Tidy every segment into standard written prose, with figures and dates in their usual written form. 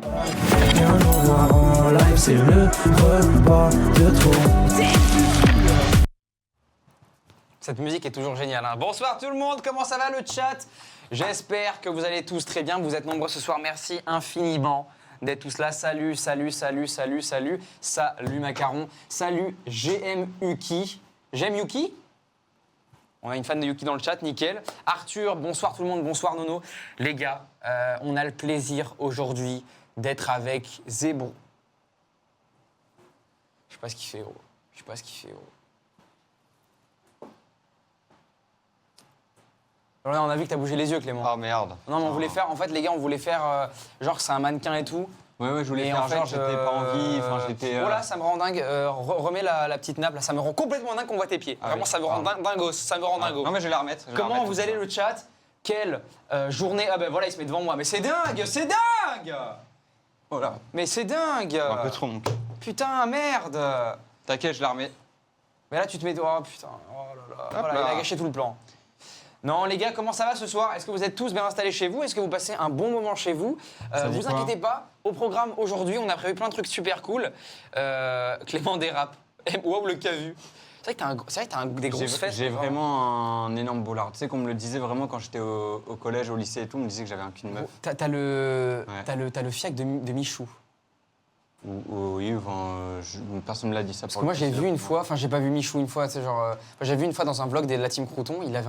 Et un nous voir en live, c'est le repas de trop. Cette musique est toujours géniale. Hein. Bonsoir tout le monde, comment ça va le chat? J'espère que vous allez tous très bien, vous êtes nombreux ce soir, merci infiniment d'être tous là. Salut, salut, salut, salut, salut, salut Macaron, salut GM Yuki. J'aime Yuki? On a une fan de Yuki dans le chat, nickel. Arthur, bonsoir tout le monde, bonsoir Nono. Les gars, on a le plaisir aujourd'hui d'être avec Zebro. Je sais pas ce qu'il fait, gros. Je sais pas ce qu'il fait, gros. Là, on a vu que t'as bougé les yeux, Clément. Ah merde. Non, mais on voulait faire, en fait, les gars, on voulait faire genre c'est un mannequin et tout. Ouais, je voulais Et faire en fait, genre j'étais pas en vie, enfin j'étais... Oh là, ça me rend dingue. Remets la petite nappe, là, ça me rend complètement dingue qu'on voit tes pieds. Vraiment, oui. ça me rend dingos, ça me rend dingo. Non mais je vais la remettre. Comment vous allez le chat? Quelle journée? Ah ben voilà, il se met devant moi. Mais c'est dingue, c'est dingue! Oh là, Mais c'est dingue! un peu trop mon cul. Putain, merde! T'inquiète, je la remets. Mais là, tu te mets... Oh putain, oh là là. Hop Voilà, là. il a gâché tout le plan. Non, les gars, comment ça va ce soir? Est-ce que vous êtes tous bien installés chez vous? Est-ce que vous passez un bon moment chez vous? Vous quoi inquiétez pas, au programme aujourd'hui, on a prévu plein de trucs super cool. Clément dérape. Wow, le cavu. C'est vrai que t'as des grosses fesses. J'ai vraiment un énorme boulard. Tu sais qu'on me le disait vraiment quand j'étais au collège, au lycée et tout, on me disait que j'avais un cul de meuf. T'as le... Ouais. t'as le fiac de Michou. Oui, enfin, personne ne me l'a dit ça. Parce que moi, j'ai vu une fois, enfin, j'ai pas vu Michou une fois, c'est genre... j'ai vu une fois dans un vlog de la team Crouton, il avait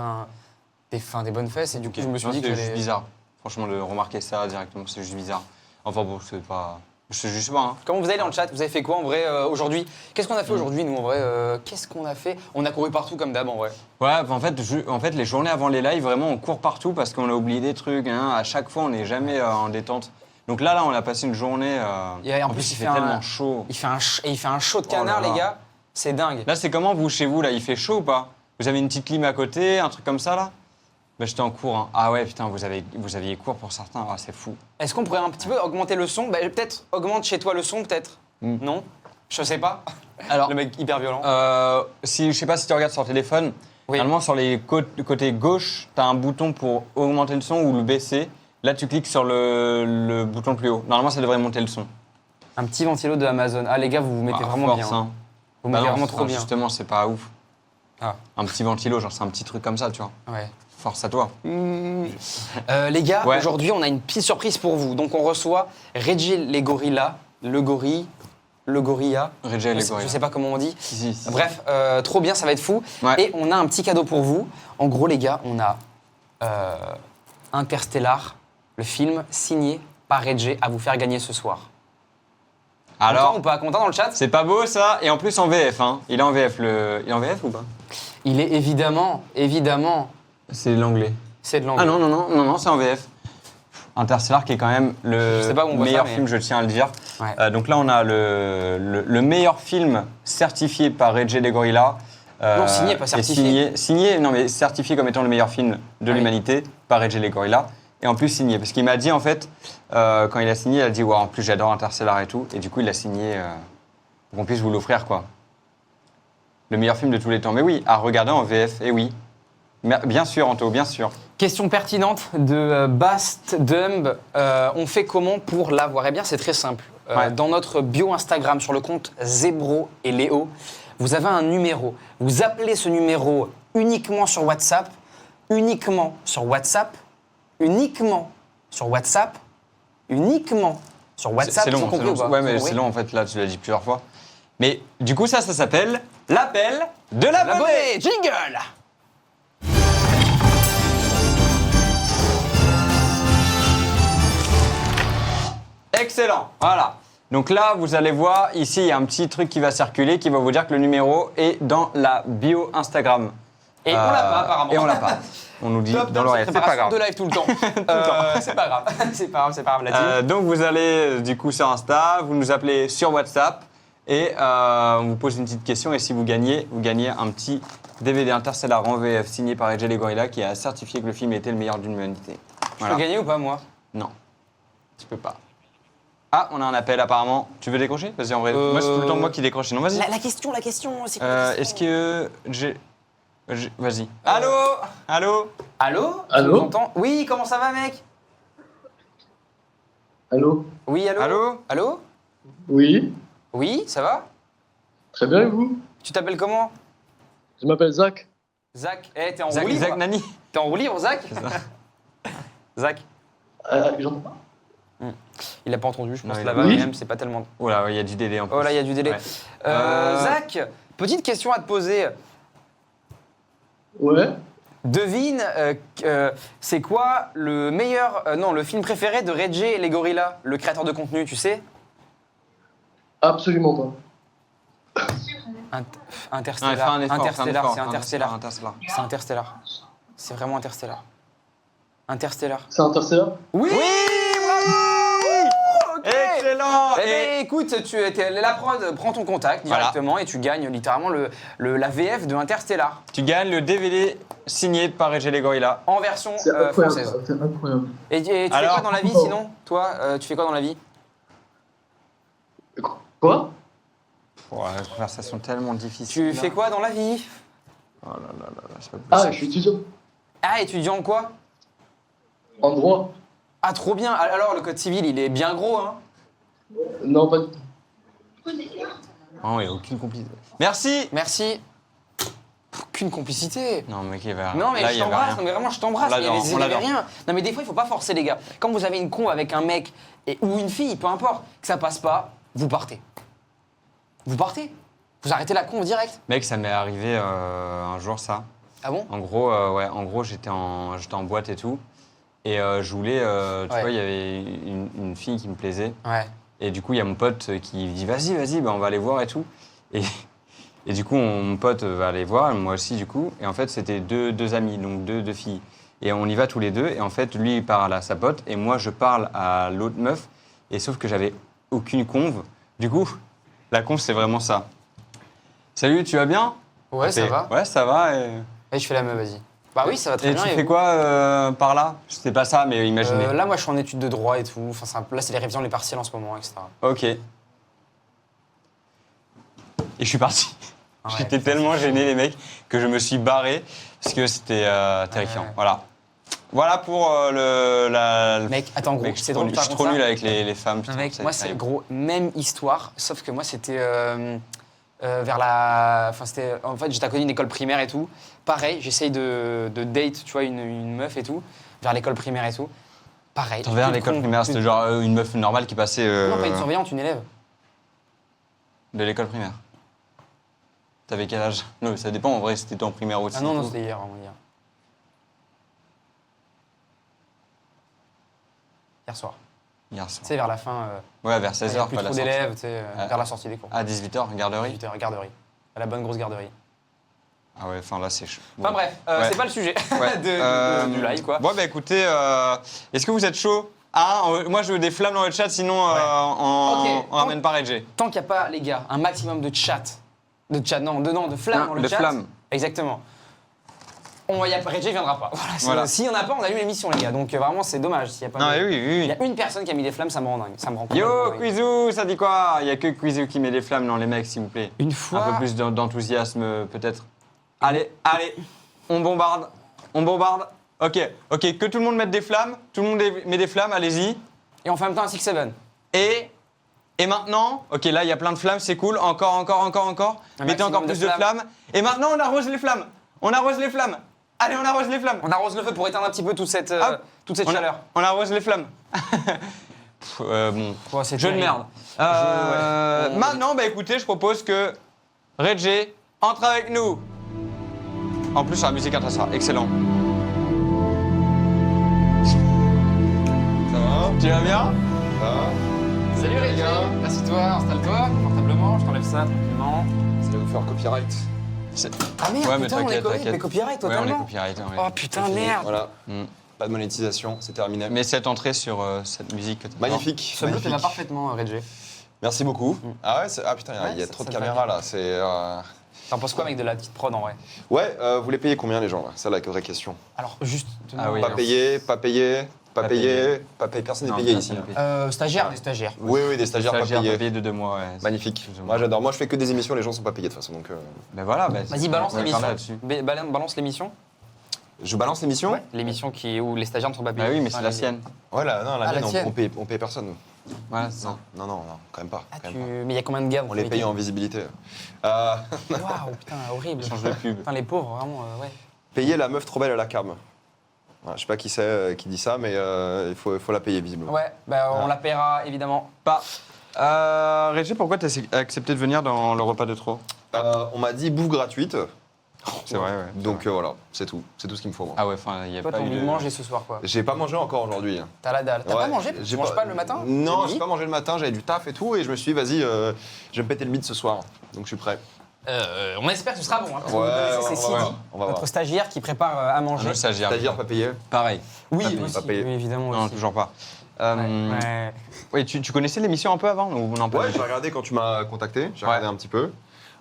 des bonnes fesses et du coup, je me suis dit que c'est juste j'allais... bizarre. Franchement, de remarquer ça directement, c'est juste bizarre. Enfin bon, c'est pas... Je sais juste pas, hein. Comment vous allez dans le chat? Vous avez fait quoi en vrai aujourd'hui? Qu'est-ce qu'on a fait aujourd'hui nous en vrai? Qu'est-ce qu'on a fait? On a couru partout comme d'hab en vrai. Ouais, en fait, les journées avant les lives, vraiment, on court partout parce qu'on a oublié des trucs. Hein. À chaque fois, on n'est jamais en détente. Donc là, on a passé une journée. Et en plus, il fait tellement chaud. Il fait un chaud de canard, Oh là là. les gars. C'est dingue. Là, c'est comment vous chez vous là? Il fait chaud ou pas? Vous avez une petite clim à côté, un truc comme ça là? Bah, j'étais en cours. Hein. Ah ouais, putain, vous aviez cours pour certains. Ah, c'est fou. Est-ce qu'on pourrait un petit peu augmenter le son? Bah, peut-être augmente chez toi le son, peut-être. Non? Je sais pas. Alors, Le mec hyper violent. je sais pas si tu regardes sur téléphone. Oui. Normalement, sur les côtés gauche, tu as un bouton pour augmenter le son ou le baisser. Là, tu cliques sur le bouton le plus haut. Normalement, ça devrait monter le son. Un petit ventilo de Amazon. Ah les gars, vous vous mettez vraiment force, bien. hein. Vous Bah mettez non, vraiment trop bien. Justement, c'est pas ouf. Ah. Un petit ventilo, genre c'est un petit truc comme ça, tu vois. Ouais. Force à toi. Les gars, Ouais. aujourd'hui, on a une petite surprise pour vous. Donc, on reçoit Reggie les gorillas, le gorilla. Reggie les gorillas. Je sais pas comment on dit. Si. Bref, trop bien, ça va être fou. Ouais. Et on a un petit cadeau pour vous. En gros, les gars, on a Interstellar, le film signé par Reggie à vous faire gagner ce soir. Alors, Content ou pas? Content dans le chat? c'est pas beau ça. Et en plus en VF, hein. Il est en VF, il est en VF ou pas? Il est évidemment, C'est l'anglais. c'est de l'anglais. Ah non, c'est en VF. Interstellar qui est quand même Je sais le pas où on voit meilleur ça, mais- film, je tiens à le dire. Ouais. Donc là, on a le meilleur film certifié par Reggie les Gorillas. Non, signé, pas et certifié. Signé, non mais certifié comme étant le meilleur film de Ah oui. l'humanité par Reggie les Gorillas. Et en plus signé, parce qu'il m'a dit en fait, quand il a signé, il a dit « Ouais, en plus j'adore Interstellar et tout ». Et du coup, il a signé pour qu'on puisse vous l'offrir, quoi. Le meilleur film de tous les temps. Mais oui, à regarder en VF, et oui. Mais, bien sûr, Anto, bien sûr. Question pertinente de Bast Dumb. On fait comment pour l'avoir? Eh bien, c'est très simple. Ouais. Dans notre bio Instagram, sur le compte Zebro et Léo, vous avez un numéro. Vous appelez ce numéro uniquement sur WhatsApp, uniquement sur WhatsApp. C'est long, Vous ont compris ou pas? Ouais, Vous mais ont c'est compris long en fait, là, tu l'as dit plusieurs fois. Mais du coup, ça s'appelle l'appel de l'abonné. L'abonné, jingle! Excellent, voilà. Donc là, vous allez voir, ici, il y a un petit truc qui va circuler qui va vous dire que le numéro est dans la bio Instagram. Et on l'a pas, apparemment. Et on l'a pas. On nous dit Top, dans l'oreille, c'est pas préparation grave. de live tout le temps. C'est pas grave. C'est pas grave, la team. Donc vous allez du coup sur Insta, vous nous appelez sur WhatsApp et on vous pose une petite question et si vous gagnez un petit DVD Interstellar en VF signé par Reggie les Gorillas qui a certifié que le film était le meilleur de l'humanité. Je peux gagner ou pas, moi? Non, tu peux pas. Ah, on a un appel apparemment. Tu veux décrocher? Vas-y, en vrai. Moi, c'est tout le temps moi qui décroche. Sinon, vas-y. La question, c'est quoi la question? Est-ce que vas-y. Allô? Allô? Allô? Tu nous entends? Oui, comment ça va, mec? Allô? Oui, allô? Allô? Allô? Oui? Oui, ça va? Très bien, et vous? Tu t'appelles comment? Je m'appelle Zach. Zach. Eh, t'es en roue Zach, libre? Zach Nani. T'es en roue libre, Zach? Zach, J'entends pas? il a pas entendu, je pense Non, que la il- vanne, Oui. même, c'est pas tellement... Oh là, il y a du délai en plus. Oh là, il y a du délai. Ouais. Zach, petite question à te poser. Ouais. Devine, c'est quoi le meilleur... non, le film préféré de Reggie et les Gorillas, le créateur de contenu, tu sais? Absolument pas. Int- Non, Interstellar. fais un effort, Interstellar, c'est fais un effort, Interstellar. Interstellar. C'est Interstellar. C'est vraiment Interstellar. Interstellar. C'est Interstellar? Oui, bravo. Ok. Excellent. Eh ben, écoute, la prod prend ton contact Voilà. directement et tu gagnes littéralement la VF de Interstellar Tu gagnes le DVD signé par Reggie les Gorillas. en version C'est incroyable. française. C'est incroyable. Et tu fais Alors, quoi dans la vie sinon? Toi, tu fais quoi dans la vie? Quoi? Oh, la conversation tellement difficile. Tu là. fais quoi dans la vie? Oh là là là là, c'est pas Ah, possible. je suis étudiant. Ah, étudiant en quoi? En droit? Ah, trop bien. Alors, le code civil, il est bien gros, hein? Non, pas du tout. Oh, il n'y a aucune complicité. Merci. Merci. Aucune complicité. Non, mec, il y avait Non mais là, je il y avait t'embrasse, rien. non mais vraiment je t'embrasse, On il y l'adore, avait- il on y avait l'adore. rien. Non mais des fois il faut pas forcer les gars. Quand vous avez une con avec un mec ou une fille, peu importe, que ça passe pas, vous partez. Vous partez. Vous arrêtez la con direct. Mec, ça m'est arrivé un jour, ça. Ah bon? En gros, j'étais en boîte et tout. Et je voulais, tu Ouais. vois, il y avait une fille qui me plaisait. Ouais. Et du coup, il y a mon pote qui dit vas-y, bah, on va aller voir et tout. Et du coup, mon pote va aller voir, moi aussi, du coup. Et en fait, c'était deux amis, donc deux filles. Et on y va tous les deux. Et en fait, lui, il parle à sa pote. Et moi, je parle à l'autre meuf. Et sauf que j'avais aucune conve. Du coup, la conve, c'est vraiment ça. Salut, tu vas bien? Ouais, ça Et- va. Ouais, ça va. Et, Et je fais la meuf, vas-y. Bah oui, ça va très et bien. tu et fais vous quoi par là? C'était pas ça, mais imaginez. Là, moi, je suis en études de droit et tout. Enfin, là, c'est les révisions, les partiels en ce moment, etc. Ok. Et je suis parti. Ah ouais, J'étais putain, tellement c'est gêné, les mecs, que je me suis barré parce que c'était terrifiant. Ouais. Voilà. Voilà pour Mec, attends, gros, Mec, je c'est suis drôle trop- de je suis trop raconter nul ça. avec les femmes. Putain, Mec, c'est moi, c'est terrible. gros, même histoire, sauf que moi, c'était vers la. Enfin, c'était. En fait, j'étais à côté d'une école primaire et tout. Pareil, j'essaye de date, tu vois, une meuf et tout, vers l'école primaire et tout. Pareil. Attends, vers toute l'école con, primaire, toute- c'était genre une meuf normale qui passait Non, pas une surveillante, une élève. de l'école primaire. T'avais quel âge? Non, ça dépend, en vrai, c'était en primaire aussi. Ah non, du non, coup. c'était hier, vraiment hier. Hier soir. Hier Tu soir. sais, vers la fin. Ouais, vers il y a 16h, plus pas la trop sortie. d'élèves, tu sais, Ah. vers la sortie des cours. À 18h, garderie. 18h, garderie. À la bonne grosse garderie. Ah ouais, enfin là, c'est chaud. Enfin bref, Ouais. c'est pas le sujet Ouais. du live, quoi. Bon, bah écoutez, est-ce que vous êtes chaud? Ah, moi je veux des flammes dans le chat, sinon Ok. on ramène pas Reggie. Tant qu'il n'y a pas, les gars, un maximum de chat. De flammes dans le de chat. flammes. Exactement. Reggie viendra pas. Voilà. S'il n'y en a pas, on a eu l'émission, les gars. Donc vraiment, c'est dommage. S'il y a pas Non, de- mais oui, Il oui, y oui. a une personne qui a mis des flammes, ça me rend dingue. Ça me rend complètement Yo, dingue. Quizou, ça dit quoi? Il y a que Quizou qui met des flammes dans les mecs, s'il vous plaît. Une Un fois. peu plus d'enthousiasme, peut-être. Allez, on bombarde. Ok, que tout le monde mette des flammes. Tout le monde met des flammes, allez-y. Et on fait en même temps un 6-7. Et maintenant, ok, là il y a plein de flammes, c'est cool. Encore. Un Mettez maximum encore plus de flammes. Et maintenant, on arrose les flammes. Allez, on arrose les flammes. On arrose le feu pour éteindre un petit peu toute cette Hop. chaleur. On arrose les flammes. Bon, Oh, c'est jeu de terrible. merde. Ouais. Maintenant, bah écoutez, je propose que Reggie entre avec nous. En plus, la musique intéressante, excellent. Ça va? Tu vas bien? Ça va? Salut Reggie. Assieds-toi, installe-toi confortablement. Je t'enlève ça tranquillement. Ça va vous faire copyright. Ah merde, Ouais, mais putain, on est t'inquiète, copyright, t'inquiète. mais copyright Ouais, on est totalement. copyright. Ouais. Oh putain, C'est fini. merde. Voilà, Mm. pas de monétisation, c'est terminé. Mais cette entrée sur cette musique que t'as. Magnifique. Ce bleu te magnifique. va parfaitement, Reggie. Merci beaucoup. Ah ouais, ah putain, il y a ça- trop de ça va caméras bien. là. C'est. T'en penses quoi, mec, de la petite prod en vrai? Ouais, vous les payez combien les gens là? C'est la vraie question. Alors, juste. Ah oui, Pas non. payé, pas payé, pas Pas payé, pas payé. Personne n'est Non, payé personne ici. n'est payé. Stagiaires, des stagiaires. Oui, des stagiaires pas Stagiaire, payés. pas payé de 2 mois, ouais. Magnifique. Plus ou moins. Moi j'adore. Moi je fais que des émissions, les gens sont pas payés de toute façon. Donc Ben voilà, Vas-y, balance on va l'émission. parler là-dessus. Balance l'émission. je balance l'émission. L'émission où les stagiaires ne sont pas payés. Bah oui, mais c'est Enfin, la les- sienne. Voilà, non, la Ah, la mienne, tienne. on paye personne. Nous. Voilà, c'est ça. Non, quand même pas. Ah, quand même pas. Mais il y a combien de gars dans On ton les paye équipe en visibilité. Waouh, putain, horrible. Change de pub. Putain, les pauvres, vraiment, ouais. Payer la meuf trop belle à la cam. Voilà, je sais pas qui c'est qui dit ça, mais il faut la payer visiblement. Ouais, bah on la paiera évidemment. Pas. Régis, pourquoi tu as accepté de venir dans le repas de trop? On m'a dit bouffe gratuite, C'est vrai, ouais. donc voilà, c'est tout. C'est tout ce qu'il me faut. Moi. Ah ouais, enfin, il n'y a Toi, pas t'as eu envie de... de manger ce soir, quoi. J'ai pas mangé encore aujourd'hui. T'as la dalle. T'as Ouais, pas mangé? Tu manges pas le matin? Non, Le j'ai midi pas mangé le matin, j'avais du taf et tout, et je me suis dit, vas-y, je vais me péter le bide ce soir. Donc je suis prêt. On espère que ce sera bon. Hein, parce que Ouais, vous connaissez, on va c'est voir, Sidi, on va notre voir. stagiaire qui prépare à manger. Le stagiaire. C'est-à-dire pas payé. Pareil. Oui, Pas payé, aussi, pas payé. oui, évidemment. Non, aussi. toujours pas. Ouais. Oui, tu connaissais l'émission un peu avant ou non pas Ouais, du j'ai tout? regardé quand tu m'as contacté, j'ai regardé un petit peu.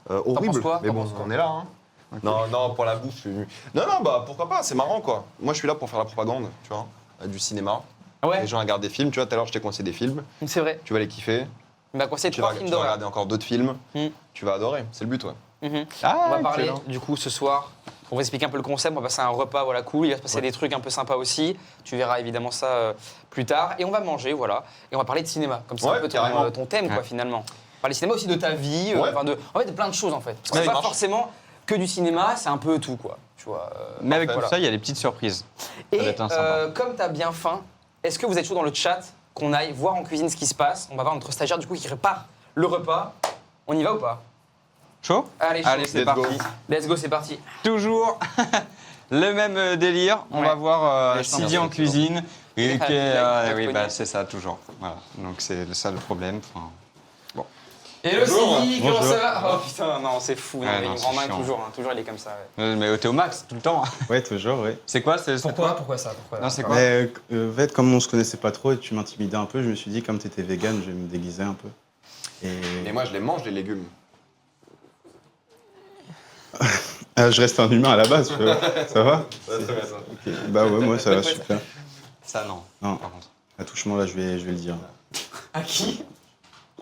Horrible, penses quoi? mais T'en bon, penses quoi on est là. Hein. Non, pour la bouffe, je suis venu. Non, bah pourquoi pas, c'est marrant quoi. Moi, je suis là pour faire la propagande, tu vois, du cinéma. Ouais, Les gens regardent des films, tu vois, tout à l'heure, je t'ai conseillé des films, c'est vrai. tu vas les kiffer. Il m'a conseillé Tu vas 3 films regarder d'horreur. encore d'autres films, Mm. tu vas adorer, c'est le but, ouais. Mhm. Ah, On va parler excellent. du coup ce soir. On va expliquer un peu le concept, on va passer un repas voilà, cool, il va se passer des trucs un peu sympas aussi. Tu verras évidemment ça plus tard. Et on va manger, voilà. Et on va parler de cinéma, comme c'est Ouais, un peu carrément. ton thème, quoi, Ouais. finalement. Parler de cinéma aussi de ta vie, Ouais. enfin en fait de plein de choses en fait. Parce que Ouais, c'est pas marche. forcément que du cinéma, c'est un peu tout quoi. Tu vois, Mais avec Parfait. tout ça, il y a des petites surprises. Et va être un sympa. comme tu as bien faim, est-ce que vous êtes chaud dans le chat qu'on aille voir en cuisine ce qui se passe? On va voir notre stagiaire du coup qui prépare le repas. On y va ou pas? Chaud? Allez, Allez, chaud. c'est Let's parti. go. Let's go, c'est parti. Toujours le même délire. On Ouais. va voir Les Sidi chambres, en cuisine. Et Ah, que, la oui, cognac. bah, c'est ça, toujours. Voilà. Donc, c'est ça le problème. Enfin, Hello Bonjour. Sidi, comment Bonjour. ça va? Oh putain, non, c'est fou. Ouais, non, mais non, il me c'est rend dingue chiant. toujours, toujours il est comme ça. Ouais. mais t'es au max tout le temps. Ouais, toujours, ouais. C'est quoi? C'est Pourquoi ça? Non, c'est quoi? Mais en fait, comme on se connaissait pas trop et tu m'intimidais un peu, je me suis dit, comme tu étais vegan, je vais me déguiser un peu. Et moi, je les mange, les légumes. Je reste un humain à la base, tu vois. Ça va Ouais, très bien, ça. Ok. Bah ouais, moi ça va super. Ça, non. Non. Par contre. Attouchement, là, je vais le dire. À qui?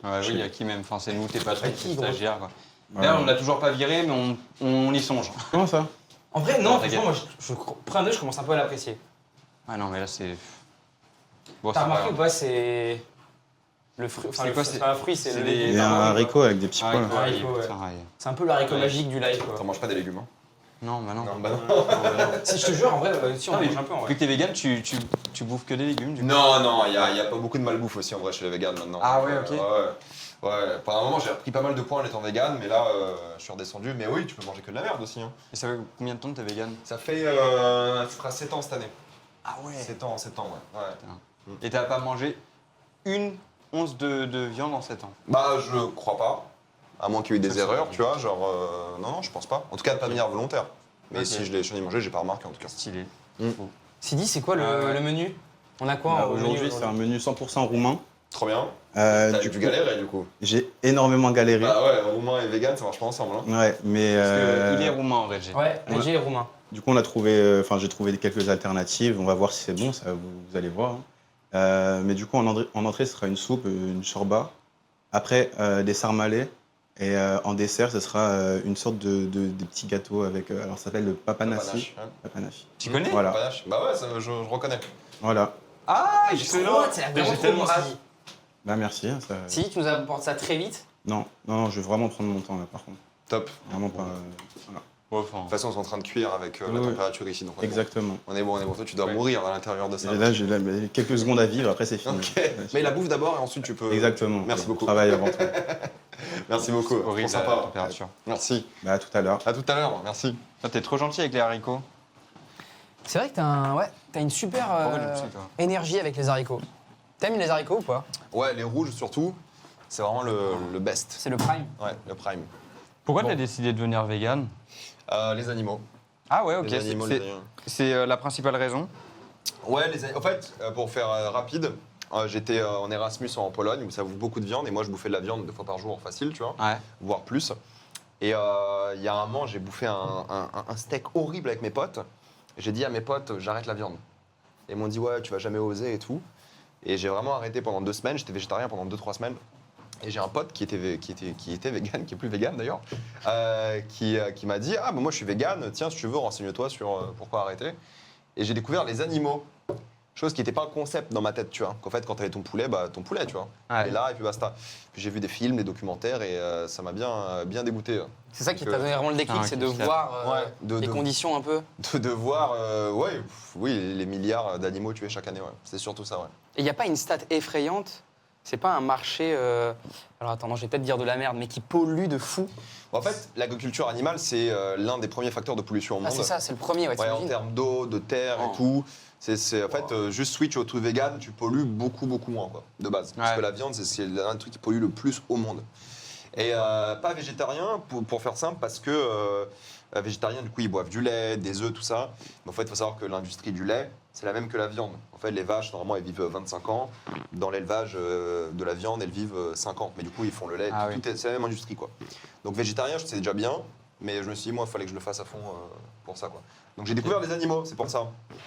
Ouais, oui, il y a qui même? Enfin, c'est nous, t'es pas trop qui, gros stagiaire. Quoi. Ouais. D'ailleurs, on l'a toujours pas viré, mais on y songe. Comment ça? En vrai, non, T'inquiète. franchement, moi, prends un œil, je commence un peu à l'apprécier. Ah non, mais là, c'est. Bon, T'as c'est remarqué pas ou pas, c'est. Le fruit. Enfin, C'est le quoi, fruit, c'est- pas un fruit, c'est c'est le. des- Il y a un haricot avec des petits pois. grave. là. haricot, ouais. Pareil. C'est un peu le haricot magique du live, quoi. T'en manges pas des légumes, hein? Non, bah non. Bah non. Si, je te jure, en vrai, si, on Non, mais mange un peu, en Vu vrai. que t'es vegan, tu bouffes que des légumes, du coup. Non, il y a pas beaucoup de malbouffe aussi en vrai chez les véganes maintenant. Ah ouais, ok. Ouais, pendant un moment j'ai repris pas mal de poids en étant vegan, mais là je suis redescendu. Mais oui, tu peux manger que de la merde aussi. Hein. Et ça fait combien de temps que t'es vegan? Ça fait. Ça fera 7 ans cette année. Ah ouais. 7 ans, ouais. Et t'as pas mangé une once de viande en 7 ans? Bah, je crois pas. À moins qu'il y ait eu des Ça, erreurs, c'est- tu vois. Genre. Non, je pense pas. En tout cas, pas de manière volontaire. Mais Ok. si j'en ai mangé, j'ai pas remarqué en tout cas. Stylé. Sidi, c'est quoi Ah ouais. le menu? On a quoi Bah, au menu Aujourd'hui, c'est un menu 100% roumain. Trop bien. T'as Du dû coup, galérer du coup. j'ai énormément galéré. Bah ouais, roumain et vegan, ça marche pas ensemble. Hein. Ouais, mais Parce que il est roumain en Régis. Ouais, Régis est roumain. du coup, on a trouvé, j'ai trouvé quelques alternatives. On va voir si c'est bon, ça vous allez voir. Hein. Mais du coup, en entrée, ce sera une soupe, une shorba. Après, des sarmalés. Et en dessert, ce sera une sorte de petits gâteaux avec. Alors, ça s'appelle le papanashi. Panache, hein. Papanashi. Tu connais? Voilà. Panache. Bah ouais, je reconnais. Voilà. Ah, J'ai trop hâte, ça a l'air vraiment J'ai trop tellement bon, hâte. Sidi. Bah, merci. Hein, Sidi, tu nous apportes ça très vite. Non, je vais vraiment prendre mon temps là, par contre. Top. Vraiment pas. Voilà. Ouais, enfin, De toute façon, on est en train de cuire avec la Oui, oui. température ici. Donc on est bon. Exactement. On est bon. Toi, tu dois Ouais. mourir à l'intérieur de ça. Et là, j'ai quelques secondes à vivre, après, c'est fini. Ok. Ouais, Mais la bouffe d'abord et ensuite tu peux. Exactement. Merci beaucoup. Travail avant tout. Merci beaucoup. horrible Trop la sympa. température. Merci. Bah, à tout à l'heure. À tout à l'heure. Merci. Toi, t'es trop gentil avec les haricots. C'est vrai que t'as une super Pourquoi tu le sais, toi énergie avec les haricots. T'aimes les haricots ou pas? Ouais, les rouges surtout, c'est vraiment le best. C'est le prime. Ouais, le prime. Pourquoi Bon. t'as décidé de devenir vegan? Les animaux. Ah ouais, ok. Les animaux, les animaux. C'est la principale raison. Ouais, en fait, pour faire rapide, j'étais en Erasmus en Pologne où ça bouffe beaucoup de viande et moi je bouffais de la viande 2 fois par jour facile, tu vois, Ouais. voire plus. Et il y a un moment, j'ai bouffé un steak horrible avec mes potes. J'ai dit à mes potes, j'arrête la viande. Et ils m'ont dit, ouais, tu vas jamais oser et tout. Et j'ai vraiment arrêté pendant 2 semaines. J'étais végétarien pendant 2-3 semaines. Et j'ai un pote qui était vegan, qui est plus vegan d'ailleurs, qui m'a dit, ah, bah, moi je suis vegan, tiens, si tu veux, renseigne-toi sur pourquoi arrêter. Et j'ai découvert les animaux. Chose qui n'était pas un concept dans ma tête, tu vois. Qu'en fait, quand tu avais ton poulet, ton poulet, tu vois. Ouais. Et là, et puis basta. Puis j'ai vu des films, des documentaires, et ça m'a bien dégoûté. C'est ça qui Donc, t'a donné vraiment le déclic, Ah, c'est de ok. voir Ouais, les conditions un peu. de voir, oui, les milliards d'animaux tués chaque année, ouais. C'est surtout ça, ouais. Et il n'y a pas une stat effrayante? C'est pas un marché. Alors attends, non, je vais peut-être dire de la merde, mais qui pollue de fou. En fait, l'agriculture animale, c'est l'un des premiers facteurs de pollution au monde. Ah, c'est ça, c'est le premier, ouais, Ouais, en t'imagines. termes d'eau, de terre Oh. et tout. C'est en fait, juste switch au truc vegan, tu pollues beaucoup moins, quoi, de base. Parce Ouais. que la viande, c'est l'un des trucs qui pollue le plus au monde. Et pas végétarien, pour faire simple, parce que végétarien, du coup, ils boivent du lait, des œufs, tout ça. Mais en fait, il faut savoir que l'industrie du lait, c'est la même que la viande. En fait, les vaches, normalement, elles vivent 25 ans. Dans l'élevage de la viande, elles vivent 50. Mais du coup, ils font le lait. Ah oui. C'est la même industrie, quoi. Donc, végétarien, c'est déjà bien. Mais je me suis dit, moi, il fallait que je le fasse à fond pour ça, quoi. Donc, j'ai découvert les animaux, c'est pour ça.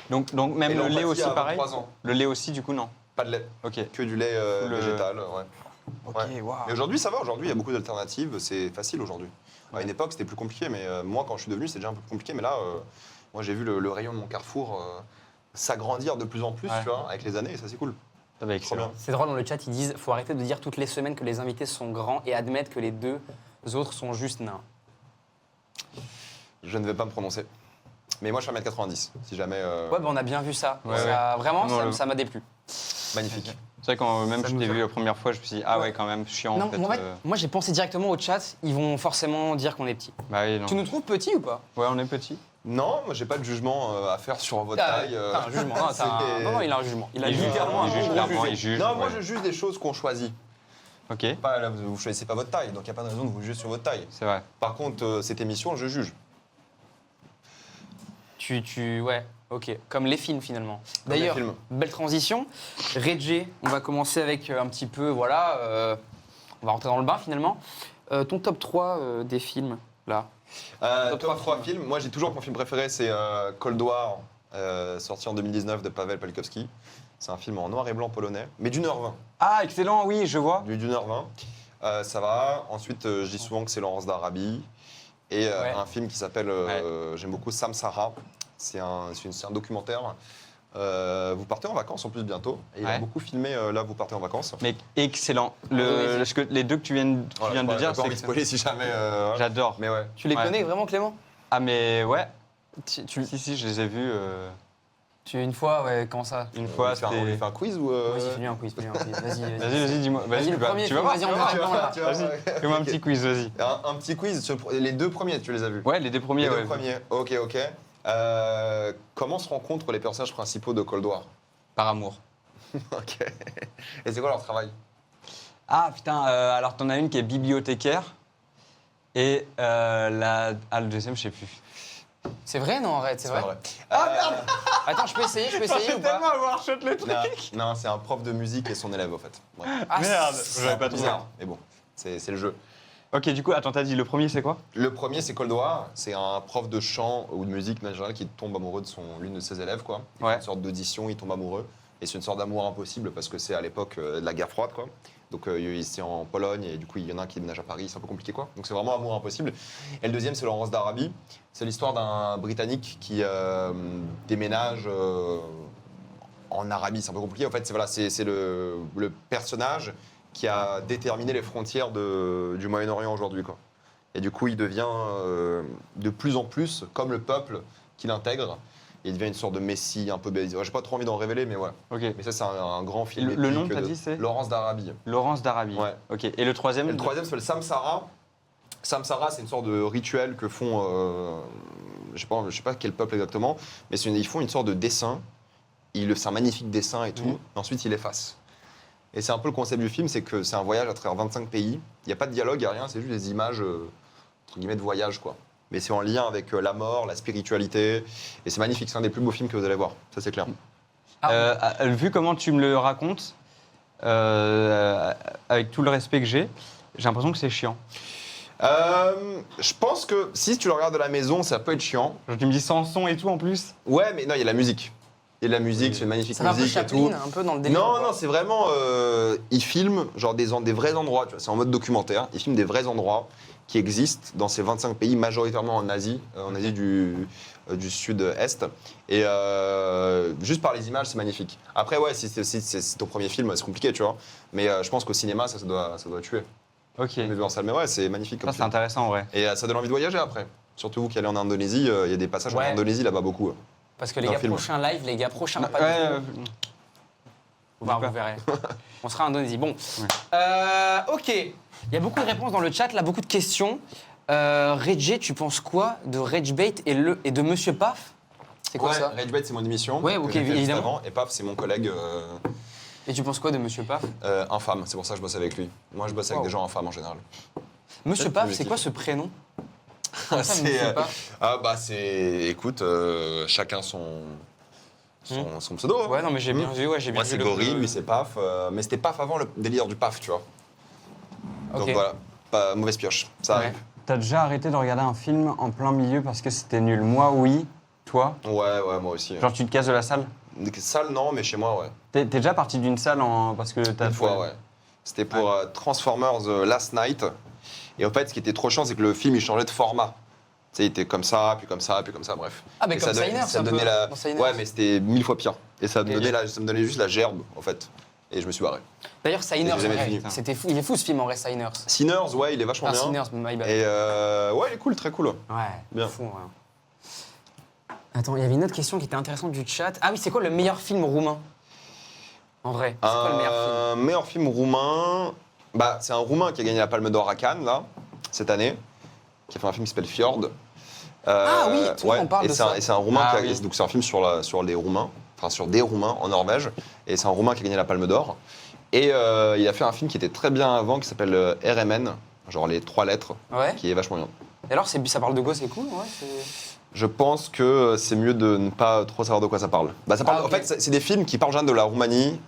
Donc même Et le lait l'empathie aussi, à pareil 23 ans. Le lait aussi, du coup, non. Pas de lait, Ok. que du lait Le- végétal, ouais. Ok, Ouais. waouh. Et aujourd'hui, ça va. Aujourd'hui, il y a beaucoup d'alternatives. C'est facile aujourd'hui. À une époque, c'était plus compliqué. Mais moi, quand je suis devenu, c'était déjà un peu plus compliqué. Mais là, moi, j'ai vu le rayon de mon Carrefour s'agrandir de plus en plus, Ouais. tu vois, avec les années. Et ça, c'est cool. Ça va Trop excellent. bien. C'est drôle, dans le chat, ils disent faut arrêter de dire toutes les semaines que les invités sont grands et admettre que les deux autres sont juste nains. Je ne vais pas me prononcer. Mais moi, je suis 1m90. Si jamais. Ouais, bah on a bien vu ça. Ouais, Ça- Vraiment, Non, le- ça m'a déplu. Magnifique. C'est vrai quand même Ça je nous t'ai fait- vu la première fois, je me suis dit, ah ouais, quand même, chiant. Non, en fait, en fait, moi j'ai pensé directement au chat, ils vont forcément dire qu'on est petit. Bah oui, non. Tu nous trouves petits ou pas? Ouais, on est petit. Non, moi, j'ai pas de jugement à faire sur votre T'as taille. t'as un jugement. Non, t'as un- c'est- non, non, il a un jugement. Il a Il juge littéralement clairement, un il juge gros clairement, jugé. il juge. Non, moi, ouais. je juge des choses qu'on choisit. Ok, Pas, là, vous choisissez pas votre taille, donc il n'y a pas de raison de vous juger sur votre taille. c'est vrai. Par contre, cette émission, je juge. Ouais, ok. Comme les films finalement. Comme les D'ailleurs, films. belle transition. Reggie, on va commencer avec un petit peu, voilà, on va rentrer dans le bain finalement. Ton top 3 des films, là. Top 3 films. Moi, j'ai toujours mon film préféré, c'est Cold War, sorti en 2019 de Paweł Palikowski. C'est un film en noir et blanc polonais, mais d'une heure 20. Ah, excellent, oui, je vois. D'une heure 20. Ça va. Ensuite, je dis souvent que c'est Laurence d'Arabie. Et Ouais. un film qui s'appelle, j'aime beaucoup, Samsara. C'est un documentaire. Vous partez en vacances en plus bientôt. Et il a Ouais. beaucoup filmé, là, vous partez en vacances. Mais excellent. Oui, Les deux que tu viens de Voilà, dire, j'ai pas c'est envie de spoiler si jamais. Voilà. J'adore. Mais ouais. Tu les Ouais. connais vraiment, Clément? Ah, mais ouais. Tu- Si, je les ai vus une fois, ouais, comment ça? une fois. on lui fait un quiz ou. Vas-y, fais-lui un quiz, fais-lui un quiz. Vas-y. Dis-moi. Vas-y, le bah, premier tu vas film, voir. vas-y, on tu vas va voir. répondre là. tu vois, Vas-y, ouais. fais-moi un petit quiz, vas-y. Un petit quiz sur les deux premiers, tu les as vus? Ouais, les deux premiers, Les deux ouais. premiers, ok. Comment se rencontrent les personnages principaux de Cold War? Par amour. Ok. Et c'est quoi leur travail? Ah, putain, alors t'en as une qui est bibliothécaire. Et le deuxième, je sais plus. C'est vrai, non, arrête, c'est vrai. Ah merde. Attends, je peux essayer ou pas? avoir shot le Non, c'est un prof de musique et son élève, en fait. Ouais. Ah, Merde, c'est- j'avais pas trouvé. Bizarre, mais bon, c'est le jeu. Ok, du coup, attends, t'as dit le premier, c'est quoi? Le premier, c'est Cold War. C'est un prof de chant ou de musique en général qui tombe amoureux de l'une de ses élèves, quoi. Il fait Ouais. une sorte d'audition, il tombe amoureux. Et c'est une sorte d'amour impossible parce que c'est à l'époque de la guerre froide, quoi. Donc c'est en Pologne et du coup il y en a un qui déménage à Paris, c'est un peu compliqué, quoi. Donc c'est vraiment amour impossible. Et le deuxième, c'est Laurence d'Arabie. C'est l'histoire d'un Britannique qui déménage en Arabie. C'est un peu compliqué. En fait, c'est le personnage qui a déterminé les frontières du Moyen-Orient aujourd'hui, quoi. Et du coup, il devient de plus en plus comme le peuple qui l'intègre. Et il devient une sorte de messie un peu balisé. J'ai pas trop envie d'en révéler, mais voilà. Ok. Mais ça, c'est un grand film. Le nom, épique t'as de dit, c'est Laurence d'Arabie. Laurence d'Arabie. Ouais. Ok. Et le troisième Et le troisième s'appelle Samsara. Samsara, c'est une sorte de rituel que font, je sais pas quel peuple exactement, mais ils font une sorte de dessin. C'est un magnifique dessin et tout. Et ensuite, ils l'effacent. Et c'est un peu le concept du film, c'est que c'est un voyage à travers 25 pays. Il n'y a pas de dialogue, il n'y a rien, c'est juste des images, entre guillemets, de voyage, quoi. Mais c'est en lien avec la mort, la spiritualité. Et c'est magnifique, c'est un des plus beaux films que vous allez voir, ça c'est clair. Vu comment tu me le racontes, avec tout le respect que j'ai l'impression que c'est chiant. Je pense que si tu le regardes à la maison, ça peut être chiant. Genre, tu me dis sans son et tout en plus. Ouais, mais non, il y a la musique. Il y a de la musique, c'est une magnifique Ça va un peu musique et tout. Chaplin, un peu dans le délire. Non, quoi. non, c'est vraiment. Il filme genre des vrais endroits, tu vois. C'est en mode documentaire. Il filme des vrais endroits qui existent dans ces 25 pays, majoritairement en Asie du sud-est. Et juste par les images, c'est magnifique. Après, ouais, si c'est ton premier film, c'est compliqué, tu vois. Mais je pense qu'au cinéma, ça doit tuer. Ok. Mais en salle, mais ouais, c'est magnifique Ça, comme c'est film. intéressant en vrai. Et ça donne envie de voyager après. Surtout vous qui allez en Indonésie, il y a des passages Ouais. en Indonésie là-bas beaucoup. Parce que les Dans gars, le film. prochain live, les gars, prochain pas Ouais, vous verrez. On sera en Indonésie. Bon. Ouais. Ok. Il y a beaucoup de réponses dans le chat, là, beaucoup de questions. Reggie, tu penses quoi de Ragebait et de Monsieur Paf? C'est quoi ça? Ragebait, c'est mon émission. Ouais, que ok, j'ai fait juste évidemment. avant, et Paf, c'est mon collègue Et tu penses quoi de Monsieur Paf? infâme. C'est pour ça que je bosse avec lui. Moi, je bosse avec Wow. des gens infâmes en général. Monsieur C'est Paf, plus c'est quoi ce prénom? Comment ça, C'est, Monsieur Paf? écoute, chacun son pseudo. hein. Ouais, non, mais j'ai bien vu, ouais, j'ai bien Moi, vu c'est le- Gorille, lui, c'est Paf. Mais c'était Paf avant le délire du Paf, tu vois. Ok. Donc voilà, pas mauvaise pioche. Ça Ouais. arrive. T'as déjà arrêté de regarder un film en plein milieu parce que c'était nul? Moi, oui. Toi? Ouais, moi aussi. Genre, tu te casses de la salle? Salle, non, mais chez moi, ouais. T'es déjà parti d'une salle parce que t'as Une fois, ouais. C'était pour Transformers Last Night. Et en fait, ce qui était trop chiant, c'est que le film, il changeait de format. Tu sais, il était comme ça, puis comme ça, puis comme ça, bref. Ah, mais Et comme ça Signers, ça un me peu, donnait la... dans Signers. Ouais, mais c'était 1000 fois pire. Et ça me, Ok. ça me donnait juste la gerbe, en fait. Et je me suis barré. D'ailleurs, Signers, J'ai jamais ouais, fini. c'était fou. Il est fou ce film en vrai, Signers. Sinners, ouais, il est vachement Ah, bien. Sinners, my bad. Et ouais, il est cool, très cool. Ouais, Bien. fou. Ouais. Attends, il y avait une autre question qui était intéressante du chat. Ah oui, c'est quoi le meilleur film roumain? En vrai, c'est quoi le meilleur film? Meilleur film roumain. Bah, c'est un Roumain qui a gagné la Palme d'Or à Cannes, là, cette année, qui a fait un film qui s'appelle Fjord. Ah oui, tout le monde parle de ça. Et c'est un Roumain Ah qui a, oui. donc c'est un film sur les Roumains, enfin sur des Roumains en Norvège, et c'est un Roumain qui a gagné la Palme d'Or. Et il a fait un film qui était très bien avant, qui s'appelle RMN, genre les 3 lettres, Ouais. qui est vachement bien. Et alors, ça parle de quoi? C'est cool, ouais. Je pense que c'est mieux de ne pas trop savoir de quoi ça parle. Bah, ça parle Ah, ok. En fait, c'est des films qui parlent de la Roumanie,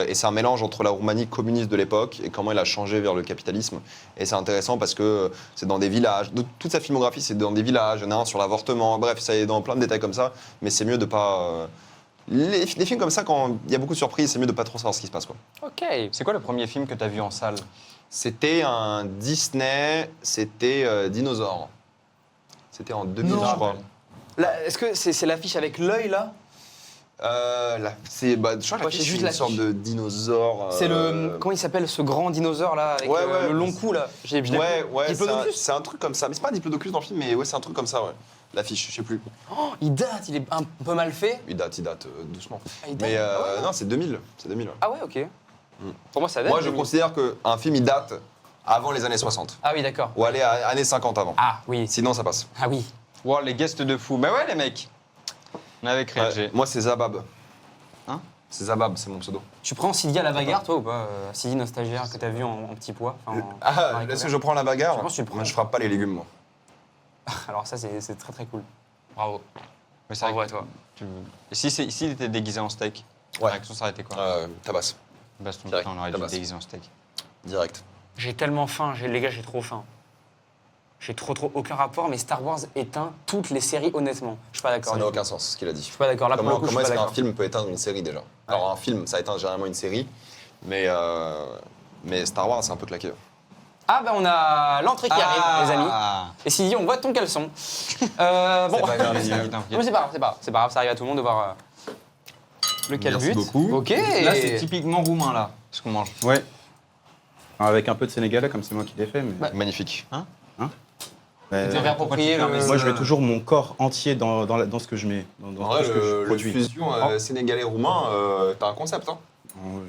et c'est un mélange entre la Roumanie communiste de l'époque et comment elle a changé vers le capitalisme. Et c'est intéressant parce que c'est dans des villages. Toute sa filmographie, c'est dans des villages. Il y en a un sur l'avortement. Bref, ça est dans plein de détails comme ça. Mais c'est mieux de pas. Les films comme ça, quand il y a beaucoup de surprises, c'est mieux de pas trop savoir ce qui se passe, quoi. Ok. C'est quoi le premier film que t'as vu en salle? C'était un Disney, c'était Dinosaure. C'était en 2000, Non. je crois. Là, est-ce que c'est l'affiche avec l'œil, là? Je crois que Ouais, la c'est fiche, juste une l'affiche. sorte de dinosaure. C'est le... Comment il s'appelle, ce grand dinosaure, là, avec Ouais, le long cou, là? Je l'ai Ouais, vu. ouais, Diplodocus. c'est un truc comme ça. Mais c'est pas un diplodocus dans le film, mais ouais, c'est un truc comme ça, ouais. L'affiche, je sais plus. Oh, il date, il est un peu mal fait. Il date doucement. Ah, il date. Mais Ah ouais. non, c'est 2000. C'est 2000. Ouais. Ah ouais, ok. Pour moi, ça date. Moi, je 2000. considère qu'un film, il date avant les années 60. Ah oui, d'accord. Ou aller à années 50 avant. Ah oui. Sinon, ça passe. Ah oui. Wow, les guests de fou. Bah ouais, les mecs. On avait créé. Ouais. Moi, c'est Zabab. Hein? C'est Zabab, c'est mon pseudo. Tu prends Sidi à la bagarre, toi, ou pas? Sidi, notre stagiaire que t'as vu en petit poids. Enfin, en- Ah, en est-ce que je prends la bagarre? Je pense que tu prends. Moi, je frappe pas les légumes, moi. Alors ça, c'est très très cool. Bravo. Mais c'est Bravo vrai à toi. Et s'il était déguisé en steak, Ouais. la réaction, ça aurait été quoi? Tabasse. Baston, direct, putain, on aurait dû tabasse. le déguiser en steak. Direct. J'ai tellement faim, les gars, j'ai trop faim. J'ai trop aucun rapport, mais Star Wars éteint toutes les séries, honnêtement. Je suis pas d'accord. Ça n'a du aucun tout. sens, ce qu'il a dit. Je suis pas d'accord. Là, pour le coup, je Comment suis est-ce pas qu'un d'accord. film peut éteindre une série déjà? Alors un film, ça éteint généralement une série, mais Star Wars, c'est un peu claqué. Ah bah on a l'entrée qui arrive, les amis. Et Sidi, on voit ton caleçon. Bon. C'est pas grave, Non, mais c'est pas grave, c'est pas grave, ça arrive à tout le monde de voir le calbut. Merci beaucoup. Ok. Là, c'est typiquement roumain, là, ce qu'on mange. Ouais. Avec un peu de sénégalais, comme c'est moi qui l'ai fait. Mais... Magnifique. Mais, Tu devais approprier Pourquoi tu le... moi, je mets toujours mon corps entier dans ce que je mets, dans En vrai, ce que je le produis. fusion sénégalais-roumain, t'as un concept, hein?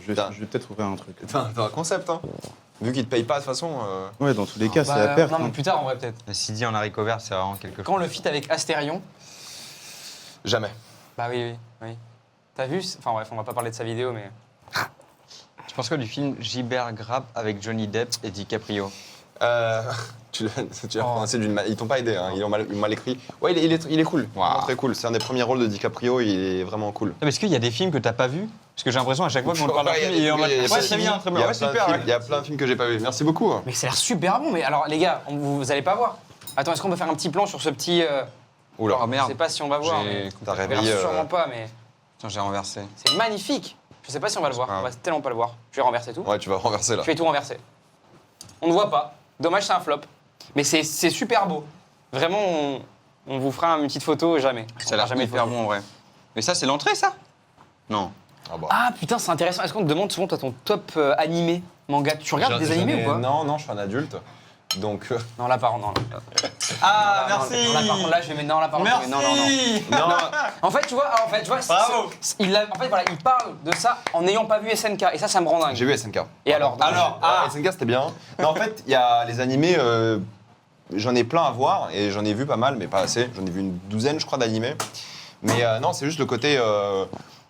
Je vais peut-être trouver un truc. T'as un concept, hein? Vu qu'ils te payent pas de toute façon. Ouais, dans tous les cas, c'est Bah, la perte. Non, mais hein. plus tard, en vrai, peut-être. Sidi en haricot vert, c'est vraiment quelque chose. Quand le feat avec Astérion, Jamais. bah oui. T'as vu? Enfin bref, on va pas parler de sa vidéo, mais... Tu penses quoi du film Gilbert Grape avec Johnny Depp et DiCaprio? Tu as prononcé d'une Ils t'ont pas aidé, hein? Ils l'ont mal écrit. Ouais, il est cool. Wow. Vraiment très cool. C'est un des premiers rôles de DiCaprio, il est vraiment cool. Est-ce qu'il y a des films que t'as pas vus? Parce que j'ai l'impression à chaque fois qu'on te parle d'un Ouais, film, il y a il est en des- mode il y a ouais, plein de c'est films. bien, très Il y bien, a ouais, plein de super. films- ouais. Il y a plein de films que j'ai pas vus. Merci beaucoup. Mais ça a l'air super bon, mais alors les gars, vous allez pas voir. Attends, est-ce qu'on peut faire un petit plan sur ce petit... Oula. Oh Je merde. sais pas si on va voir. J'ai- mais- T'as On verra réveillé. sûrement pas, mais... Attends, j'ai renversé. C'est magnifique. Je sais pas si on va le voir. Ah. On va tellement pas le voir. Je vais renverser tout. Ouais, tu vas renverser là. Je vais tout renverser. On ne voit pas. Dommage, c'est un flop. Mais c'est super beau. Vraiment, on vous fera une petite photo jamais. Ça a l'air jamais de hyper photo. bon en vrai. Mais ça, c'est l'entrée, ça? Non. Ah bah. Ah putain, c'est intéressant. Est-ce qu'on te demande souvent toi ton top animé manga? Tu regardes des animés ou pas? Non, non, je suis un adulte. Donc. Non, là par contre, non. Ah, Non, non, là par contre, là je vais mettre non, là par contre. Merci. Non, non, non. non, En fait, tu vois, Bravo. En fait, voilà, il parle de ça en n'ayant pas vu SNK et ça me rend dingue. j'ai vu SNK. Et alors, SNK c'était bien. Non, en fait, il y a les animés, j'en ai plein à voir et j'en ai vu pas mal, mais pas assez. J'en ai vu une douzaine, je crois, d'animés. Mais non, c'est juste le côté.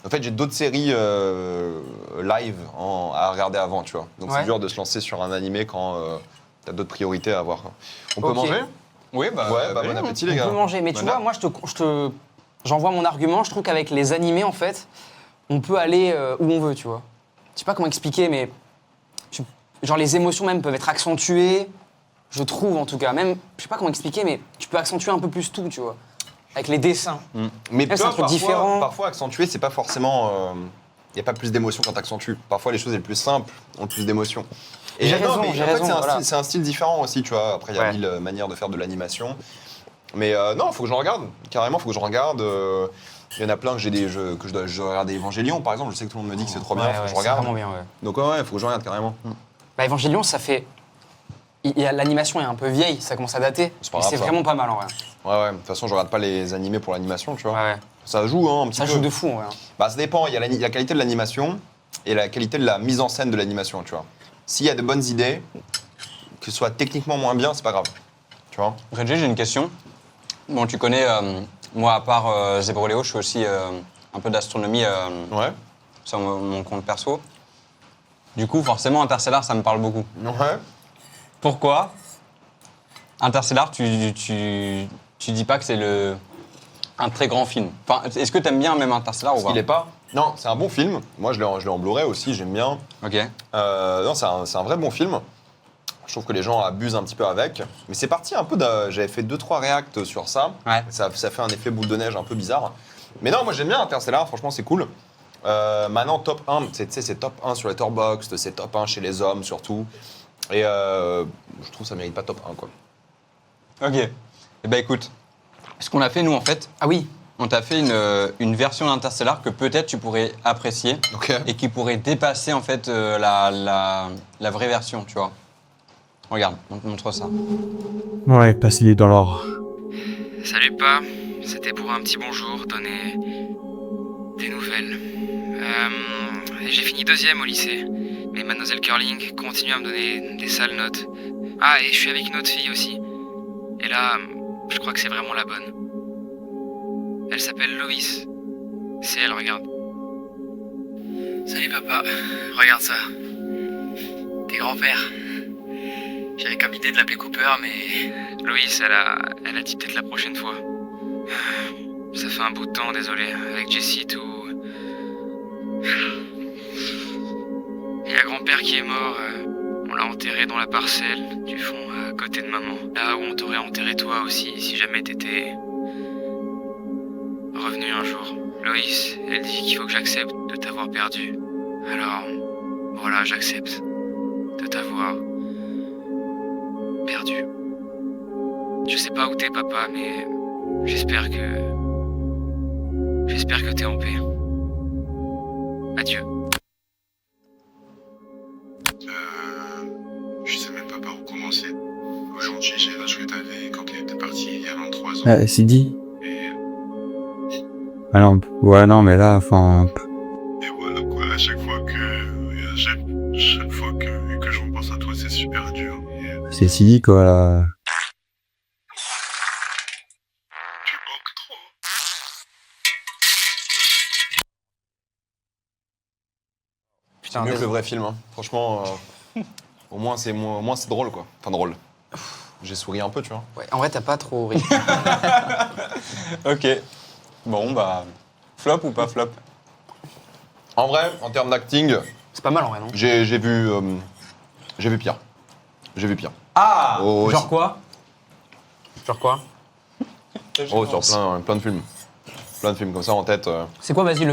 En fait, j'ai d'autres séries live à regarder avant, tu vois. Donc Ouais. c'est dur de se lancer sur un animé quand t'as d'autres priorités à avoir. Quoi. On peut Ok. manger? Oui, bah. Ouais, bah bon appétit les on gars. peut manger. Mais tu Voilà. vois, moi, j'envoie mon argument. Je trouve qu'avec les animés, en fait, on peut aller où on veut, tu vois. Je sais pas comment expliquer, mais genre les émotions même peuvent être accentuées. Je trouve en tout cas. Même, je sais pas comment expliquer, mais tu peux accentuer un peu plus tout, tu vois. Avec les dessins. Mais c'est un truc différent. Parfois, accentuer, c'est pas forcément. Il n'y a pas plus d'émotion quand t'accentues. Parfois, les choses les plus simples ont le plus d'émotion. J'ai non, raison, mais j'ai en fait, raison, voilà. c'est un style différent aussi, tu vois. Après, il y a Ouais. 1000 manières de faire de l'animation. Mais non, il faut que je regarde. Carrément, il faut que je regarde. Il y en a plein que je dois regarder. Evangelion, par exemple, je sais que tout le monde me dit que c'est trop bien, il faut que je c'est regarde. vraiment bien, ouais. Donc, ouais, il faut que je regarde carrément. Bah, Evangelion, ça fait. L'animation est un peu vieille, ça commence à dater. C'est pas Mais grave, c'est ça. vraiment pas mal en vrai. Ouais, de toute façon, je regarde pas les animés pour l'animation, tu vois. Ouais, ouais. Ça joue, hein, un petit Ça peu. joue de fou en vrai. Bah, ça dépend. Il y a la qualité de l'animation et la qualité de la mise en scène de l'animation, tu vois. S'il y a de bonnes idées, que ce soit techniquement moins bien, c'est pas grave. Tu vois. Reggie, j'ai une question. Bon, tu connais, moi, à part Zebroléo, je fais aussi un peu d'astronomie Ouais. sur mon compte perso. Du coup, forcément, Interstellar, ça me parle beaucoup. Ouais. Pourquoi Interstellar, tu dis pas que c'est un très grand film. Enfin, est-ce que t'aimes bien même Interstellar ou Parce pas? qu'il est pas. Non, c'est un bon film. Moi, je l'ai en Blu-ray aussi, j'aime bien. Ok. Non, c'est un vrai bon film. Je trouve que les gens abusent un petit peu avec. Mais c'est parti un peu de. J'avais fait 2-3 réacts sur ça. Ouais. Ça fait un effet boule de neige un peu bizarre. Mais non, moi j'aime bien Interstellar, franchement, c'est cool. Maintenant, top 1, tu sais, c'est top 1 sur Letterboxd, c'est top 1 chez les hommes surtout. Et je trouve que ça mérite pas top 1, quoi. Ok. Eh ben écoute, ce qu'on a fait, nous, en fait, Ah oui, on t'a fait une version d'Interstellar que peut-être tu pourrais apprécier Ok. et qui pourrait dépasser, en fait, la vraie version, tu vois. Regarde, on te montre ça. Ouais, passez-les dans l'ordre. Salut Pa, c'était pour un petit bonjour, donner des nouvelles. J'ai fini deuxième au lycée, mais Mademoiselle Curling continue à me donner des sales notes. Ah, et je suis avec une autre fille aussi. Et là, je crois que c'est vraiment la bonne. Elle s'appelle Loïs. C'est elle, regarde. Salut papa, regarde ça. T'es grand-père. J'avais comme idée de l'appeler Cooper, mais Loïs, elle a dit peut-être la prochaine fois. Ça fait un bout de temps, désolé, avec Jessie et tout. Il y a grand-père qui est mort, on l'a enterré dans la parcelle du fond, à côté de maman. Là où on t'aurait enterré toi aussi, si jamais t'étais revenu un jour. Loïs, elle dit qu'il faut que j'accepte de t'avoir perdu. Alors, voilà, j'accepte de t'avoir perdu. Je sais pas où t'es, papa, mais j'espère que t'es en paix. Adieu. Je sais même pas par où commencer. Aujourd'hui, j'ai rajouté ta veille quand elle était partie il y a 23 ans. C'est dit. Et, Ah non, ouais, non, mais là, enfin. et voilà quoi, à chaque fois chaque fois que je repense à toi, c'est super dur. Et, C'est si dit, quoi, là. tu manques trop. C'est mieux que le vrai film, hein. Franchement, au moins c'est drôle, quoi. Enfin, drôle. J'ai souri un peu, tu vois. ouais, en vrai, t'as pas trop ri. Ok. Bon, bah, flop ou pas flop? En vrai, en termes d'acting, C'est pas mal en vrai, non? j'ai vu pire. J'ai vu pire. Ah Oh, Genre quoi? Genre quoi? Oh, sur plein de films. Plein de films comme ça en tête. C'est quoi, vas-y,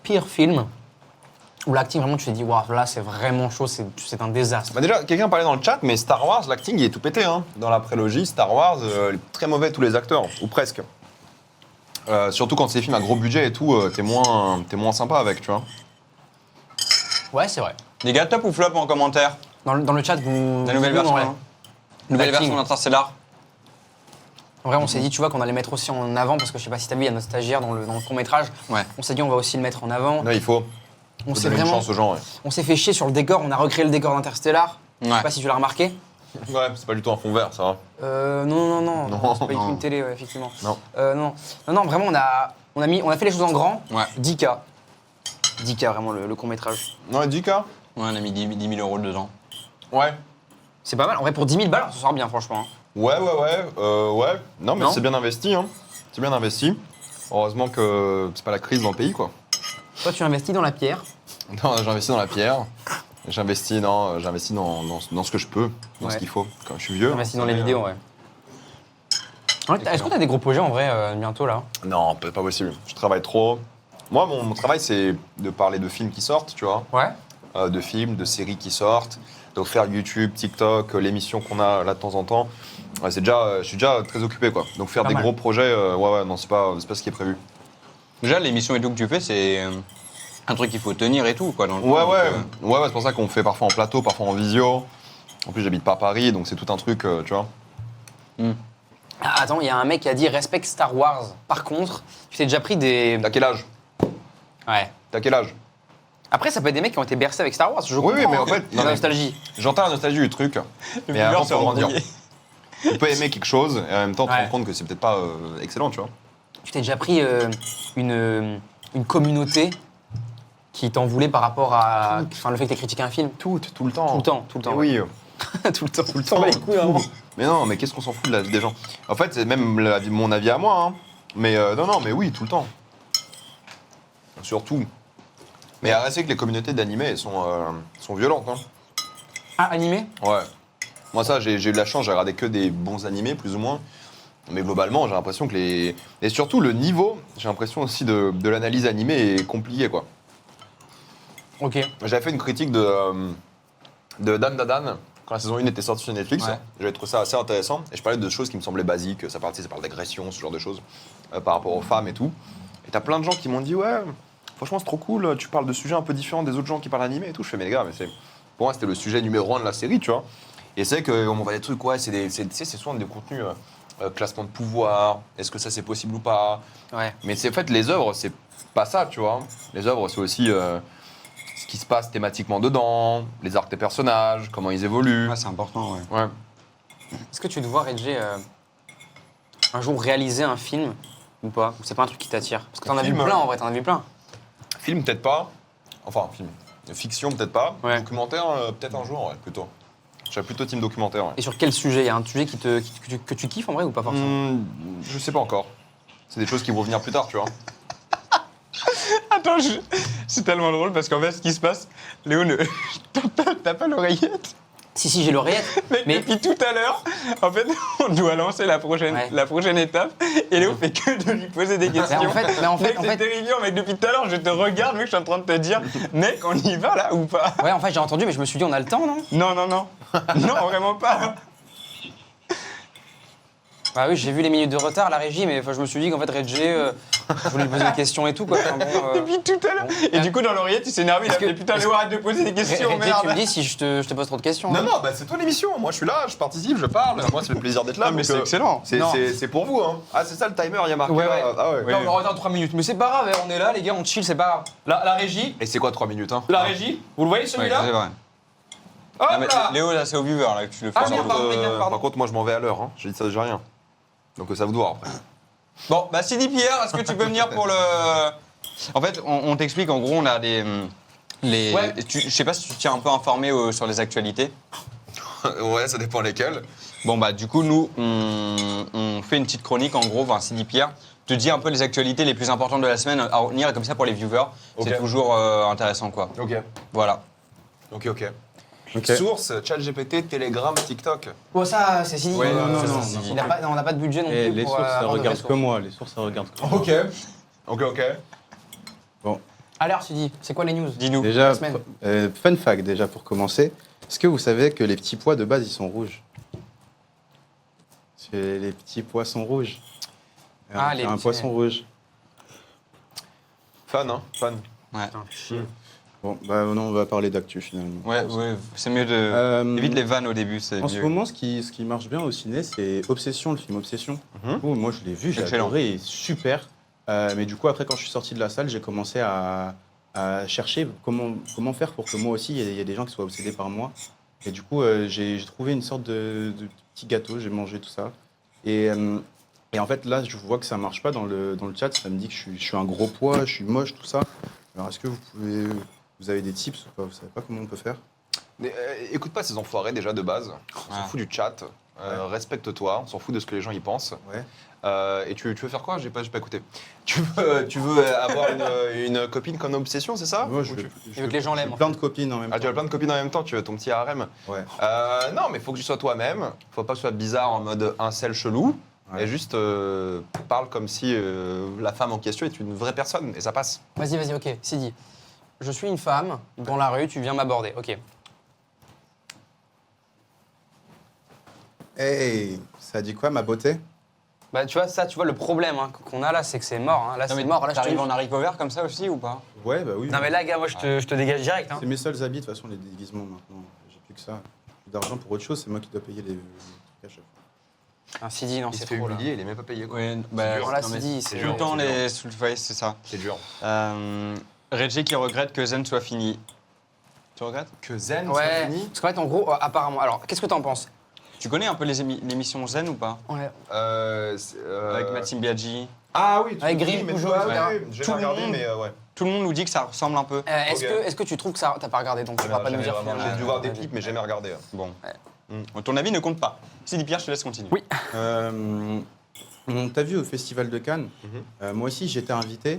pire film où l'acting, vraiment, tu t'es dit, waouh, là, c'est vraiment chaud, c'est un désastre. Bah déjà, quelqu'un parlait dans le chat, mais Star Wars, l'acting, il est tout pété. Hein. Dans la prélogie, Star Wars, très mauvais tous les acteurs, ou presque. Surtout quand c'est des films à gros budget et tout, t'es moins sympa avec, tu vois. Ouais, c'est vrai. Les gars, top ou flop en commentaire? Dans le chat, vous. La nouvelle vous, version, ouais. hein. Nouvelle L'acting. version d'Interstellar. En vrai, on s'est dit, tu vois, qu'on allait mettre aussi en avant, parce que je sais pas si t'as vu, il y a notre stagiaire dans le court-métrage. Ouais. On s'est dit, on va aussi le mettre en avant. Là, il faut On s'est donner une vraiment. chance aux gens, ouais. On s'est fait chier sur le décor, on a recréé le décor d'Interstellar. Je sais Ouais. pas si tu l'as remarqué. Ouais, c'est pas du tout un fond vert, ça va. Non, Non, c'est pas non. une télé, ouais, effectivement. Non. Non, vraiment, on a fait les choses en grand. Ouais. 10K. 10K, vraiment, le court-métrage. Ouais, 10K. Ouais, on a mis 10 000 euros dedans. Ouais. C'est pas mal. En vrai, pour 10 000 balles, on s'en sort bien, franchement. hein. Ouais. Non, mais Non c'est bien investi, hein. C'est bien investi. Heureusement que c'est pas la crise dans le pays, quoi. Toi, tu investis dans la pierre. Non, j'investis dans la pierre. J'investis dans ce que je peux, dans Ouais. ce qu'il faut. Quand je suis vieux. Tu investis dans les vidéos, ouais. Est-ce que t'as des gros projets en vrai bientôt là? Non, pas possible. Je travaille trop. Moi, mon travail, c'est de parler de films qui sortent, tu vois. Ouais. De films, de séries qui sortent, de faire YouTube, TikTok, l'émission qu'on a là de temps en temps. Ouais, je suis déjà très occupé, quoi. Donc faire Pas des mal. gros projets, non, c'est pas ce qui est prévu. Déjà, l'émission et tout que tu fais, c'est un truc qu'il faut tenir et tout, quoi. Dans le Ouais, temps, ouais, donc, ouais, c'est pour ça qu'on fait parfois en plateau, parfois en visio. En plus, j'habite pas à Paris, donc c'est tout un truc, tu vois. Ah, attends, il y a un mec qui a dit respecte Star Wars. Par contre, tu t'es déjà pris des. T'as quel âge Ouais. T'as quel âge Après, ça peut être des mecs qui ont été bercés avec Star Wars. Je Oui, comprends, mais en hein. fait, La non, mais- nostalgie. J'entends la nostalgie du truc, mais avant, faut grandir. Tu peux aimer quelque chose et en même temps te Ouais. rendre compte que c'est peut-être pas excellent, tu vois. Tu t'es déjà pris une communauté qui t'en voulait par rapport à. Enfin, le fait que t'aies critiqué un film. Tout le temps. Tout le temps, tout le temps. Eh oui. tout le temps. Tout le temps. Mais non, mais qu'est-ce qu'on s'en fout de la vie des gens? En fait, c'est même mon avis à moi, hein. Mais non, mais oui, tout le temps. Surtout. Mais arrêtez que les communautés d'animés, elles sont violentes, hein. Ah, animé? Ouais. Moi, ça, j'ai eu de la chance, j'ai regardé que des bons animés, plus ou moins. Mais globalement, j'ai l'impression que les. Et surtout, le niveau, j'ai l'impression aussi de l'analyse animée est compliqué, quoi. Ok. J'avais fait une critique de Dan Dadan quand la saison 1 était sortie sur Netflix. Ouais. J'avais trouvé ça assez intéressant. Et je parlais de choses qui me semblaient basiques. Ça parle d'agression, ce genre de choses, par rapport aux femmes et tout. Et t'as plein de gens qui m'ont dit, ouais, franchement, c'est trop cool, tu parles de sujets un peu différents des autres gens qui parlent d'animé et tout. Je fais, mais les gars, mais pour moi, c'était le sujet numéro 1 de la série, tu vois. Et c'est qu'on m'envoie des trucs, ouais, c'est souvent des contenus classement de pouvoir. Est-ce que ça, c'est possible ou pas? Ouais. Mais c'est en fait, les œuvres, c'est pas ça, tu vois. Les œuvres, c'est aussi ce qui se passe thématiquement dedans, les arcs des personnages, comment ils évoluent. Ouais, c'est important, ouais. Ouais. Est-ce que tu te vois, Reggie, un jour réaliser un film ou pas? Ou c'est pas un truc qui t'attire? Parce que t'en as vu Film, plein en vrai, t'en as vu plein. Film, peut-être pas. Enfin, film. Fiction, peut-être pas. Ouais. Documentaire, peut-être un jour, ouais, plutôt. Je serais plutôt team documentaire, ouais. Et sur quel sujet? Il y a un sujet que tu kiffes en vrai ou pas forcément? Je sais pas encore. C'est des choses qui vont venir plus tard, tu vois. Attends, c'est tellement drôle parce qu'en fait, ce qui se passe, Léo, t'as pas l'oreillette. Si, j'ai l'oreillette. Mais Depuis tout à l'heure, en fait, on doit lancer la prochaine étape et Léo fait que de lui poser des questions. en Mec, fait, c'est terrifiant, mec. Depuis tout à l'heure, je te regarde, mec, je suis en train de te dire, mec, on y va là ou pas? ouais, en fait, j'ai entendu, mais je me suis dit, on a le temps, non? Non. Non, vraiment pas. Bah oui, j'ai vu les minutes de retard, la régie, mais enfin, je me suis dit qu'en fait, Reggie, je voulais lui poser des questions et tout, quoi. Enfin, bon, Depuis tout à l'heure. Et du coup, dans l'oreillette, il s'est énervé, il a Est-ce que- fait putain, Léo, arrête de poser des questions, Reggie, tu me merde. dis si je te pose trop de questions. Non, hein. non, bah c'est toi l'émission. Moi, je suis là, je participe, je parle. Moi, ça fait plaisir d'être là. Ah, mais donc, c'est excellent. Non. C'est pour vous, hein. Ah, c'est ça le timer, il y a marqué Ouais, là. ouais. Ah ouais. Là, on va retard 3 minutes, mais c'est pas grave, on est là, les gars, on chill, c'est pas grave. La régie, Et c'est quoi 3 minutes, hein? régie, vous le voyez Ouais, celui-là? c'est vrai. Hop Non, mais là. Léo, là, c'est au viewer là, que tu le fais. Ah, Par merde, contre, pardon, les gars, pardon. par contre, moi, je m'en vais à l'heure, hein. J'ai dit ça déjà rien. Donc, ça vous doit après. Bon, bah Sidi Pierre, est-ce que tu peux venir pour le. En fait, on t'explique, en gros, on a des. Ouais. Je sais pas si tu tiens un peu informé sur les actualités. Ouais, ça dépend lesquels. Bon, bah, du coup, nous, on fait une petite chronique, en gros, enfin, Sidi Pierre te dit un peu les actualités les plus importantes de la semaine à retenir, et comme ça, pour les viewers, Ok. c'est toujours intéressant, quoi. Ok. Voilà. Ok. Source, ChatGPT, Telegram, TikTok. Bon, ça, c'est Sidi. Ouais, non, ça, non, c'est non. Sidi. On n'a pas de budget non Et plus les pour sources, ça avoir de vraies regarde sources. que moi. Les sources, ça regarde que moi. Ok. Bon. Alors, tu dis, c'est quoi les news Dis-nous. Déjà, la semaine. fun fact, déjà pour commencer. Est-ce que vous savez que les petits pois de base, ils sont rouges? C'est les petits poissons rouges. Ah, C'est les un petits- poisson rouge. Fun, hein, fun. Bon, bah non, on va parler d'actu finalement. Ouais, c'est mieux de. Évite les vannes au début, c'est En ce mieux. moment, ce qui marche bien au ciné, c'est Obsession, le film Obsession. Mhm. Du coup, moi, je l'ai vu, j'ai Excellent. adoré, il est super. Mais du coup, après, quand je suis sorti de la salle, j'ai commencé à chercher comment faire pour que moi aussi, il y ait des gens qui soient obsédés par moi. Et du coup, j'ai trouvé une sorte de petit gâteau, j'ai mangé tout ça. Et en fait, là, je vois que ça marche pas dans le chat. Ça me dit que je suis un gros poids, je suis moche, tout ça. Alors, est-ce que vous avez des tips ou pas? Vous savez pas comment on peut faire? Écoute pas ces enfoirés déjà de base. On s'en Ouais. fout du chat. Respecte-toi. On s'en fout de ce que les gens y pensent. Ouais. Et tu veux faire quoi? J'ai pas écouté. Tu veux avoir une copine comme obsession, c'est ça? Moi, Ou tu- Il veut que les gens l'aiment, j'ai en plein fait. de copines en même Ah, temps. tu as plein de copines en même temps, tu veux ton petit harem. Ouais. Non, mais faut que tu sois toi-même. Faut pas que ce soit bizarre en mode incel chelou. Ouais. Et juste parle comme si la femme en question est une vraie personne. Et ça passe. Vas-y, ok, Sidi. Je suis une femme, dans la rue, tu viens m'aborder, ok. Hey, ça dit quoi, ma beauté? Bah, tu vois, ça, tu vois, le problème hein, qu'on a là, c'est que c'est mort. Hein. Là, Non, c'est mais mort. Là, je te t'arrives dis- en haricot vert comme ça aussi ou pas? Ouais, bah oui. Non, mais là, gars, moi, je te dégage direct. Hein. C'est mes seuls habits, de toute façon, les déguisements maintenant. J'ai plus que ça. J'ai plus d'argent pour autre chose, c'est moi qui dois payer les trucs à chaque fois. Ah, Sidi, non, Il se c'est fait trop, là. humilier, il est même pas payé. Quoi. Ouais, bah, Alors là, non, mais Sidi, c'est c'est tout le dur, temps c'est les sous le ouais, c'est ça. C'est dur. Reggie qui regrette que Zen soit fini. Tu regrettes? Que Zen Ouais, soit fini. parce qu'en fait, en gros, apparemment. Alors, qu'est-ce que t'en penses? Tu connais un peu l'émission Zen ou pas? Ouais. Avec Maxime Biaggi. Ah oui, Avec Grimm, mais Peugeot, ouais, etc. ouais, j'ai Tout pas le regardé, monde. mais ouais. Tout le monde nous dit que ça ressemble un peu. Est-ce que tu trouves que ça. T'as pas regardé, donc tu pourras pas nous Jamais dire vraiment, finalement. J'ai dû voir des clips, mais jamais regardé. Bon. Ouais. Bon, ton avis ne compte pas. Sidi Pierre, je te laisse continuer. Oui. On t'a vu au Festival de Cannes. Mhm. Moi aussi, j'étais invité.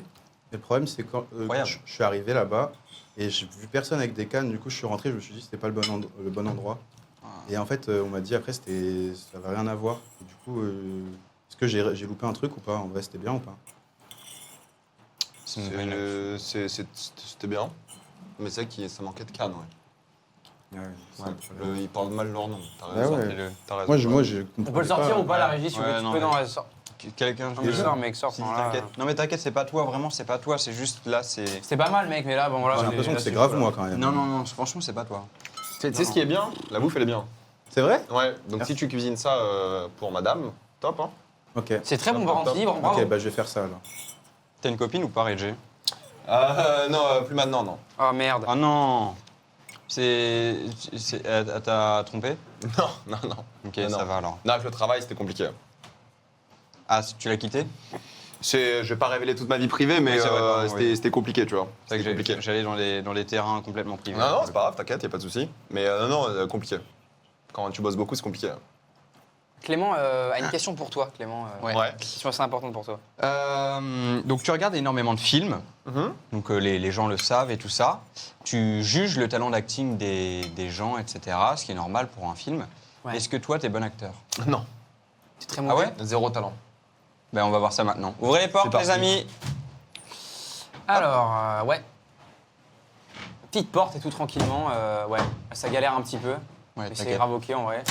Mais le problème, c'est quand Incroyable. je suis arrivé là-bas et j'ai vu personne avec des cannes. Du coup, je suis rentré, je me suis dit que c'était pas le bon endroit. Et en fait, on m'a dit après, ça avait rien à voir. Et du coup, est-ce que j'ai loupé un truc ou pas? En vrai, c'était bien ou pas? C'est une nouvelle. C'était bien, mais c'est vrai que ça manquait de Cannes, ouais. Ouais, c'est Ouais, un problème. ils parlent mal leur nom, t'as Ouais, raison. ouais. Fais-le. T'as raison. Moi, je On peut le sortir ou pas, la régie, si tu Ouais, veux? Tu non, peux, mais- non, ouais, sors. Quelqu'un, Non, mais sors, mec, sors. Sidi, enfin, là, t'inquiète. Non mais t'inquiète, c'est pas toi, vraiment, c'est pas toi, c'est juste là, c'est. C'est pas mal, mec, mais là, bon, voilà. J'ai l'impression que c'est grave moi quand même. Non, franchement, c'est pas toi. Tu sais ce qui est bien? La bouffe, elle est bien. C'est vrai? Ouais, donc Merci. si tu cuisines ça pour madame, top, hein. Ok. C'est très bon, Top, par contre, top. Sidi, bravo. Ok, bah je vais faire ça alors. T'as une copine ou pas, Reggie? Non, plus maintenant, non. Ah, merde. Ah non. Elle t'a trompé? Non, non, non. Ok, Non, ça non. va alors. Non, avec le travail, c'était compliqué. Ah, tu l'as quitté? Je vais pas révéler toute ma vie privée, mais Oui, c'est vrai, pardon, oui. c'était compliqué, tu vois. C'est C'était vrai compliqué. que j'allais dans les terrains complètement privés. Non, non, c'est pas grave, t'inquiète, y a pas de souci. Mais non, compliqué. Quand tu bosses beaucoup, c'est compliqué. Clément a une question pour toi, Clément. Ouais. Ouais. Question assez importante pour toi. Donc tu regardes énormément de films, donc les gens le savent et tout ça. Tu juges le talent d'acting des gens, etc., ce qui est normal pour un film. Ouais. Est-ce que toi, t'es bon acteur? Non, Tu es très Ah mauvais. ouais? zéro talent. Ben on va voir ça maintenant. Ouvrez les portes, C'est parti. les amis. Alors, ouais. Petite porte et tout tranquillement, ouais. Ça galère un petit peu. Ouais, Mais c'est t'inquiète. grave ok en vrai.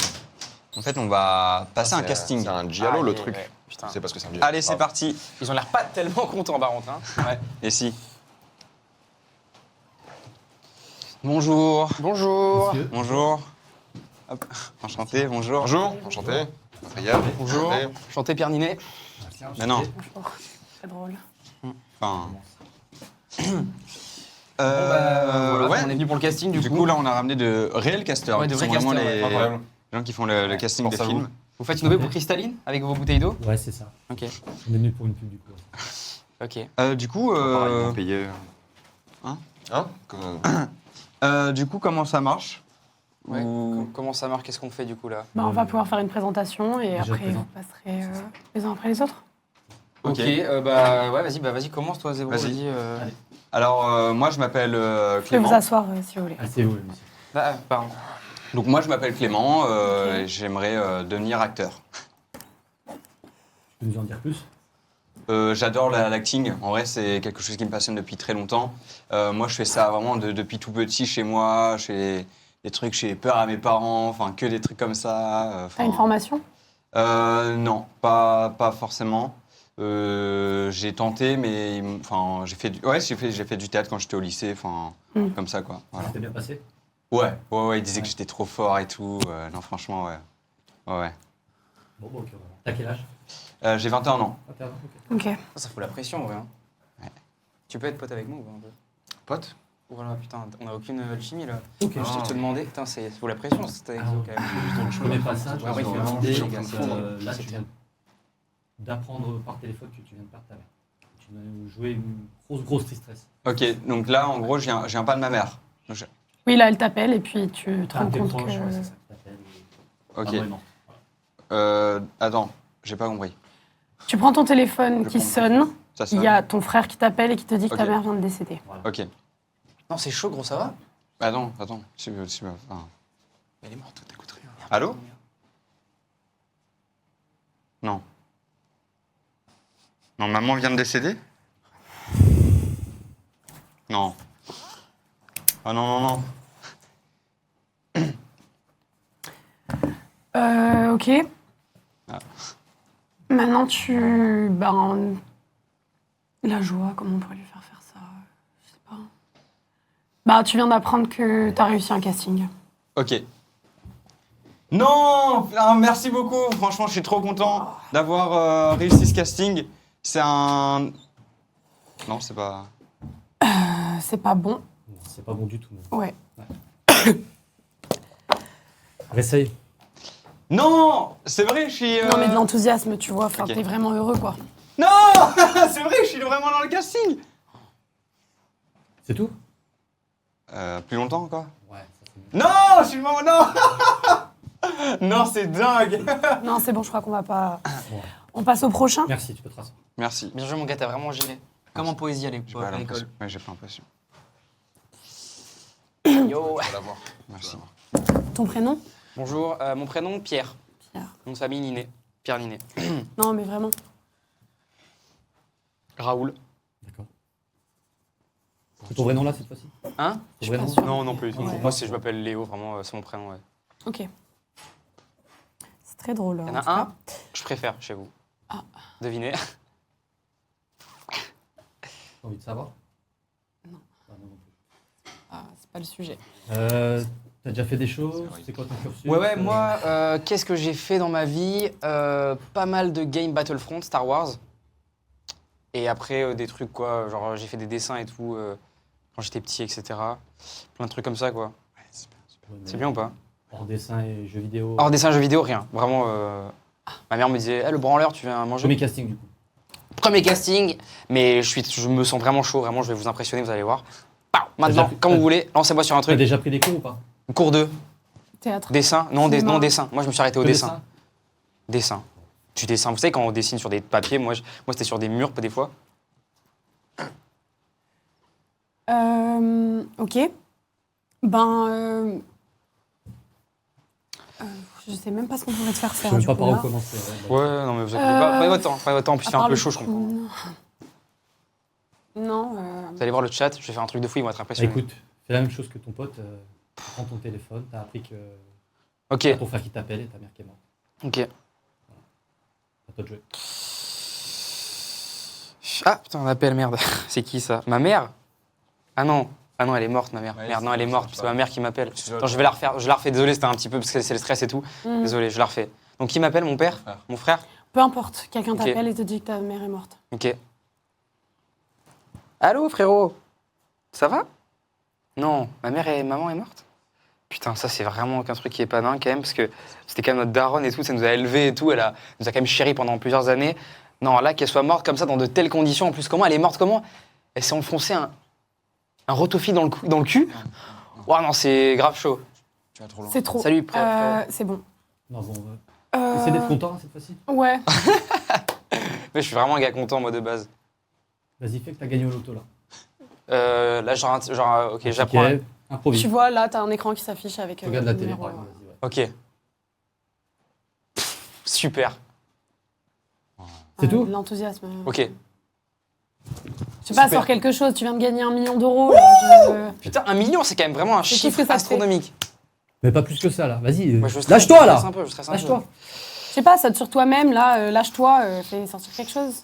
En fait, on va passer un C'est casting. un giallo, le Allez, truc. ouais, putain. C'est parce que c'est un giallo. Allez, c'est parti. Ils ont l'air pas tellement contents par contre. Hein. Ouais. Et si? Bonjour. Bonjour. Bonjour. Hop. Enchanté, bonjour. Bonjour, enchanté. Gabriel. Bonjour. Enchanté. Chanté Pierre Ninet. Mais non. Très drôle. Enfin. Voilà, ouais. On est venu pour le casting Du coup, là, on a ramené de réels casters. Ouais, de qui vrais sont vraiment casters, les ouais, incroyable. gens qui font le casting des Force à films. Vous faites une OB pour Cristalline avec vos bouteilles d'eau. Ouais, c'est ça. Ok. On est venu pour une pub du coup. Ok. Du coup, Pareil, ils payé. Hein Hein du coup, comment ça marche? Ouais. Ou- Comment ça marche? Qu'est-ce qu'on fait du coup là? Bah, on va pouvoir faire une présentation et Je après présente. vous passerez les uns après les autres. Ok. Bah ouais, vas-y, commence toi, Zébo. Vas-y. Allez. Alors, moi, je m'appelle Vous pouvez Clément. vous asseoir si vous voulez. Assez haut, monsieur. Ah, pardon. Donc, moi, je m'appelle Clément. Et j'aimerais devenir acteur. Tu peux nous en dire plus? J'adore l'acting. En vrai, c'est quelque chose qui me passionne depuis très longtemps. Moi, je fais ça vraiment depuis tout petit chez moi. Je fais des trucs, j'ai peur à mes parents, enfin, que des trucs comme ça. T'as une formation? Non, pas forcément. J'ai tenté, mais enfin, j'ai fait du théâtre quand j'étais au lycée, enfin, comme ça, quoi. Voilà. Ça s'est bien passé? Ouais, ils disaient que j'étais trop fort et tout. Non, franchement, ouais. Ouais. Bon, ok. T'as quel âge? J'ai 21 ans. 21 ans, ok. Ok. Ça fout la pression, en vrai. Hein. Ouais. Tu peux être pote avec moi ou pas un peu? Pote? Voilà, putain, on a aucune alchimie là. Ok. Je te demandais, putain, ça fout la pression, cette exo quand même. Donc je connais pas ça, tu Ouais, vas ouais, me il fait demander, vraiment chaud, là tu viens d'apprendre par téléphone que tu viens de perdre ta mère. Tu vas nous jouer une grosse tristesse. Ok, donc là, en gros, je viens pas de ma mère. Donc, Oui, là, elle t'appelle et puis tu te rends T'es compte proche, ouais, c'est que... ça qui t'appelle. Ok. Vraiment. Attends, j'ai pas compris. Tu prends ton téléphone Je qui prends- sonne, Ça il sonne y a ton frère qui t'appelle et qui te dit que ta Ok. mère vient de décéder. Ok. Non, c'est chaud, gros, ça va? Attends. Enfin, Elle est morte, t'écoutes rien. Allô? Non. Non, maman vient de décéder? Non. Ah non. Ok. Ah. Maintenant, la joie, comment on pourrait lui faire ça? Je sais pas. Bah, tu viens d'apprendre que t'as réussi un casting. Ok. Non! Ah, merci beaucoup. Franchement, je suis trop content d'avoir réussi ce casting. C'est un... Non, c'est pas... C'est pas bon. Non, c'est pas bon du tout. Même. Ouais. Réessaye. Non! C'est vrai, je suis... Non, mais de l'enthousiasme, tu vois. Enfin, Ok. t'es vraiment heureux, quoi. Non! C'est vrai, je suis vraiment dans le casting! C'est tout? Plus longtemps, quoi. Ouais, ça c'est mieux. Non! Je suis vraiment... Non! Non, c'est dingue! Non, c'est bon, je crois qu'on va pas... Ouais. On passe au prochain. Merci, tu peux te rasseoir. Merci. Bien joué, mon gars, t'as vraiment géré. Comme en poésie à J'ai l'école. pas à l'impression. l'école. Ouais, j'ai pas l'impression. Yo! Tu vas la voir. Merci. Ton prénom? Bonjour, mon prénom, Pierre. Pierre. Nom de famille, Ninet. Pierre Ninet. Non, mais vraiment. Raoul. D'accord. C'est ton vrai nom là cette fois-ci? Hein? Ton vrai pas nom? sûre. Non, non plus. Ouais. Moi, je m'appelle Léo, vraiment, c'est mon prénom, ouais. Ok. C'est très drôle. Il y en en a tout un cas. que je préfère chez vous. Ah. Devinez. T'as envie de savoir? Non. Ah, non plus. Ah, c'est pas le sujet. T'as déjà fait des choses? C'est quoi ton cursus? Ouais, moi, qu'est-ce que j'ai fait dans ma vie? Pas mal de games Battlefront, Star Wars. Et après, des trucs, quoi, genre j'ai fait des dessins et tout quand j'étais petit, etc. Plein de trucs comme ça, quoi. Ouais, mais C'est bien ou pas? Hors dessin et jeux vidéo. Hors dessin, jeux vidéo, rien. Vraiment, ma mère me disait, le branleur, tu viens manger? Premier casting du coup. Premier casting, mais je me sens vraiment chaud, vraiment, je vais vous impressionner, vous allez voir. Pow, maintenant, Déjà- comme vous voulez, lancez-moi sur un T'as truc. déjà pris des cours ou pas? Cours 2, Théâtre. dessin, non, Cinéma. non, dessin. Moi, je me suis arrêté au Que dessin. Dessin. Tu dessins. Vous savez, quand on dessine sur des papiers, moi c'était sur des murs, des fois. Ok. Ben, je sais même pas ce qu'on pourrait te faire Je faire. sais même du pas coup, par où là. commencer. Ouais, non, mais vous inquiétez pas. Prenez votre temps, prenez votre temps. En plus, il fait À un part peu le- chaud, je crois. Non. Vous allez voir le chat, je vais faire un truc de fou, ils vont être Bah, impressionnés. écoute, fais la même chose que ton pote. Prends ton téléphone, t'as appris que Ok, t'as ton frère qui t'appelle et ta mère qui est morte. ok. À toi de jouer. Ah, putain, on appelle, merde. C'est qui ça? Ma mère? Ah non, elle est morte, ma mère. Ouais, Merde, c'est non, elle est ça, morte, ça. c'est ma mère qui m'appelle. C'est Attends, je vais la refaire, désolé, c'était un petit peu parce que c'est le stress et tout. Désolé, je la refais. Donc, qui m'appelle? Mon père? frère. Mon frère? Peu importe, quelqu'un Ok. t'appelle et te dit que ta mère est morte. Ok. Allô, frérot? Ça va? Non, maman est morte? Putain, ça, c'est vraiment un truc qui est pas dingue quand même, parce que c'était quand même notre daronne et tout, ça nous a élevés et tout, nous a quand même chéri pendant plusieurs années. Non, là, qu'elle soit morte comme ça, dans de telles conditions, en plus, comment elle est morte? Comment? Elle s'est enfoncée un rotofi dans le cul? Ouah, non, c'est grave chaud. Tu vas trop loin. C'est trop. Salut, frère. C'est bon. Non, bon, essaie d'être content hein, cette fois-ci. Ouais. Mais je suis vraiment un gars content, moi, de base. Vas-y, fais que t'as gagné au loto là. Là, ok, j'apprends. Ok, improvise. Tu vois, là, t'as un écran qui s'affiche avec. Regarde la le télé, numéro, par exemple. Vas-y, ouais. Ok. Super. C'est tout de l'enthousiasme. Ok. Je sais pas, Super. sors quelque chose, tu viens de gagner 1 million d'euros. là, Putain, 1 million, c'est quand même vraiment un C'est tout chiffre ce que ça fait. astronomique. Mais pas plus que ça, là. Vas-y. Moi, je stresse, Lâche-toi, je là. stresse un peu, je stresse un peu. Lâche-toi. Je sais pas, saute sur toi-même, là, lâche-toi, fais sortir quelque chose.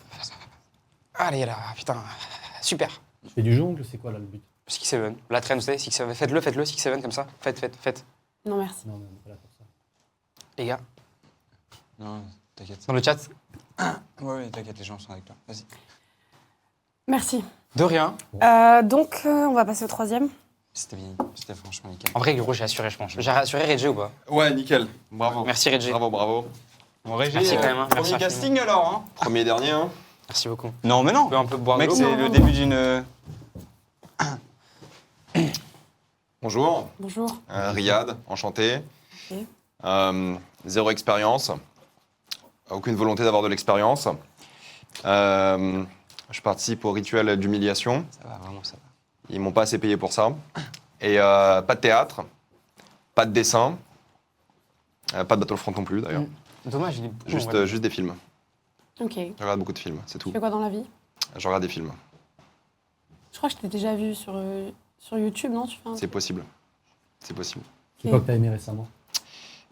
Allez là, putain. Super. Je fais du jongle, c'est quoi, là, le but? 6-7. La traîne, vous savez, 6-7. Faites-le, 6-7 comme ça. Faites. Non, merci. Non, mais on est pas là pour ça. Les gars, Non, t'inquiète. dans le chat, Ouais, t'inquiète, les gens sont avec toi. Vas-y. Merci. de rien. Donc, on va passer au 3e. C'était franchement nickel. En vrai, gros, j'ai assuré, je pense. J'ai assuré Reggie ou pas? Ouais, nickel. Bravo. Merci, Reggie. Bravo. Bon, Régis, Merci quand même, hein. Merci premier infiniment. casting alors, hein? Premier et dernier, hein. Merci beaucoup. Non, mais non. On peut un peu boire de Mec, l'eau. c'est le début d'une. Bonjour. Bonjour. Riyad, enchanté. Ok. 0 expérience. Aucune volonté d'avoir de l'expérience. Je participe au rituel d'humiliation. Ça va, vraiment, ça va. Ils m'ont pas assez payé pour ça. Et pas de théâtre, pas de dessin, pas de Battlefront non plus d'ailleurs. Dommage, il est Juste des films. Ok. Tu Je regarde beaucoup de films, c'est tout. fais quoi dans la vie? Je regarde des films, Je crois que je t'ai déjà vu sur YouTube, non? Tu fais un... c'est possible. C'est possible. C'est quoi que t'as aimé récemment?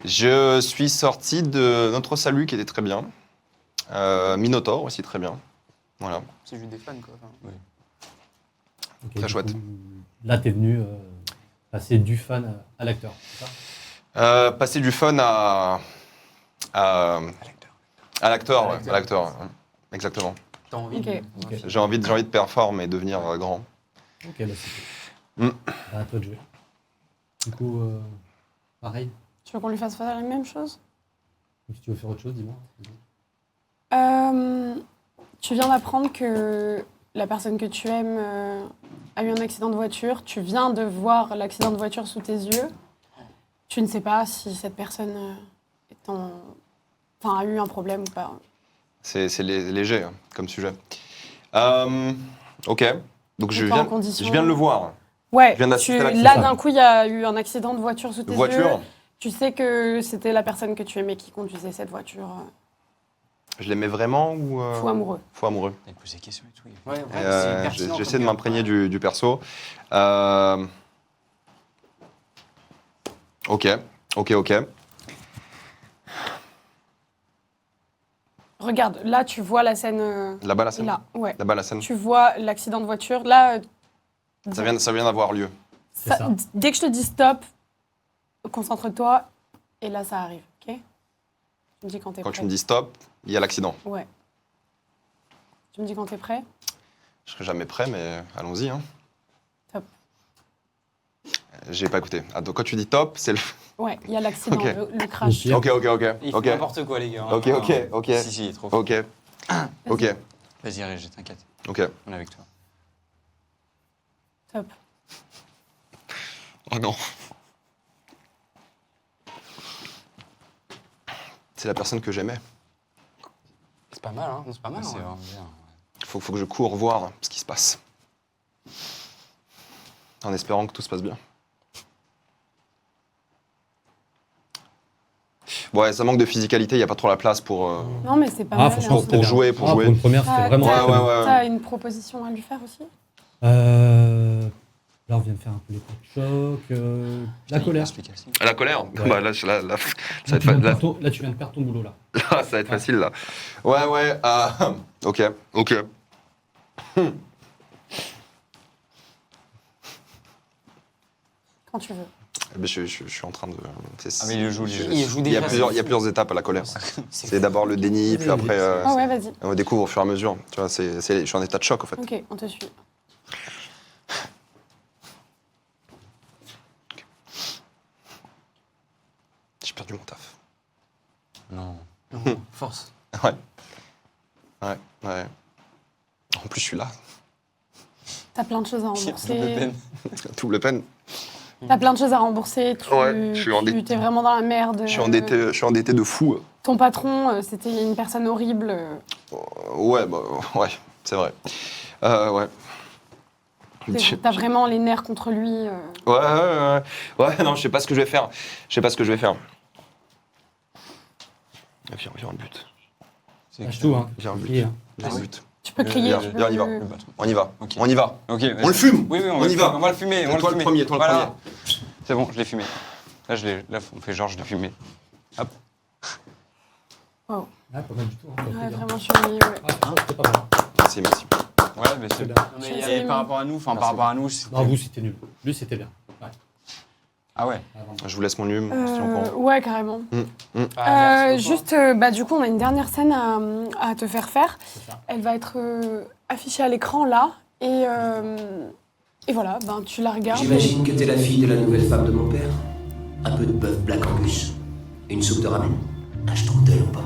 Je suis sorti de Notre Salut qui était très bien. Minotaur aussi très bien. Voilà. C'est juste des fans, quoi. Enfin, Ok, Très du chouette. coup, là, t'es venu passer du fan à l'acteur, c'est ça? Passer du fun à l'acteur, ouais, à l'acteur. Ouais. Exactement. T'as envie Ok. de... Ok. J'ai envie de performer et devenir grand. Ok, bah c'est Mm. cool. À toi de jouer. Du coup, pareil. Tu veux qu'on lui fasse faire la même chose? Ou si tu veux faire autre chose, dis-moi. Tu viens d'apprendre que la personne que tu aimes a eu un accident de voiture. Tu viens de voir l'accident de voiture sous tes yeux. Tu ne sais pas si cette personne a eu un problème ou pas. C'est léger hein, comme sujet. Ok. Donc je Et pas en viens, condition- je viens de le voir. Ouais, Je viens d'assister à l'accident. là d'un coup il y a eu un accident de voiture sous tes Voiture. yeux. Tu sais que c'était la personne que tu aimais qui conduisait cette voiture. Je l'aimais vraiment ou Fou amoureux. Fou amoureux. Il pose des questions et tout. Ouais, c'est pertinent J'essaie comme de gars. m'imprégner du perso. Ok. Regarde, là tu vois la scène. Là-bas la scène. Là, ouais. Là-bas la scène. Tu vois l'accident de voiture. Là, Ça vient d'avoir lieu. C'est ça. dès que je te dis stop, concentre-toi. Et là, ça arrive, ok? Tu me dis quand t'es Quand prêt. tu me dis stop, il y a l'accident. Ouais. Tu me dis quand t'es prêt? Je serai jamais prêt, mais allons-y. Hein. Top. J'ai pas écouté. Attends, quand tu dis top, c'est le. Ouais, il y a l'accident, Ok. le crash. Le pire. Il fait n'importe quoi, les gars. hein. Ok. Si, il est trop fort. Ok. Vas-y, Régis, t'inquiète. Ok. On est avec toi. Top. Oh non. C'est la personne que j'aimais. C'est pas mal, hein. C'est pas mal. C'est ouais. vraiment bien. Faut que je cours voir ce qui se passe. En espérant que tout se passe bien. Ouais, ça manque de physicalité, il n'y a pas trop la place pour Non, mais c'est pas Ah, mal. franchement, hein. c'était bien. jouer, pour Ah, jouer. Pour une première, c'était T'as- vraiment t'as- très bien. ouais. T'as une proposition à lui faire aussi? Là, on vient de faire un peu les coups de choc. La colère. Explication. La colère Ouais. Bah, là, ça va Là, être tu viens de là, perdre ton- là, tu viens de perdre ton boulot, là. ça va être facile, là. Ouais. Ok. Quand tu veux. Eh ben, je suis en train de... Ah, mais il joue le jeu. Il joue Il y déjà. a plusieurs étapes à la colère. C'est d'abord le déni, puis après... Ah ouais, vas-y. on découvre au fur et à mesure. Tu vois, je suis en état de choc, en fait. Ok, on te suit. J'ai perdu mon taf. Non. Force. Ouais. En plus, je suis là. T'as plein de choses à rembourser. Double peine. T'as plein de choses à rembourser. Ouais, je suis endetté. T'es vraiment dans la merde. Je suis endetté de fou. Ton patron, c'était une personne horrible. Ouais, c'est vrai. Ouais. T'as vraiment les nerfs contre lui. Ouais, non, je sais pas ce que je vais faire. Viens, le but. C'est Lâche tout, hein. J'ai un but. Plié, hein. J'ai un but. Tu peux crier. Viens, tu viens, on y va. peux- On y va. Ok. On y va. Ok, On le vas-y. fume. Oui, oui, On y va. On va le fumer. On va Toi le le fumer. premier, toi le Voilà. premier. C'est bon, je l'ai fumé. Là, on fait genre, je l'ai fumé. Hop. Ah, pas mal du tout. Hein, Ouais, bien. vraiment, je suis. Ouais. Ah, c'était pas mal. Merci, merci. Ouais, mais c'est bien. Non, mais il y avait C'est par bon. rapport à nous, enfin, Merci. par rapport à nous, c'était... Non, vous, c'était nul. Lui, c'était bien. Ouais. Ah ouais. Ah, vraiment. Je vous laisse mon hume. on se tient au courant. Ouais, carrément. Ah, merci beaucoup. Juste, du coup, on a une dernière scène à te faire faire. C'est ça. Elle va être affichée à l'écran là. Et voilà, ben, tu la regardes. J'imagine que t'es la fille de la nouvelle femme de mon père. Un peu de bœuf Black Angus. Une soupe de ramen. Un strudel ou pas.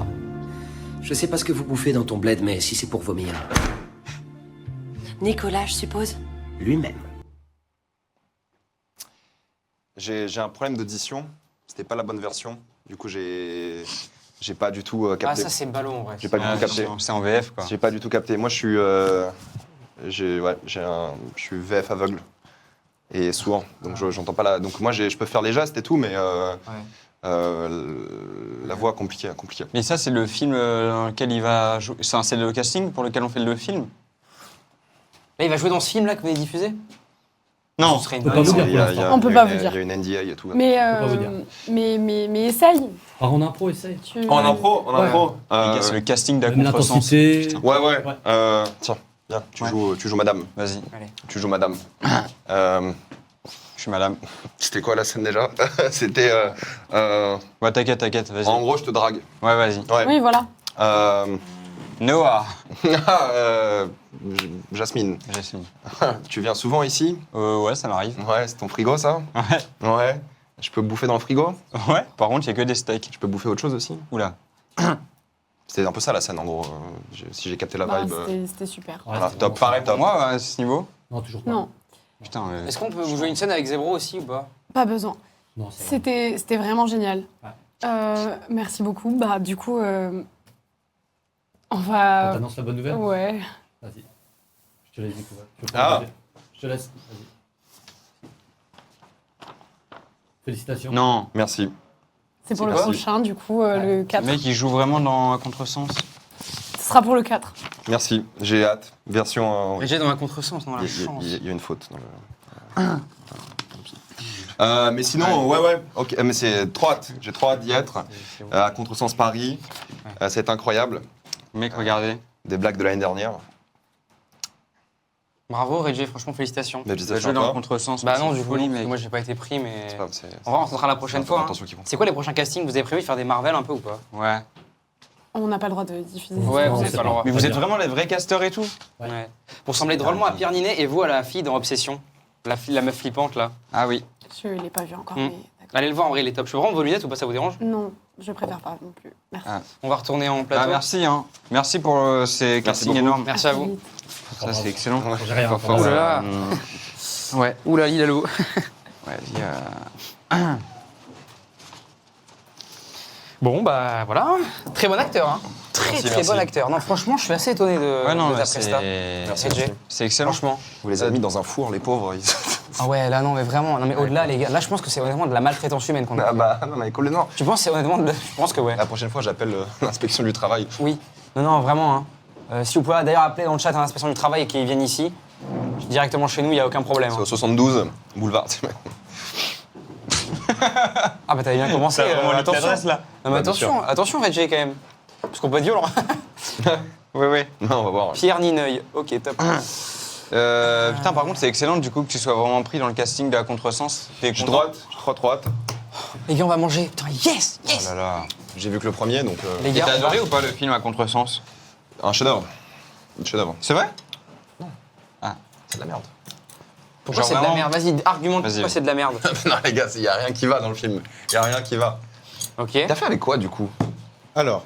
Je sais pas ce que vous bouffez dans ton bled, mais si c'est pour vomir, Nicolas, je suppose. lui-même. J'ai un problème d'audition. C'était pas la bonne version. Du coup, j'ai pas du tout Ah, capté. ça, c'est ballon, en vrai. J'ai pas du Ah, tout capté. c'est en VF, quoi. J'ai pas du tout capté. Moi, je suis, je suis VF aveugle et sourd, donc j'entends pas la. Donc moi, je peux faire les gestes et tout, mais la voix compliquée. Mais ça, c'est le film dans lequel il va jouer... C'est le casting pour lequel on fait le film? Là, il va jouer dans ce film-là que vous avez diffusé? Non. Ce serait une On peut pas dinguerie. vous dire pour l'instant. On peut pas vous dire. Il y a une NDA et tout. Mais, pas vous dire. mais essaye. Alors, en impro, essaye. En impro, Ouais. C'est le casting d'A Même Contresens. l'intensité. Ouais. Ouais. Tiens, viens, tu Ouais. joues madame. Vas-y, Tu joues madame. je suis madame. C'était quoi la scène déjà? C'était. Ouais, t'inquiète, vas-y. En gros, je te drague. Ouais, vas-y. Ouais. Oui, voilà. Noah. Jasmine, Jasmine. tu viens souvent ici? Ouais, ça m'arrive. Ouais, c'est ton frigo ça? Ouais. Ouais. Je peux bouffer dans le frigo? Ouais, par contre, il y a que des steaks. Je peux bouffer autre chose aussi? Oula. C'était un peu ça la scène en gros. Si j'ai capté la Bah, vibe. c'était super. Ouais, Voilà, c'est top, vraiment pareil, top. Moi, à ce niveau? Non, toujours pas. Non, Putain, Est-ce qu'on peut vous jouer une scène avec Zebro aussi ou pas? pas besoin. Non, c'est vrai. C'était vraiment génial. Ouais. Merci beaucoup. Bah, du coup, on On va. t'annonce la bonne nouvelle? Ouais. Vas-y. Je te laisse découvrir. Ah. Je te laisse. Vas-y. Félicitations. non. Merci. C'est pour le quoi prochain, du coup, le 4. Le mec, il joue vraiment dans un contresens. Ce sera pour le 4. Merci, j'ai hâte. Version. J'ai dans un contresens, non, la Il chance. y a une faute dans le. Mais sinon, ouais. Ok, mais c'est trop hâte. J'ai trop hâte d'y être. À Contresens Paris. C'est incroyable. Mec, regardez. Des blagues de l'année dernière. Bravo, Reggie, franchement, félicitations. Mais Il va jouer dans un contresens. Bah non, du coup, folie, non, mec. moi, j'ai pas été pris, mais. C'est pas- c'est- On va on tentera la prochaine c'est fois. hein. attention qu'ils vont. C'est quoi les prochains castings? Vous avez prévu de faire des Marvel un peu ou pas? Ouais. On n'a pas le droit de diffuser. Ouais, Non, vous c'est n'avez pas le pas- droit. Mais vous Très êtes bien. vraiment les vrais casteurs et tout? Ouais. Pour ressembler drôlement à Pierre Ninet et vous à la fille dans Obsession. La meuf flippante là. Ah oui. Je l'ai pas vu encore, Hmm. mais d'accord. Allez le voir en vrai, il est top. Je peux prendre vos lunettes ou pas, ça vous dérange? Non, je préfère pas non plus. Merci. On va retourner en plateau. Ah, merci, hein. Merci pour ces castings beaucoup. énormes. Merci à vous. Ça, c'est excellent. J'ai rien. Fort, Ouh là là. Ouais. Oula, Lilalo. Ouais, vas-y. Bon, bah voilà. Très bon acteur, hein. Très Merci, très merci. bon acteur. Non, franchement, je suis assez étonné de, Ouais, non, de mais ta presta. Merci. c'est excellent. Franchement. Vous les avez mis dans un four, les pauvres. Ah ouais, là non, mais vraiment. Non, mais au-delà, les gars. Là, je pense que c'est honnêtement de la maltraitance humaine qu'on a. Ah bah, non, mais complètement. Tu penses que c'est honnêtement Je pense que ouais. La prochaine fois, j'appelle l'inspection du travail. Oui. Non, vraiment. Hein. Si vous pouvez d'ailleurs appeler dans le chat à l'inspection du travail et qu'ils viennent ici, directement chez nous, il n'y a aucun problème. C'est hein. au 72, boulevard. Ah bah t'avais bien commencé. Attention. là. Non, mais Bah, attention, attention, Reggie, quand même. Parce qu'on peut être violent. Oui, oui. Non, on va voir. Pierre Nineuil. Ok, top. Putain, par contre, c'est excellent du coup que tu sois vraiment pris dans le casting de la contresens. T'es Je suis content? droite, je suis trop hâte. Les gars, on va manger. Putain, yes, Oh yes. là là. J'ai vu que le premier, donc Les Et gars, t'as on va- adoré ou pas le film à contresens? un chef-d'œuvre. Un chef-d'œuvre. C'est vrai? C'est de la merde. Pourquoi Genre c'est de la vraiment- merde? Vas-y, argumente Vas-y. pourquoi c'est de la merde. Non, les gars, il y a rien qui va dans le film. Il y a rien qui va. Ok. T'as fait avec quoi, du coup? Alors,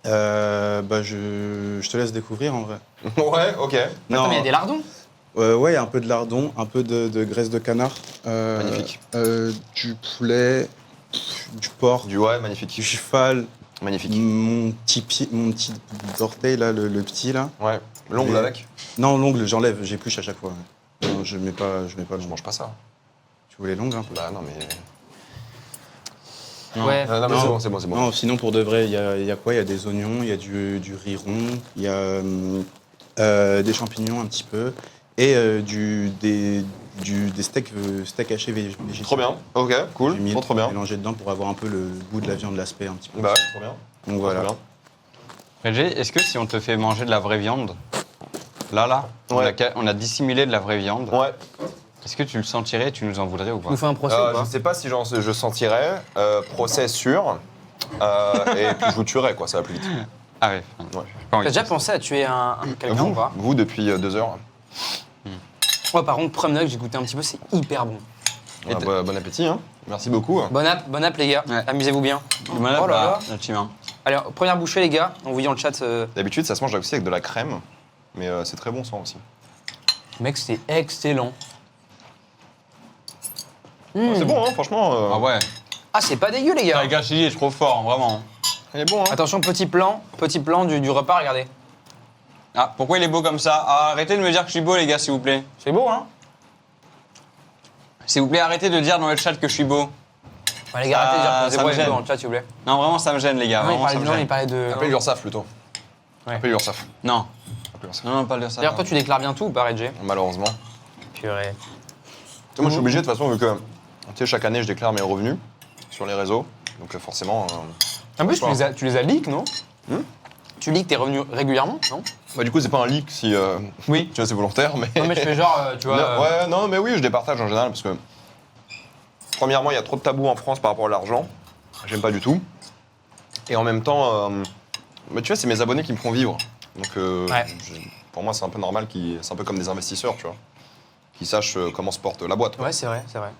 bah, je te laisse découvrir en vrai. Ouais, ok. Attends, mais il y a des lardons. Ouais, il y a un peu de lardon, un peu de graisse de canard. Magnifique. Du poulet, du porc, Du ouais, magnifique. du cheval, Magnifique. mon petit orteil là, le petit là. Ouais. L'ongle Et- avec? Non, l'ongle, j'enlève, j'épluche à chaque fois. Non, je mets pas Je l'ongle. mange pas ça. Tu voulais l'ongle un peu? Bah non, mais. Non. Ouais. Non, mais Non. c'est bon. Non, sinon pour de vrai, il y a quoi? Il y a des oignons, il y a du riz rond, il y a des champignons un petit peu et des steaks hachés végétaux. Trop bien. Ok, cool. Trop bien. Mélangé dedans pour avoir un peu le goût de la viande, l'aspect un petit peu. Bah ouais, trop bien. Donc voilà. Trop bien. Reggie, est-ce que si on te fait manger de la vraie viande, Ouais. on a dissimulé de la vraie viande, Ouais. est-ce que tu le sentirais et tu nous en voudrais ou pas? Nous fais un procès ou pas Je sais pas si je sentirais. Procès sûr. Et puis je vous tuerai, quoi, ça va plus vite. Ah ouais. Ouais. J'ai pas envie T'as de- déjà pensé à tuer quelqu'un ou pas? Vous, depuis 2 heures. Ouais, par contre, Prom Nug, j'ai goûté un petit peu, c'est hyper bon. Et Bon appétit, hein. Merci beaucoup. Bon app, les gars. Ouais. Amusez-vous bien. Voilà, Oh là là. là, tu viens. Allez, première bouchée, les gars. On vous dit dans le chat. D'habitude, ça se mange aussi avec de la crème. Mais c'est très bon, ça aussi. Mec, c'est excellent. C'est bon, hein, franchement. Ah ouais. Ah, c'est pas dégueu, les gars. Le gâchis est trop fort, vraiment. Il est bon, hein. Attention, petit plan du repas, regardez. Ah, pourquoi il est beau comme ça? Ah, arrêtez de me dire que je suis beau, les gars, s'il vous plaît. C'est beau, hein? S'il vous plaît, arrêtez de dire dans le chat que je suis beau. Ouais, les gars, arrêtez de dire que vous ça me êtes gêne. beau dans le chat, s'il vous plaît. Non, vraiment, ça me gêne, les gars. Non, il Vraiment, ça parlait me de. Non, il gêne. parlait de. Appelez l'URSSAF plutôt. Ouais. Appelez l'URSSAF. Non. Appelez l'URSSAF. Non, pas le dire ça. D'ailleurs, toi, tu déclares bien tout ou pas, Reggie? Malheureusement. Purée. Tu sais, moi, je suis obligé, de toute façon, vu que tu sais, chaque année, je déclare mes revenus sur les réseaux. Donc, forcément. En plus, tu les as leak, non? Hmm Tu leaks tes revenus régulièrement, non? Bah, du coup, c'est pas un leak si. Oui. Tu vois, c'est volontaire, mais. Non, mais je fais genre, tu vois. Non, ouais, non, mais oui, je départage en général parce que. Premièrement, il y a trop de tabous en France par rapport à l'argent. J'aime pas du tout. Et en même temps, bah, tu vois, c'est mes abonnés qui me font vivre. Donc, Ouais. pour moi, c'est un peu normal, c'est un peu comme des investisseurs, tu vois, qui sachent comment se porte la boîte. Quoi. Ouais, c'est vrai, c'est vrai.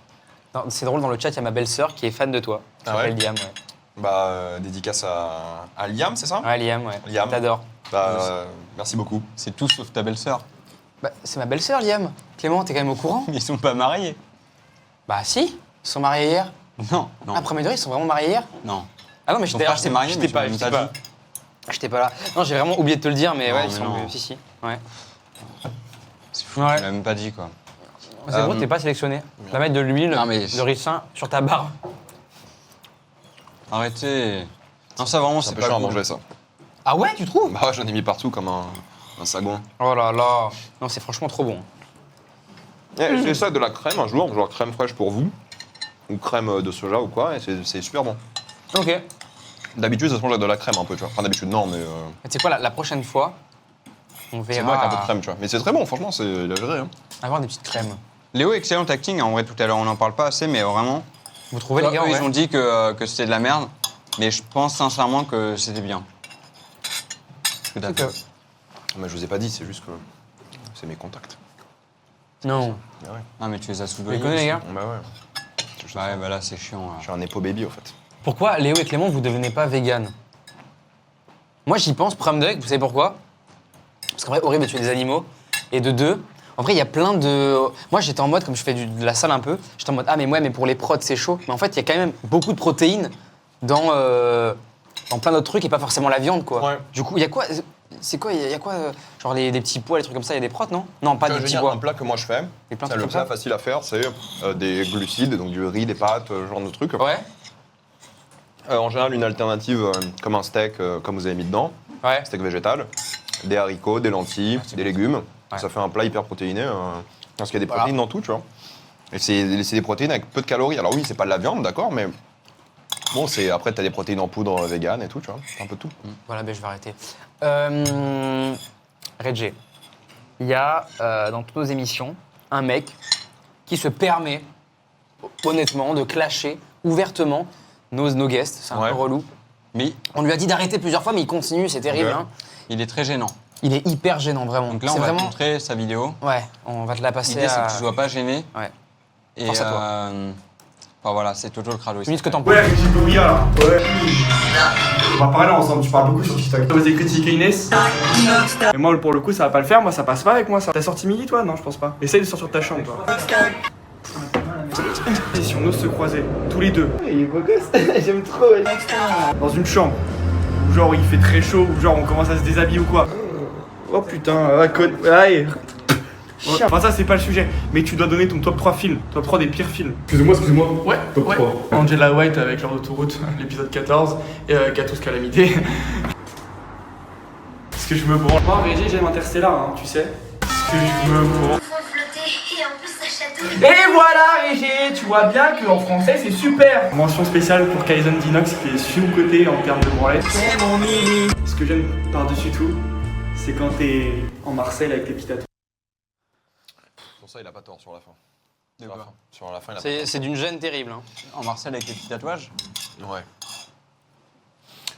Non, c'est drôle, dans le chat, il y a ma belle-sœur qui est fan de toi. Qui Ah ouais s'appelle Liam, ouais. Bah, dédicace à Liam, c'est ça? Ouais, Liam, ouais. Liam. T'adore. Bah, merci beaucoup. C'est tout sauf ta belle-sœur. Bah, c'est ma belle-sœur, Liam. Clément, t'es quand même au courant? Ils sont pas mariés. Bah, si. Ils sont mariés hier. Non, non. Ah, premier degré, ils sont vraiment mariés hier? Non. Ah non, mais Ton j'étais frère s'est marié, mais j'étais tu pas, m'as même j'étais pas pas. dit. J'étais pas là. Non, j'ai vraiment oublié de te le dire, mais Non, ouais, ils mais sont. non. Si. Ouais. C'est fou, Ouais. tu l'as même pas dit, quoi. C'est gros, t'es pas sélectionné. Tu vas mettre de l'huile, Non, mais- de ricin sur ta barre. Arrêtez. Non, ça, vraiment, C'est un c'est peu pas chiant à cool. manger, ça. Ah ouais, tu trouves? Bah, ouais, j'en ai mis partout comme un sagouin. Oh là là. Non, c'est franchement trop bon. Je fais ça avec de la crème un jour, genre crème fraîche pour vous, ou crème de soja ou quoi, et c'est super bon. Ok. D'habitude, ça se mange avec de la crème un peu, tu vois. Enfin, d'habitude, non, mais Tu sais quoi, la prochaine fois, on c'est bon avec un peu de verra crème, tu vois. Mais c'est très bon, franchement, il a géré. Hein. avoir des petites crèmes. Léo, excellent acting. En vrai, tout à l'heure, on n'en parle pas assez, mais vraiment. Vous trouvez, les gars, Eux, ouais ils ont dit que c'était de la merde, mais je pense sincèrement que c'était bien. Tout à fait. Mais je vous ai pas dit, c'est juste que c'est mes contacts. Non. Ah ouais. Ah, mais tu les as Vous soudoyés. les connaissez, les gars? Bah ouais. Bah ouais, bah là, c'est chiant. Là. Je suis un épo baby, en fait. Pourquoi Léo et Clément, vous devenez pas vegan? Moi, j'y pense, Prom Dog, vous savez pourquoi? Parce qu'en vrai, horrible de tuer des animaux. Et de deux, en vrai, il y a plein de. Moi, j'étais en mode, comme je fais de la salle un peu, j'étais en mode, ah, mais ouais, mais pour les prods, c'est chaud. Mais en fait, il y a quand même beaucoup de protéines dans plein d'autres trucs et pas forcément la viande, quoi. Ouais. Du coup, il y a quoi? C'est quoi? Il y a quoi? Genre des petits pois, des trucs comme ça, il y a des protes, non? Non, pas Tu vois, des je veux petits dire, pois. un plat que moi je fais, Des plats c'est le comme plat ça? facile à faire, c'est des glucides, donc du riz, des pâtes, ce genre de trucs. Ouais, En général, une alternative comme un steak, comme vous avez mis dedans, ouais. steak végétal, des haricots, des lentilles, des légumes. Ouais. Ça fait un plat hyper protéiné, parce qu'il y a des Voilà. protéines dans tout, tu vois. Et c'est des protéines avec peu de calories. Alors oui, c'est pas de la viande, d'accord, mais bon, après, t'as des protéines en poudre vegan et tout, tu vois. C'est un peu tout. Voilà, ben je vais arrêter. Reggie, il y a dans toutes nos émissions un mec qui se permet, honnêtement, de clasher ouvertement nos guests. C'est un Ouais. peu relou. Mais On lui a dit d'arrêter plusieurs fois, mais il continue, c'est terrible. Ok. Hein. il est très gênant. Il est hyper gênant, vraiment. Donc là, on c'est va te vraiment. montrer sa vidéo. Ouais, on va te la passer L'idée, c'est à. que tu sois pas gêné. Ouais. Et Force à toi. Enfin voilà, c'est Toto le crado. Tu me dis ce que t'en penses. Ouais, Régis Doumbia là. Ouais. On va parler ensemble, tu parles beaucoup sur TikTok. Toi, vous avez critiqué Inès. Et moi, pour le coup, ça va pas le faire. Moi, ça passe pas avec moi ça. T'as sorti Milly, toi? Non, je pense pas. Essaye de sortir de ta chambre, toi. Et si on ose se croiser, tous les deux. Il est beau gosse, j'aime trop. Dans une chambre. Où genre il fait très chaud, ou genre on commence à se déshabiller ou quoi. Oh putain, allez. Ouais. Enfin, ça, c'est pas le sujet. Mais tu dois donner ton top 3 films. Top 3 des pires films. Excusez-moi. Ouais, top 3. Angela White avec L'heure d'autoroute, l'épisode 14. Et Gatos Calamité. Ce que je me branle pas, Régis, j'aime Interstellar, hein, tu sais. Ce que je me branle. Et voilà, Régis, tu vois bien qu'en français, c'est super. Mention spéciale pour Kaizen Dinox qui est sous-côté en termes de branlette. C'est mon mini. Ce que j'aime par-dessus tout, c'est quand t'es en Marseille avec tes petits tatouages. Pour ça, il a pas tort sur la fin. De quoi ? Sur la fin, il a pas tort. C'est d'une gêne terrible. Hein. En Marseille avec les petits tatouages ? Ouais.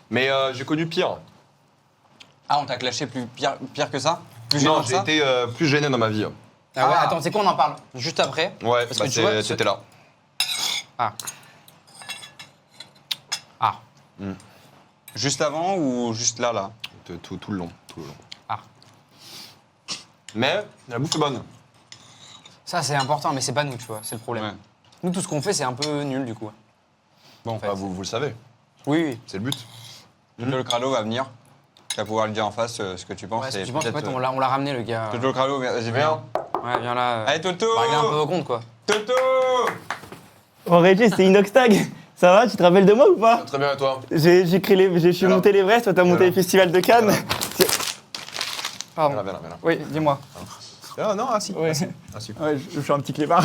Mais j'ai connu pire. Ah, on t'a clashé pire que ça ? Plus Non, gênant que j'ai ça été plus gêné dans ma vie. Ah ouais, attends, c'est quoi, on en parle juste après. Ouais, Parce bah que tu vois, c'était là. Ah. Ah. Juste avant ou juste là ? Tout le long. Ah. Mais la bouffe est bonne. Ça, c'est important, mais c'est pas nous, tu vois, c'est le problème. Ouais. Nous, tout ce qu'on fait, c'est un peu nul, du coup. Bon, en fait. bah, vous le savez. Oui. C'est le but. Toto le Crado va venir. Tu vas pouvoir lui dire en face ce que tu penses. Ouais, ce que et tu penses, en peut-être, fait, on l'a ramené, le gars. Toto le Crado, vas-y, viens. Ouais, viens là. Allez, Toto On va régler un peu vos comptes, quoi. Toto Oh Régis, c'est Inoxtag. Ça va, tu te rappelles de moi ou pas? Très bien, et toi? Je suis monté l'Everest, toi t'as monté les festivals de Cannes. Pardon. Viens là. Oui, dis-moi. Ah non, assis. Ouais. Assis. Ouais, je fais un petit clébard.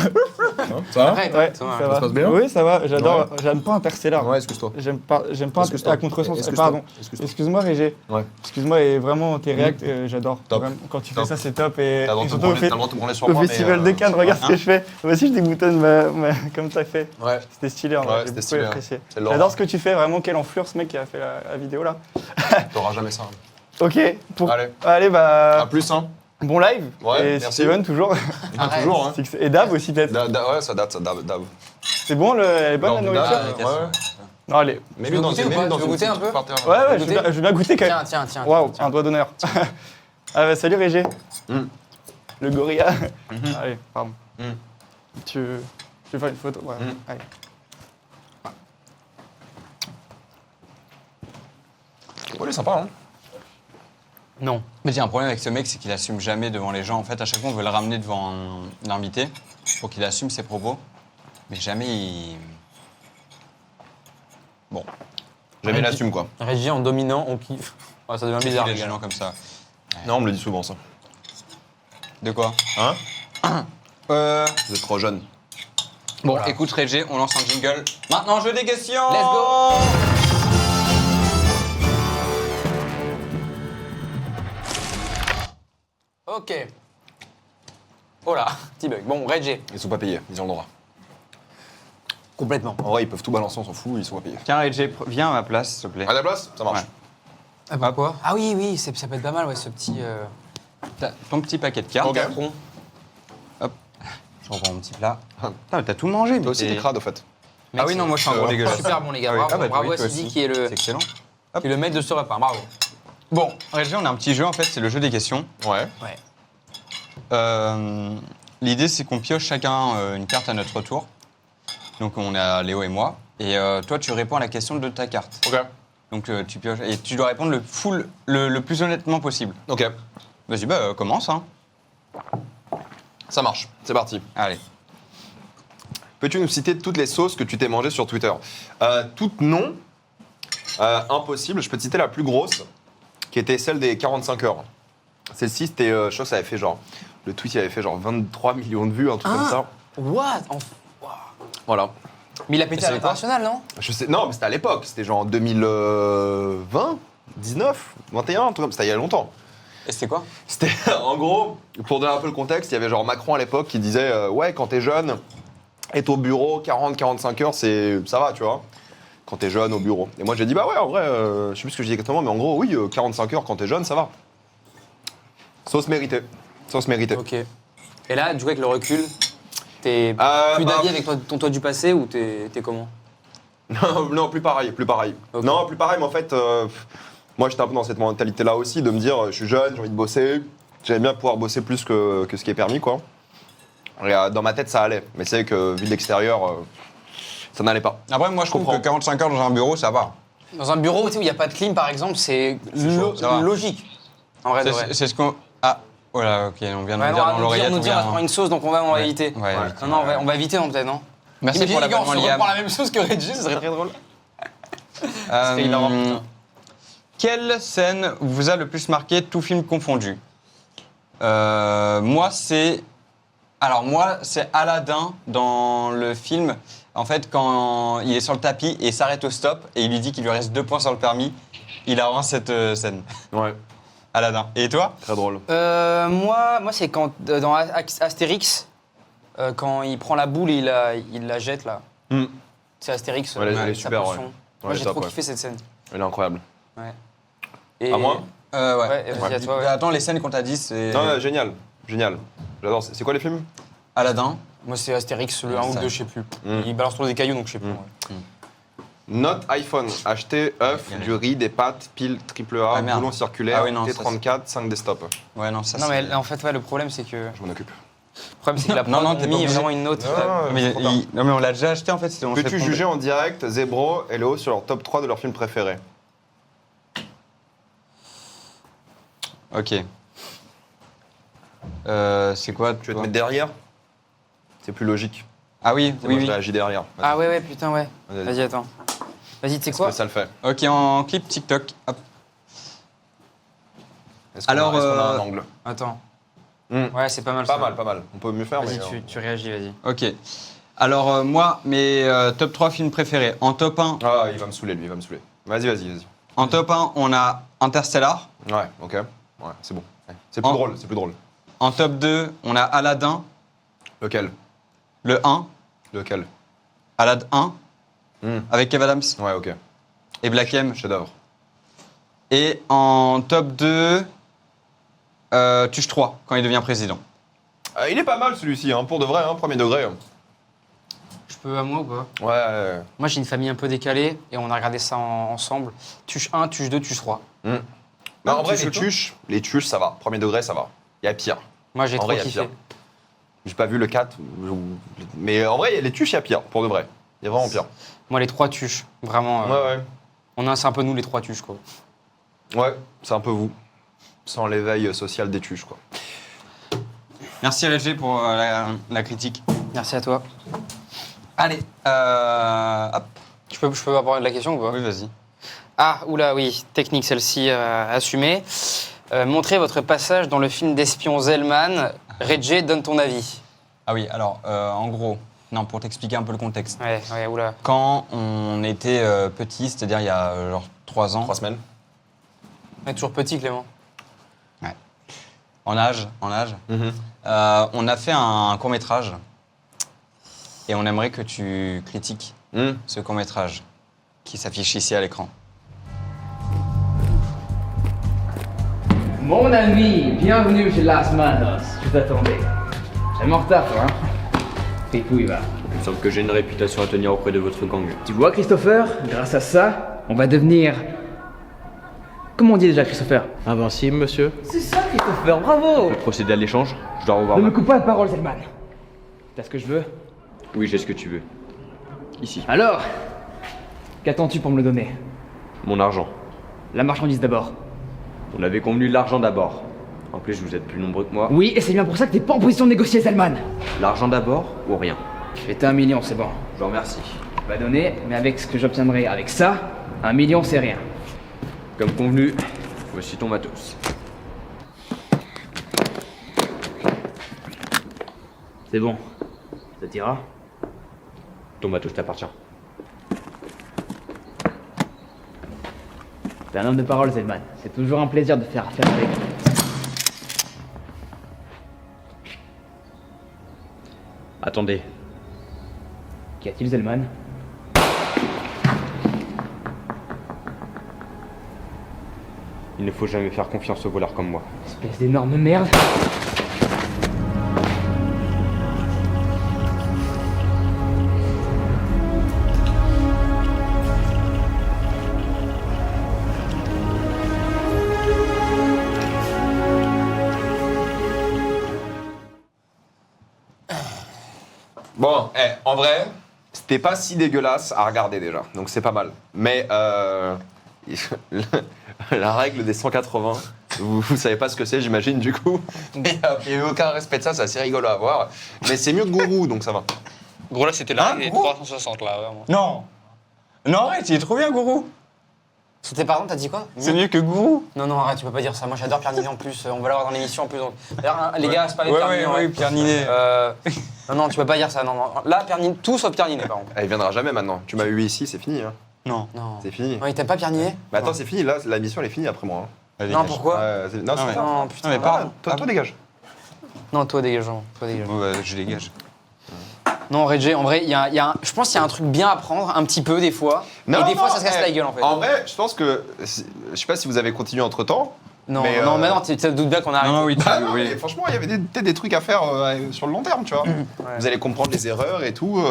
Ça va? Arrête, Ouais, ça va. ça va. se passe bien? Oui, ça va. J'adore. J'aime pas Interstellar. Ouais, excuse-toi. J'aime pas Excuse-toi. à contresens. Excuse-toi. Pardon. Excuse-toi. Excuse-moi, Régis. Ouais. Excuse-moi et vraiment tes réacts, j'adore. Top. Vraiment, quand tu Top. fais ça, c'est top et T'as le surtout droit de te branler sur au moi, festival mais, de Cannes. Regarde ce que je fais. Moi aussi, je déboutonne comme t'as fait. Ouais. C'était stylé. En vrai. Ouais, J'ai c'était beaucoup stylé, hein. apprécié. C'est Laurent. J'adore ce que tu fais. Vraiment, quelle enflure ce mec qui a fait la vidéo là. T'auras jamais ça. Ok. Allez. Bah. À plus, hein. Bon live. Ouais, et merci. Steven toujours. Toujours, hein. Et Dab aussi peut-être. Ouais, ça date, Dab. C'est bon, elle est bonne la nourriture. Ouais. Non, allez. Mais Tu veux goûter ou pas? Tu veux goûter un peu? Ouais, je veux bien goûter quand même. Tiens. Waouh, un doigt d'honneur. Ah bah salut Régis. Le gorilla. Allez, pardon. Tu veux faire une photo? Ouais. Allez. Ouais, il est sympa, hein. Non. Mais j'ai un problème avec ce mec, c'est qu'il assume jamais devant les gens. En fait, à chaque fois, on veut le ramener devant un invité pour qu'il assume ses propos. Mais jamais il... Bon. Jamais il assume, quoi. Régis en dominant, on kiffe. Ouais, ça devient bizarre. Il est gênant comme ça. Non, on me le dit souvent, ça. De quoi? Hein? Vous êtes trop jeune. Bon, écoute Régis, on lance un jingle. Maintenant, jeu des questions. Let's go. Ok. Oh là, petit bug. Bon, Régis. Ils sont pas payés, ils ont le droit. Complètement. En vrai, ils peuvent tout balancer, on s'en fout, ils sont pas payés. Tiens, Régis, viens à ma place, s'il te plaît. À la place? Ça marche. Ouais. Ah, pourquoi? Ah oui, ça peut être pas mal, ouais, ce petit... T'as ton petit paquet de cartes. Ok. Hop. Je reprends mon petit plat. Putain, mais t'as tout mangé. Toi aussi, t'es crade, au fait. Ah oui, non, moi, je suis un gros dégueulasse. Super bon, les gars. Ah oui. Bravo, Ah bah, bravo oui, à toi Sidi aussi. qui est le... C'est excellent. Qui est le maître de ce repas, bravo. Bon, Régis, on a un petit jeu, en fait, c'est le jeu des questions. Ouais. L'idée, c'est qu'on pioche chacun une carte à notre tour. Donc, on a Léo et moi. Et toi, tu réponds à la question de ta carte. Ok. Donc, tu pioches. Et tu dois répondre le plus honnêtement possible. Ok. Vas-y, commence, hein. Ça marche, c'est parti. Allez. Peux-tu nous citer toutes les sauces que tu t'es mangées sur Twitter? Toutes non. Impossible. Je peux te citer la plus grosse, qui était celle des 45 heures. Celle-ci, c'était, je crois que ça avait fait genre... Le tweet, il avait fait genre 23 millions de vues, un truc comme ça. What? Voilà. Mais il a pété à l'international, non? Je sais, non, mais c'était à l'époque. C'était genre en 2020, 19, 21, un truc comme ça. C'était il y a longtemps. Et c'était quoi? C'était, en gros, pour donner un peu le contexte, il y avait genre Macron à l'époque qui disait ouais, quand t'es jeune, être au bureau 40-45 heures, ça va, tu vois. Quand t'es jeune au bureau. Et moi, j'ai dit bah ouais, en vrai, je sais plus ce que je dis exactement, mais en gros, oui, 45 heures quand t'es jeune, ça va. Sauce méritée. Sauce méritée. Ok. Et là, du coup, avec le recul, t'es plus d'avis avec ton toi du passé ou t'es comment? Non, plus pareil. Okay. Non, plus pareil, mais en fait, moi j'étais un peu dans cette mentalité-là aussi, de me dire, je suis jeune, j'ai envie de bosser, j'aime bien pouvoir bosser plus que ce qui est permis, quoi. Et, dans ma tête, ça allait, mais c'est vrai que vu de l'extérieur, ça n'allait pas. Après, moi, je trouve que 45 heures dans un bureau, ça va. Dans un bureau où il n'y a pas de clim, par exemple, c'est ça va. logique. En vrai, de vrai. C'est ce qu'on... Ah, Voilà, ok, on vient de Ouais, nous dire dans on l'oreillette. nous dit on va prendre une sauce, donc on va Ouais. éviter. Ouais, Ouais. éviter. Non, on va éviter, non, peut-être, non? Merci Imagine, pour les gars, on se l'abonnement, Liam. reprend la même chose que Reggie, ce serait très drôle. Euh, hilarant, putain. Quelle scène vous a le plus marqué, tout film confondu? Moi, c'est Aladdin dans le film. En fait, quand il est sur le tapis et s'arrête au stop et il lui dit qu'il lui reste 2 points sur le permis, il a vraiment cette scène. Ouais, Aladdin. Et toi? très drôle. Moi, c'est quand, dans Astérix, quand il prend la boule et il la jette, là. Hmm. C'est Astérix, Ouais, elle est sa super, potion. ouais. Moi, Ouais, j'ai top, trop ouais. kiffé cette scène. Elle est incroyable. Et... À moi Ouais. Ouais, vas-y, à toi, ouais. Attends, les scènes qu'on t'a dit, c'est Non, génial. Génial. J'adore. C'est quoi les films? Aladdin. Moi, c'est Astérix, le 1 ou Ça. 2, je sais plus. Mm. Il balance trop des cailloux, donc je sais plus. Mm. ouais. Note iPhone. Acheter œufs, du riz, des pâtes, pile triple A, Ah, merde. boulon circulaire, Ah oui, non, ça, T34, 5 desktop. Ouais, non, ça Non, c'est- mais en fait, ouais, le problème, c'est que... Je m'en occupe. Le problème, c'est que la Non, prod non, ont t'es pas mis obligé. vraiment une note. Mais, non, mais on l'a déjà acheté en fait. c'était- on fait Peux-tu prendre- juger en direct Zebro et Léo sur leur top 3 de leurs films préférés? Ok. C'est quoi Tu veux te mettre derrière? C'est plus logique. Ah oui, C'est oui, moi, oui. je réagis derrière. Ah ouais, putain, ouais. Vas-y, attends. Vas-y, tu sais quoi? Ça le fait. Ok, en clip TikTok. Hop. Est-ce qu'on Alors, a un angle? Attends. Hmm. Ouais, c'est pas mal Pas ça. mal, pas mal. On peut mieux faire, Vas-y, mais... tu réagis, vas-y. Ok. Alors, moi, mes top 3 films préférés. En top 1, Ah, il va me saouler, lui, il va me saouler. Vas-y. en top 1, on a Interstellar. Ouais, ok. Ouais, c'est bon. Ouais. C'est plus En- drôle, c'est plus drôle. En top 2, on a Aladdin, Lequel? le 1. Lequel? Aladdin 1, Hmm. avec Kev Adams Ouais, ok. et Black M. Chef-d'œuvre. Et en top 2, Tuche 3, quand il devient président. Il est pas mal celui-ci, hein, pour de vrai, hein, premier degré. Je peux à moi ou pas? Ouais. Moi, j'ai une famille un peu décalée et on a regardé ça ensemble. Tuche 1, Tuche 2, Tuche 3. Non, en vrai, les tuches, ça va. Premier degré, ça va. Il y a pire. Moi, j'ai En trop vrai, il y a kiffé. pire. J'ai pas vu le 4. Mais en vrai, les tuches, il y a pire, pour de vrai. Il y a vraiment pire. Moi, les 3 Tuches. Vraiment. C'est un peu nous, les 3 Tuches, quoi. Ouais, c'est un peu vous. Sans l'éveil social des tuches, quoi. Merci Régé pour la critique. Merci à toi. Allez, hop. Je peux avoir la question ou pas? Oui, vas-y. Ah, oula, oui, technique celle-ci assumée. Montrez votre passage dans le film d'espion Zellman. Reggie, donne ton avis. Ah oui, alors, en gros, non, pour t'expliquer un peu le contexte. Ouais, oula. Quand on était petit, c'est-à-dire il y a genre 3 ans. 3 semaines. On est toujours petit, Clément. Ouais. En âge. On a fait un court-métrage. Et on aimerait que tu critiques ce court-métrage qui s'affiche ici à l'écran. Mon ami, bienvenue chez Las Manos. Je t'attendais. Jamais en retard, toi, hein? Pépou, il va. Il me semble que j'ai une réputation à tenir auprès de votre gang. Tu vois, Christopher, grâce à ça, on va devenir... Comment on dit déjà, Christopher? Invincible, monsieur. C'est ça, Christopher, bravo! On peut procéder à l'échange. Je dois revoir Ne me ma... coupe pas la parole, Zellman. T'as ce que je veux? Oui, j'ai ce que tu veux. Ici. Alors, qu'attends-tu pour me le donner? Mon argent. La marchandise d'abord. On avait convenu l'argent d'abord. En plus, vous êtes plus nombreux que moi. Oui, et c'est bien pour ça que t'es pas en position de négocier, Zellman. L'argent d'abord ou rien? Je vais 1 million, c'est bon. Je vous remercie. Je vais donner, mais avec ce que j'obtiendrai avec ça, 1 million, c'est rien. Comme convenu, voici ton matos. C'est bon. Ça t'ira? Ton matos t'appartient. T'es un homme de parole, Zellman. C'est toujours un plaisir de faire affaire avec. Attendez. Qu'y a-t-il, Zellman? Il ne faut jamais faire confiance aux voleurs comme moi. Espèce d'énorme merde. Bon, en vrai, c'était pas si dégueulasse à regarder déjà, donc c'est pas mal. Mais la règle des 180, Vous savez pas ce que c'est, j'imagine, du coup. Il n'y a aucun respect de ça, c'est assez rigolo à voir. Mais c'est mieux que Gourou, donc ça va. Gros, là, c'était là, il est 360, là, vraiment. Non. Non, arrête, il est trop bien, Gourou. C'était, pardon, t'as dit quoi? C'est mieux que Gourou. Non, non, arrête, tu peux pas dire ça. Moi, j'adore Pierre Ninet en plus. On va l'avoir dans l'émission en plus. D'ailleurs, hein, les gars, c'est pas avec Pierre Ninet. Oui, Pierre Ninet. Non, non, tu peux pas dire ça. Non, non. Là, Pierre Ninet, tout sauf Pierre Ninet, par contre. Elle viendra jamais maintenant. Tu m'as eu ici, c'est fini. Hein. Non. Non. C'est fini. Non, il t'aime pas Pierre Ninet? Mais attends, c'est fini, là, la mission, elle est finie après moi. Hein. Non, pourquoi? Non, c'est ça. Non, putain. mais pardon. Toi, dégage. Non, toi, dégageant. Toi, dégageant. Bon, bah, je dégage. Non, Reggie, en vrai, je pense qu'il y a un truc bien à prendre, un petit peu, des fois. Et des fois, ça se casse la gueule, en fait. En vrai, je pense que. Je sais pas si vous avez continué entre temps. Non, mais non, tu te doutes bien qu'on arrête. Non, oui, oui. Mais franchement, il y avait peut-être des trucs à faire sur le long terme, tu vois. Vous allez comprendre les erreurs et tout.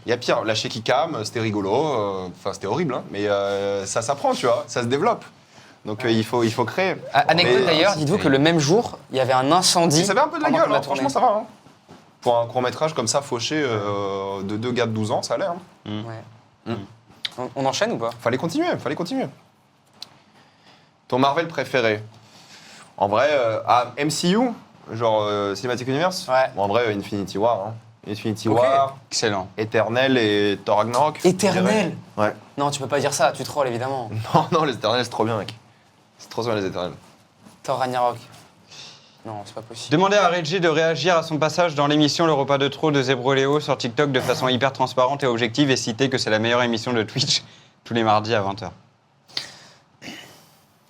Il y a pire, lâcher Kikam, c'était rigolo. Enfin, c'était horrible, hein, mais ça s'apprend, tu vois. Ça se développe. Donc il faut créer. Anecdote d'ailleurs, dites-vous que le même jour, il y avait un incendie. Ça avait un peu de la pendant gueule, qu'on a hein, franchement, ça va. Hein. Pour un court-métrage comme ça, fauché de 2 gars de 12 ans, ça allait. Hein. Ouais. On enchaîne ou pas? Fallait continuer. Ton Marvel préféré? En vrai, MCU, genre Cinematic Universe? Ouais. Bon, en vrai, Infinity War. Hein. Infinity War, excellent. Éternel et Thor Ragnarok. Éternel? Ouais. Non, tu peux pas dire ça, tu trolls évidemment. Non, les Éternels, c'est trop bien, mec. C'est trop bien, les Éternels. Thor Ragnarok. Non, c'est pas possible. Demandez à Reggie de réagir à son passage dans l'émission Le Repas de Trop de Zebro Léo sur TikTok de façon hyper transparente et objective et citer que c'est la meilleure émission de Twitch tous les mardis à 20h.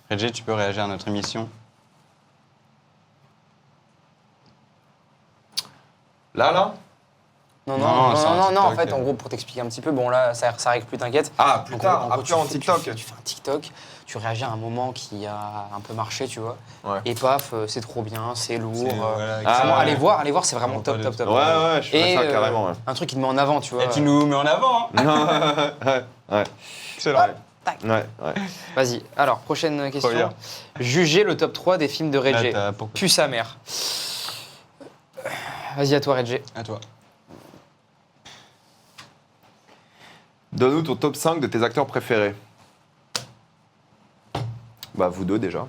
Reggie, tu peux réagir à notre émission? Là Non, en fait, en gros, pour t'expliquer un petit peu, bon là, ça règle plus, t'inquiète. Ah, plus tard, en gros, après en TikTok. Tu fais un TikTok, tu réagis à un moment qui a un peu marché, tu vois. Ouais. Et paf, c'est trop bien, c'est lourd. Voilà, allez voir, c'est vraiment top. Ouais, je ferais ça carrément. Ouais. Un truc qui te met en avant, tu vois. Et tu nous mets en avant, hein. Ouais. Excellent. Tac. Ouais. Vas-y, alors, prochaine question. bien. Jugez le top 3 des films de Reggie. Pue sa mère. Vas-y, à toi, Reggie. À toi. Donne-nous ton top 5 de tes acteurs préférés. Bah, vous deux déjà.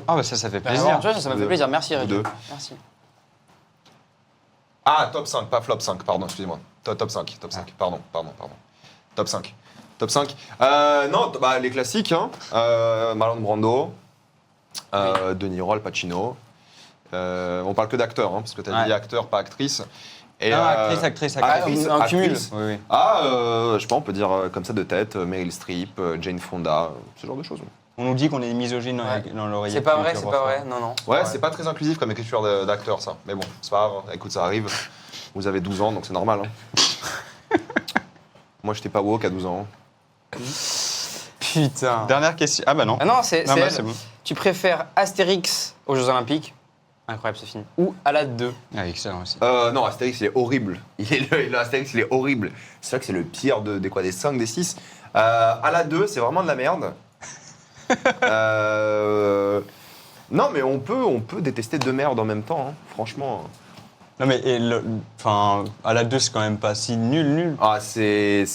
Ah, bah ça fait Tu plaisir. vois, ça m'a fait plaisir. Merci, Reggie. deux. Merci. Ah, top 5, pas flop 5, pardon, excusez-moi. Top 5, pardon. Top 5. Non, bah, les classiques, hein. Marlon Brando, De Niro, Al Pacino. On parle que d'acteurs, hein, parce que t'as dit acteur, pas actrice. Et, actrice. Un cumul. Oui. Je sais pas, on peut dire comme ça de tête, Meryl Streep, Jane Fonda, ce genre de choses. On nous dit qu'on est misogyne dans l'oreille. C'est pas vrai, non. Ouais, c'est pas très inclusif comme écriture d'acteur, ça. Mais bon, c'est pas grave, écoute, ça arrive. Vous avez 12 ans, donc c'est normal. Hein. Moi, j'étais pas woke à 12 ans. Putain. Dernière question. Ah bah non. Ah non, c'est bah, elle. c'est bon. Tu préfères Astérix aux Jeux Olympiques? Incroyable ce film. Ou Alad 2? Ah, excellent aussi. Non, Astérix, il est horrible. Astérix, il est horrible. C'est vrai que c'est le pire des 5, des 6. Alad 2, c'est vraiment de la merde. Non, mais on peut détester deux merdes en même temps, hein, franchement. Non mais à la 2 c'est quand même pas si nul. Ah c'est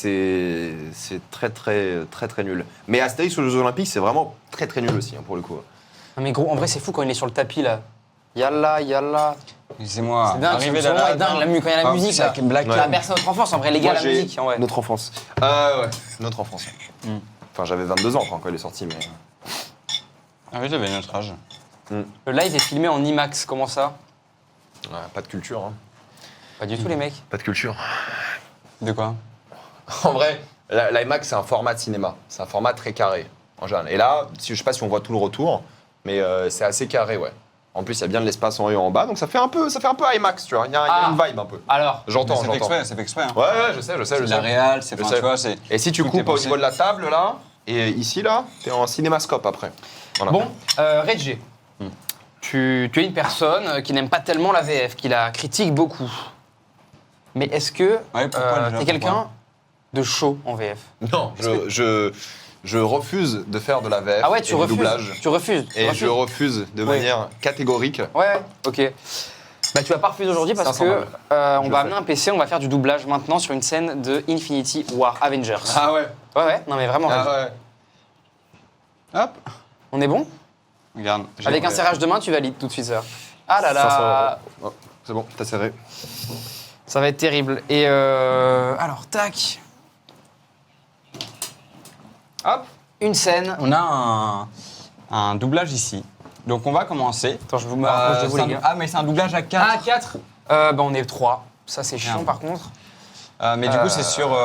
très nul. Mais Astérix aux Jeux Olympiques c'est vraiment très nul aussi hein, pour le coup. Non mais gros, en vrai c'est fou quand il est sur le tapis là. Yalla. C'est moi. C'est dingue, Arrivé son nom est dingue, quand il y a la musique là. Black Ça a bercé notre enfance en vrai, les gars, Moi, la musique. Ouais. Notre enfance. Ouais, notre enfance. Enfin j'avais 22 ans quand il est sorti mais. Ah oui j'avais notre âge. Le live est filmé en IMAX, comment ça? Ouais, pas de culture. Hein. Pas du tout les mecs. Pas de culture. De quoi? En vrai, l'IMAX c'est un format de cinéma. C'est un format très carré en général. Et là, je sais pas si on voit tout le retour, mais c'est assez carré, ouais. En plus, il y a bien de l'espace en haut et en bas, donc ça fait un peu IMAX, tu vois. Il y a une vibe un peu. Alors, j'entends. Ça fait exprès. Hein. Ouais, je sais. C'est la réal, c'est tu vois, c'est. Et si tu coupes au niveau de la table là, et ici là, t'es en cinémascope après. Voilà. Bon, Reggie. Tu es une personne qui n'aime pas tellement la VF, qui la critique beaucoup. Mais est-ce que t'es quelqu'un de chaud en VF? Non, je refuse de faire de la VF ah ouais, tu et du refuses. doublage. Tu refuses. Je refuse de manière catégorique. Ouais, ok. Bah tu vas pas refuser aujourd'hui parce que on va amener un PC, on va faire du doublage maintenant sur une scène de Infinity War Avengers. Ah ouais. Ouais, non mais vraiment. Ah ouais. Hop. On est bon? Regarde. j'ai- Avec un serrage de main, tu valides tout de suite ça. Ah là 500 là. €. Oh, c'est bon, t'as serré. Ça va être terrible. Et alors, tac. Hop, une scène. On a un doublage ici. Donc on va commencer. Attends, je vous me rapproche de vous, c'est les un- gars. Ah, mais c'est un doublage à 4. Ah, 4 on est 3. Ça, c'est chiant, Merde. par contre. Mais du coup, c'est sur,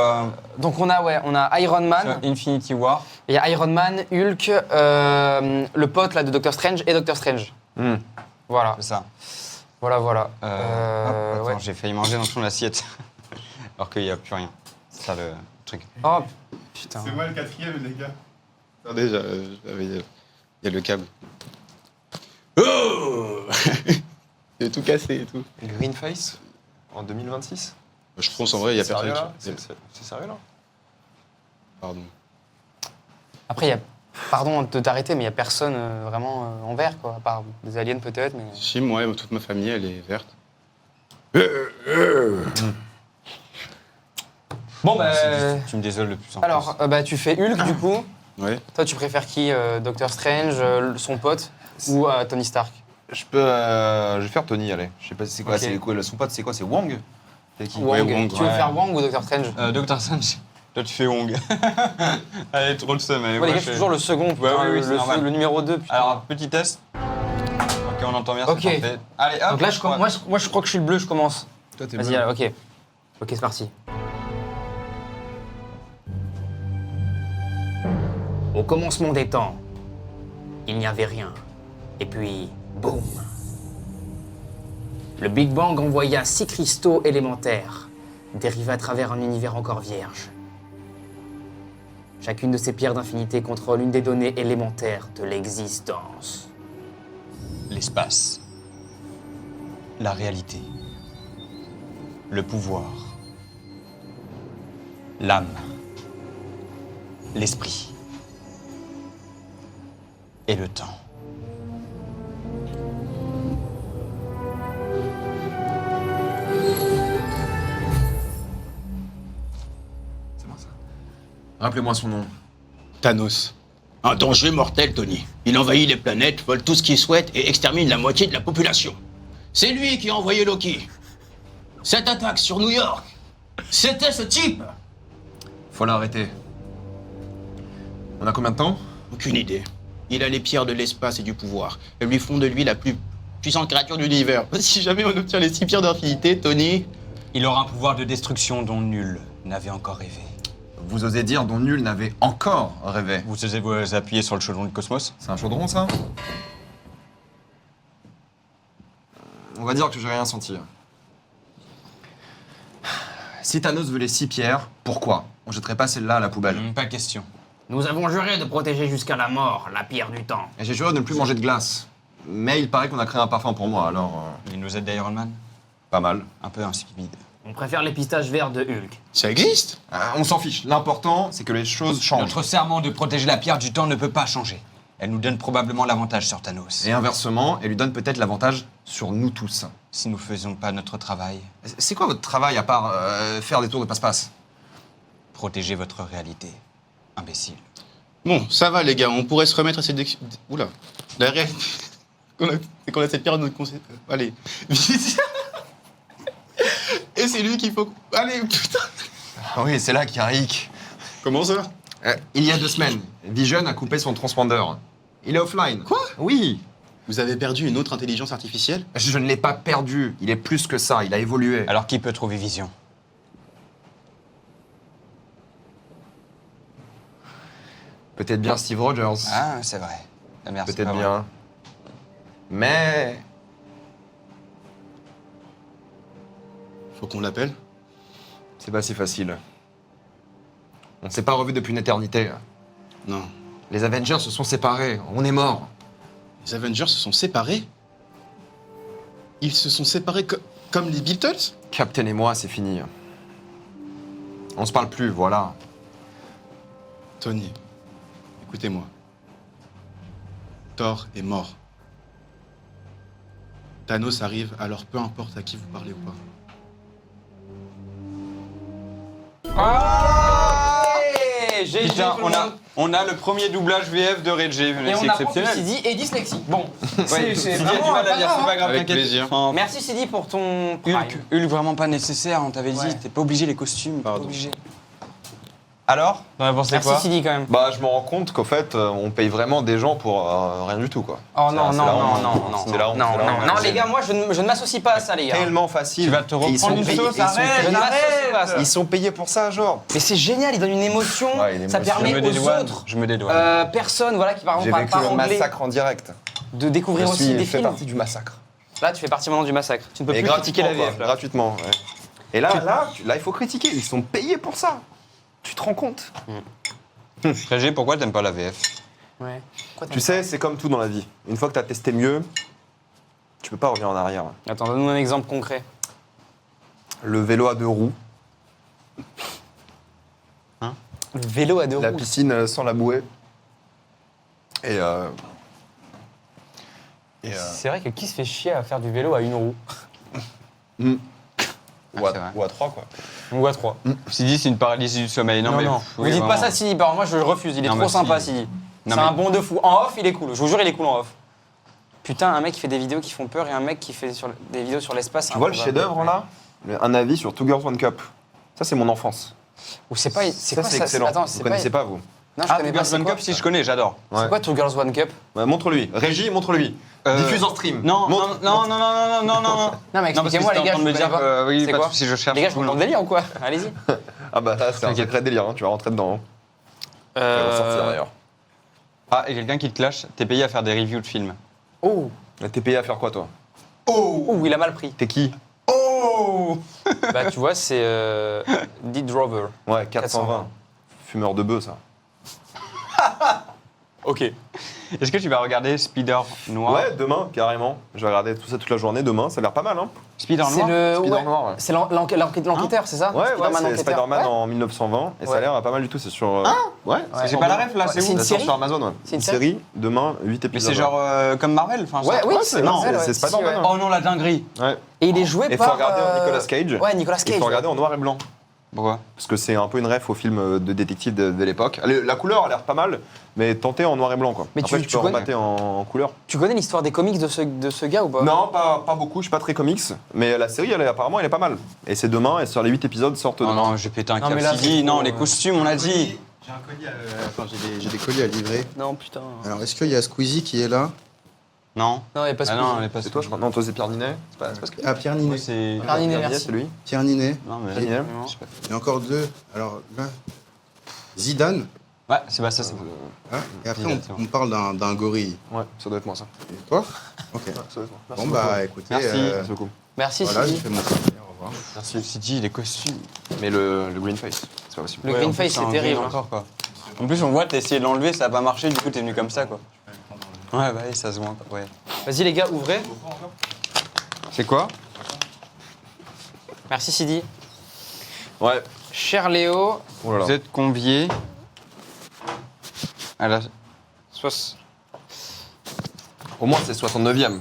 Donc, on a Iron Man. sur Infinity War. Il y a Iron Man, Hulk, le pote là, de Doctor Strange et Doctor Strange. Voilà. C'est ça. Voilà. Hop, attends, Ouais. j'ai failli manger dans ton assiette. Alors qu'il n'y a plus rien. C'est ça le truc. Oh, putain. C'est moi le 4e, les gars. Attendez, il y a le câble. Oh j'ai tout cassé et tout. Green Face en 2026. Je pense en vrai, il y a Sérieux, personne là C'est sérieux là? Pardon. Après, il y a. Pardon de t'arrêter, mais il n'y a personne vraiment en vert, quoi. À part des aliens, peut-être. Mais... Si, moi, toute ma famille, elle est verte. Bon, bah. Tu me désoles le plus en Alors, tu fais Hulk, du coup. Ouais. Toi, tu préfères qui Doctor Strange, son pote ou Tony Stark? Je vais faire Tony, allez. Je sais pas c'est quoi, Ok. c'est quoi, son pote, c'est quoi? C'est Wong? C'est qui? Wong. Wong, Tu veux faire Wong ou Doctor Strange? Doctor Strange. Toi, tu fais Wong. Allez, trop le seum. allez, Ouais, moi, les gars, je c'est fais- toujours le second, putain, oui, c'est normal. le numéro 2. Putain. Alors, petit test. Ok, on entend bien, Ok. c'est parfait. Allez, hop. Donc là, moi, je crois que je suis le bleu, je commence. Toi, t'es Vas-y, bleu. alors, ok. Ok, c'est parti. Au commencement des temps, il n'y avait rien. Et puis, boum. Le Big Bang envoya 6 cristaux élémentaires, dérivés à travers un univers encore vierge. Chacune de ces pierres d'infinité contrôle une des données élémentaires de l'existence. L'espace. La réalité. Le pouvoir. L'âme. L'esprit. Et le temps. C'est moi ça. Rappelez-moi son nom. Thanos. Un danger mortel, Tony. Il envahit les planètes, vole tout ce qu'il souhaite et extermine la moitié de la population. C'est lui qui a envoyé Loki. Cette attaque sur New York, c'était ce type. Faut l'arrêter. On a combien de temps? Aucune idée. Il a les pierres de l'espace et du pouvoir. Elles lui font de lui la plus puissante créature de l'univers. Si jamais on obtient les 6 pierres d'infinité, Tony... Il aura un pouvoir de destruction dont nul n'avait encore rêvé. Vous osez dire dont nul n'avait encore rêvé. Vous osez vous appuyer sur le chaudron du cosmos? C'est un chaudron, ça? On va dire que j'ai rien senti. Si Thanos veut les 6 pierres, pourquoi on jetterait pas celle-là à la poubelle? Pas question. Nous avons juré de protéger jusqu'à la mort la pierre du temps. Et j'ai juré de ne plus manger de glace. Mais il paraît qu'on a créé un parfum pour moi, alors... Les noisettes d'Iron Man? Pas mal. Un peu insipide. On préfère les pistaches verts de Hulk. Ça existe? On s'en fiche. L'important, c'est que les choses changent. Notre serment de protéger la pierre du temps ne peut pas changer. Elle nous donne probablement l'avantage sur Thanos. Et inversement, elle lui donne peut-être l'avantage sur nous tous. Si nous faisons pas notre travail, C'est quoi votre travail à part faire des tours de passe-passe? protéger votre réalité. Imbécile. Bon, ça va les gars, on pourrait se remettre à cette... Oula. La réalité... C'est qu'on a cette pierre de notre conseil... Allez. Et c'est lui qu'il faut... Allez, putain. Ah oui, c'est là qu'il y a Rick. Comment ça? Il y a 2 semaines, Vision a coupé son transpondeur. Il est offline. Quoi? Oui. Vous avez perdu une autre intelligence artificielle? Je ne l'ai pas perdu. Il est plus que ça. Il a évolué. Alors qui peut trouver Vision? Peut-être bien Steve Rogers. Ah, c'est vrai. La merde, c'est Peut-être pas vrai. bien. Mais... Faut qu'on l'appelle? C'est pas si facile. On ne s'est pas revus depuis une éternité. Non. Les Avengers se sont séparés. On est morts. Les Avengers se sont séparés? Ils se sont séparés comme les Beatles? Captain et moi, c'est fini. On se parle plus, voilà. Tony, écoutez-moi. Thor est mort. Thanos arrive, alors peu importe à qui vous parlez ou pas. Allez, Allez, GG Putain, tout le monde. on a le premier doublage VF de Reggie. Et on C'est apprend que exceptionnel. Sidi est dyslexique. Bon, Ouais, c'est Sidi a du vraiment mal à lire, c'est pas grave, Avec t'inquiète. plaisir. Enfin, Merci Sidi pour ton prime. Hulk, vraiment pas nécessaire, on t'avait dit, Ouais. t'es pas obligé les costumes, t'es pas Pardon. obligé. Alors, t'en as pensé Merci quoi? Sidi quand même. Bah, je me rends compte qu'en fait, on paye vraiment des gens pour rien du tout, quoi. Oh C'est non, la non, non, honte. non, non, C'est la honte, non, c'est la non, honte. non, les gars, moi je ne m'associe pas à ça, les gars. Tellement facile. Tu vas te Et ils sont reprendre une payés- sauce, ils sont arrête, Je ne payés- m'associe pas à ça. Ils sont payés pour ça, genre. Mais c'est génial, il donne une émotion, Ouais, une ça émotion. permet Je me aux dédouane, autres je me dédouane. personnes voilà, qui par J'ai exemple vécu parlent le pas anglais massacre en direct. de découvrir Je aussi suis des fait films. partie du massacre. Là, tu fais partie maintenant du massacre. Tu ne peux Et plus critiquer la gratuitement, VF. quoi, Là. gratuitement, ouais. Et là, il faut critiquer. Ils sont payés pour ça. Tu te rends compte? Reggie, pourquoi t'aimes pas la VF? Ouais. Tu sais, c'est comme tout dans la vie. Une fois que tu as testé mieux, tu peux pas revenir en arrière. Attends, donne-nous un exemple concret. Le vélo à 2 roues, Le vélo à 2 la roues. piscine sans la bouée. Et C'est vrai que qui se fait chier à faire du vélo à une roue? ou, c'est vrai. ou à 3, quoi. Ou à 3. Sidi, c'est une paralysie du sommeil. Non, Non, mais. non. pff, Vous oui, dites pas vraiment. ça, Sidi. Par moi, je refuse. Il est Non, trop mais sympa, si. Sidi. Non, C'est mais- un bon de fou. En off, il est cool. Je vous jure, il est cool en off. Putain, un mec qui fait des vidéos qui font peur et un mec qui fait des vidéos sur l'espace. Tu vois le chef-d'œuvre là? Un avis sur Two Girls One Cup. Ça, c'est mon enfance. Ou c'est pas. C'est Ça, quoi c'est ça? excellent. Attends, Vous c'est connaissez pas, vous? Non, je Ah, connais Two pas. Girls C'est One quoi Cup, si je connais, j'adore. Ouais. C'est quoi Two Girls One Cup? Ouais, montre-lui. Régie, montre-lui. Diffuse en stream. Non, non, Montre- non, non, non, non, non, non, non. Non, mais Non, parce que expliquez-moi, c'était les gars. en train de me je dire connais pas. oui, C'est pas de quoi soucis, je cherche. Les gars, je vous demande délire ou quoi? Allez-y. Ah bah là, c'est un sacré délire, hein. Tu vas rentrer dedans. Tu vas ressortir d'ailleurs. Ah, et quelqu'un qui te clash, t'es payé à faire des reviews de films. Oh, T'es payé à faire quoi, toi? oh, il a mal pris. T'es qui? Oh Bah, tu vois, c'est Dee Drover. Ouais, 420. Fumeur de bœuf, ça. Ok. Est-ce que tu vas regarder Spider Noir? Ouais, demain, carrément. Je vais regarder tout ça toute la journée demain. Ça a l'air pas mal, hein? Spider C'est Noir le. Spider ouais. Noir, ouais. C'est l'enquêteur, c'est ça? Ouais, Spider-Man c'est enquêteur. Spider-Man Ouais. en 1920. Et ça a Ouais. l'air pas mal du tout. C'est sur. Ouais, J'ai pas la ref là, Ouais, c'est c'est où une Ça sort série sur Amazon, ouais. C'est une série, demain, 8 Mais épisodes. c'est genre comme Marvel, enfin. Ouais, ça- oui, Ouais, c'est non, Marvel, c'est ouais. Spider-Man, Si, hein. ouais. Oh non, la dinguerie. Ouais. Et il est joué Et par. faut regarder Nicolas Cage. Ouais, Nicolas Il Cage. faut regarder en noir et blanc. Pourquoi? Parce que c'est un peu une ref au film de détective de l'époque. La couleur a l'air pas mal, mais tentez en noir et blanc, quoi. Mais Après, tu tu peux connais- remater en couleur. Tu connais l'histoire des comics de ce gars ou pas? Non, pas beaucoup, je suis pas très comics, mais la série, apparemment, elle est pas mal. Et c'est demain, et sur les 8 épisodes sortent Non, demain. non, j'ai pété un Non, mais câble. là, Sidi, c'est non, trop, les costumes, on a dit. J'ai un colis j'ai des colis à livrer. Non, putain. Alors, est-ce qu'il y a Squeezie qui est là? Non. Non, il n'y a pas Ah ce non, elle est pas. C'est toi, je crois. Non, toi, c'est Pierre Ninet. C'est pas ce que Ah, Pierre Ninet. C'est. Pierre Ninet, Ninet, merci. c'est lui. Pierre Ninet. Non, mais. Pierre Ninet. Je sais pas. Il y a encore deux. Alors là, Zidane. Ouais, c'est pas ça, c'est. Hein, et après, Zidane, on parle d'un gorille. Ouais, ça doit être moi, ça. Et toi? Ok. Ça doit être moi. Bon, bah, écoutez. Merci. Merci beaucoup. Merci, Voilà, j'ai Sidi. fait mon travail. Au revoir. Merci. Sidi, les costumes. Mais le green face, c'est pas possible. Le Ouais, green en plus, face, c'est un terrible. green encore, quoi. En plus, on voit, t'as essayé de l'enlever, ça a pas marché, du coup, t'es venu comme ça, quoi. Ouais, bah, oui, ça se voit. Ouais. Vas-y, les gars, ouvrez. C'est quoi? Merci, Sidi. Ouais. Cher Léo. Oh là là. Vous êtes conviés à la Au moins, c'est 69e.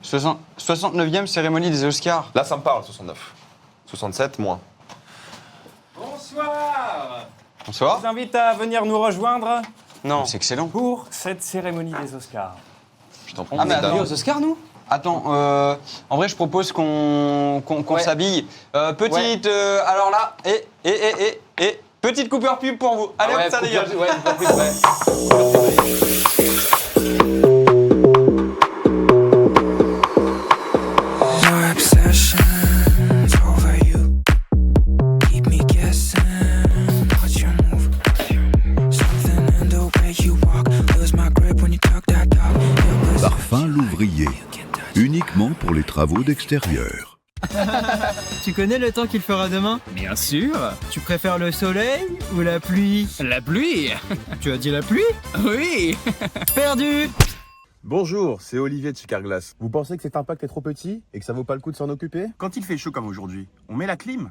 69e cérémonie des Oscars. Là, ça me parle, 69. 67, moins. Bonsoir. Bonsoir. Je vous invite à venir nous rejoindre Non. C'est excellent. pour cette cérémonie des Oscars. Je t'en prie. Ah, mais On est attends. aux Oscars, nous? Attends, en vrai, je propose qu'on Ouais. s'habille. Petite, alors là, et petite coupure pub pour vous. Allez, hop, ça dégage. Ouais, ouais. My obsession's over you. Keep me guessing what you move. Something in the way you walk. Lose my grip when you talk that talk. It was Parfum Louvrier, uniquement pour les travaux d'extérieur. Tu connais le temps qu'il fera demain? Bien sûr. Tu préfères le soleil ou la pluie? La pluie. Tu as dit la pluie? Oui. Perdu. Bonjour, c'est Olivier de chez Carglass. Vous pensez que cet impact est trop petit et que ça vaut pas le coup de s'en occuper? Quand il fait chaud comme aujourd'hui, on met la clim.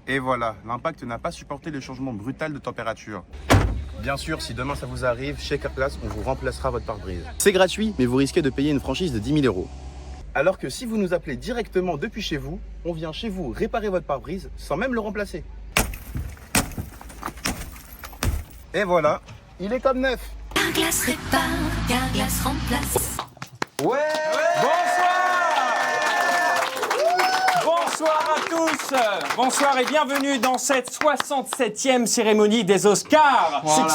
Et voilà, l'impact n'a pas supporté le changement brutal de température. Bien sûr, si demain ça vous arrive, chez Carglass, on vous remplacera votre pare-brise. C'est gratuit, mais vous risquez de payer une franchise de 10 000 €. Alors que si vous nous appelez directement depuis chez vous, on vient chez vous réparer votre pare-brise sans même le remplacer. Et voilà, il est comme neuf. Carglass répare, Carglass remplace. Ouais. Bonsoir à tous. Bonsoir et bienvenue dans cette 67e cérémonie des Oscars. Voilà.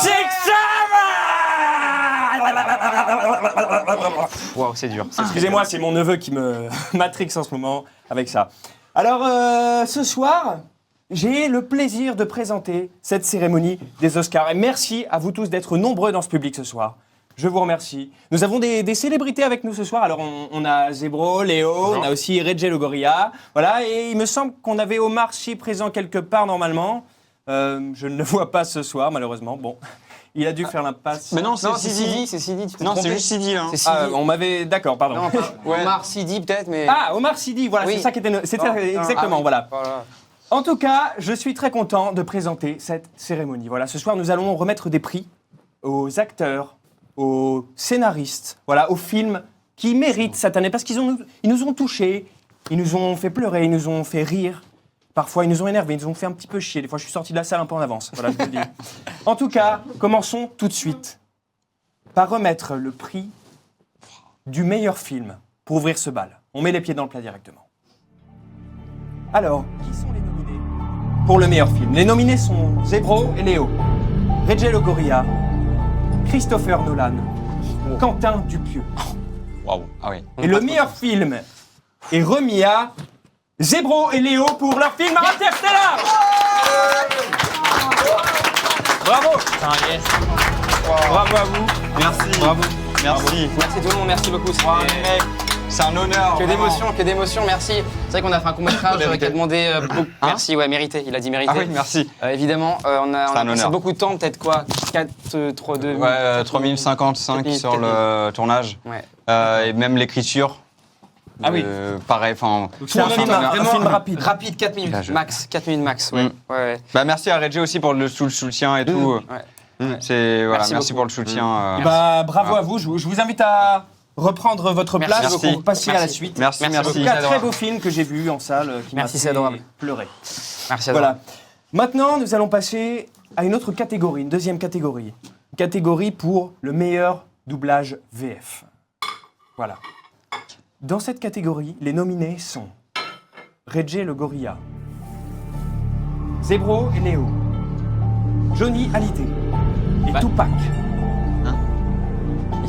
Wow, c'est dur. Excusez-moi, c'est mon neveu qui me matrixe en ce moment avec ça. Alors, ce soir, j'ai le plaisir de présenter cette cérémonie des Oscars. Et merci à vous tous d'être nombreux dans ce public ce soir. Je vous remercie. Nous avons des célébrités avec nous ce soir. Alors, on a Zebro, Léo, on a aussi Reggie le gorilla. Voilà, et il me semble qu'on avait Omar Sy présent quelque part normalement. Je ne le vois pas ce soir, malheureusement. Bon, il a dû faire l'impasse. Mais non, c'est Sidi. C'est Sidi. Non, c'est juste Sidi, là. On m'avait... D'accord, pardon. Non, Omar Sidi peut-être, mais... Ah, Omar Sidi, voilà, Oui. c'est ça qui était... C'était exactement, voilà. En tout cas, je suis très content de présenter cette cérémonie. Voilà, ce soir, nous allons remettre des prix aux acteurs, aux scénaristes, voilà, aux films qui méritent cette année, parce qu'ils nous ont touchés, ils nous ont fait pleurer, ils nous ont fait rire, parfois ils nous ont énervés, ils nous ont fait un petit peu chier, des fois je suis sorti de la salle un peu en avance, voilà, je vous le dis. En tout cas, commençons tout de suite par remettre le prix du meilleur film pour ouvrir ce bal. On met les pieds dans le plat directement. Alors, qui sont les nominés pour le meilleur film? Les nominés sont Zebro et Léo, Reggie le gorilla, Christopher Nolan, Quentin Dupieux. Waouh, ah oui. Et le meilleur film est remis à Zebro et Léo pour leur film Interstellar. Bravo. Bravo à vous. Merci. Bravo. Merci. Merci tout le monde, merci beaucoup. C'est un honneur. Que d'émotion, merci. C'est vrai qu'on a fait un court-métrage qui a demandé beaucoup. Merci, ouais, mérité, il a dit mérité. Ah oui, merci. Évidemment, on a passé honneur. beaucoup de temps, peut-être quoi 3 2 Ouais, 3055 sur le tournage. Ouais. Et même l'écriture. Ah oui. Pareil, enfin. C'est un film rapide. Rapide, 4 minutes max. 4 minutes max, ouais. Ouais. Bah, merci à Reggie aussi pour le soutien et tout. C'est, voilà, merci beaucoup. pour le soutien. Bah, bravo à vous. Je vous invite à reprendre votre Merci. place Merci. pour passer à la suite. Merci. En tout cas, très beau film que j'ai vu en salle qui m'a Merci, c'est fait adorable. pleurer. Merci, adorable. Voilà. Maintenant, nous allons passer à une autre catégorie, une deuxième catégorie. Une catégorie pour le meilleur doublage VF. Voilà. Dans cette catégorie, les nominés sont Reggie le gorilla, Zebro et Léo, Johnny Hallyday et Tupac.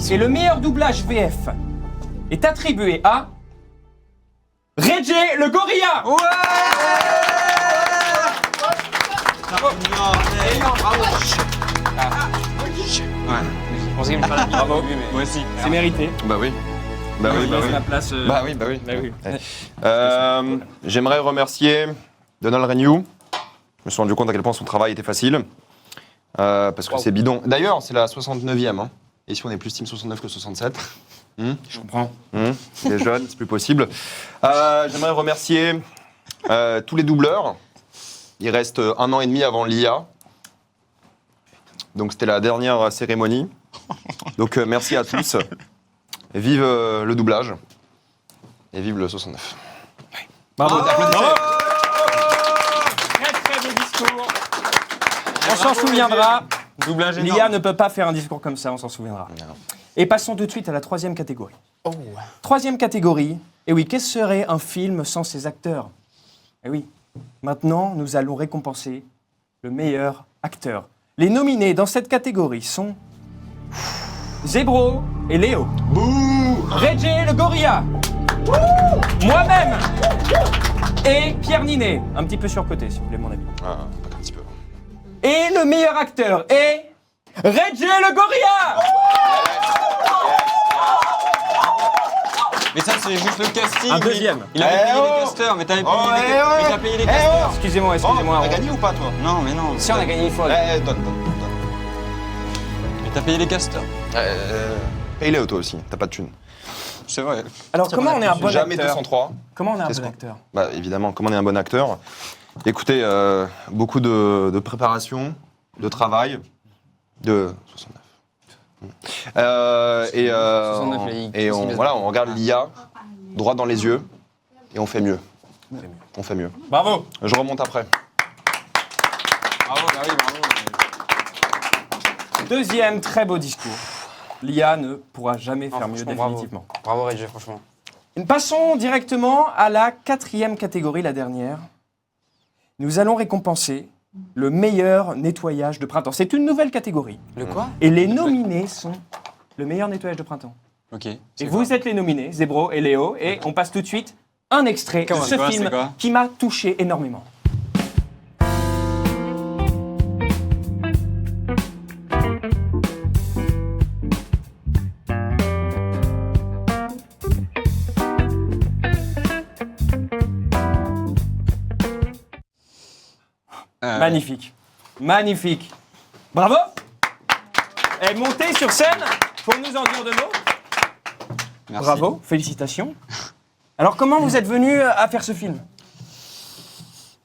Et le meilleur doublage VF est attribué à Reggie le gorilla. On sait qu'il me fallait bravo, mais Moi aussi. C'est mérité. Bah oui. Bah oui, bah oui. La place, Bah oui, bah oui. bah oui. J'aimerais remercier Donald Renew. Je me suis rendu compte à quel point son travail était facile. Parce que c'est bidon. D'ailleurs, c'est la 69e. Hein. Et si on est plus Team 69 que 67 je comprends. Les jeunes, c'est plus possible. J'aimerais remercier tous les doubleurs. Il reste 1 an et demi avant l'IA. Donc c'était la dernière cérémonie. Donc merci à tous. Vive le doublage. Et vive le 69. Bravo. Très très beau discours. On s'en souviendra. Doublage énorme. L'IA ne peut pas faire un discours comme ça, on s'en souviendra. Et passons tout de suite à la troisième catégorie. Troisième catégorie. Et oui, qu'est-ce serait un film sans ses acteurs? Eh oui, maintenant nous allons récompenser le meilleur acteur. Les nominés dans cette catégorie sont Zebro et Léo, Reggie le gorilla, moi-même et Pierre Ninet, un petit peu surcoté si vous voulez mon avis. Ah, un petit peu. Et le meilleur acteur est Reggie le gorilla. Mais ça, c'est juste le casting. Un deuxième. Il avait payé les casteurs, mais t'avais payé les casteurs. Excusez-moi. T'as gagné ou pas, toi? Non, mais non. Si on a gagné une fois. Donne. Mais t'as payé les casteurs. Paye-les toi aussi, t'as pas de thunes. C'est vrai. Alors comment on est un bon acteur? Jamais 203. Comment on est un bon acteur? Bah évidemment, comment on est un bon acteur? Écoutez, beaucoup de préparation, de travail, de 69. On regarde l'IA droit dans les yeux et on fait mieux. On fait mieux. Bravo. Je remonte après. Bravo, bah oui, bravo. Deuxième très beau discours. L'IA ne pourra jamais faire mieux franchement, définitivement. Bravo Reggie, franchement. Passons directement à la 4e catégorie, la dernière. Nous allons récompenser le meilleur nettoyage de printemps. C'est une nouvelle catégorie. Le quoi? Et les nominés sont le meilleur nettoyage de printemps. Ok. Et vous êtes les nominés, Zebro et Léo, et on passe tout de suite un extrait de ce film qui m'a touché énormément. Magnifique. Magnifique. Bravo. Et montez sur scène pour nous en dire 2 mots. Merci. Bravo, félicitations. Alors, comment vous êtes venu à faire ce film?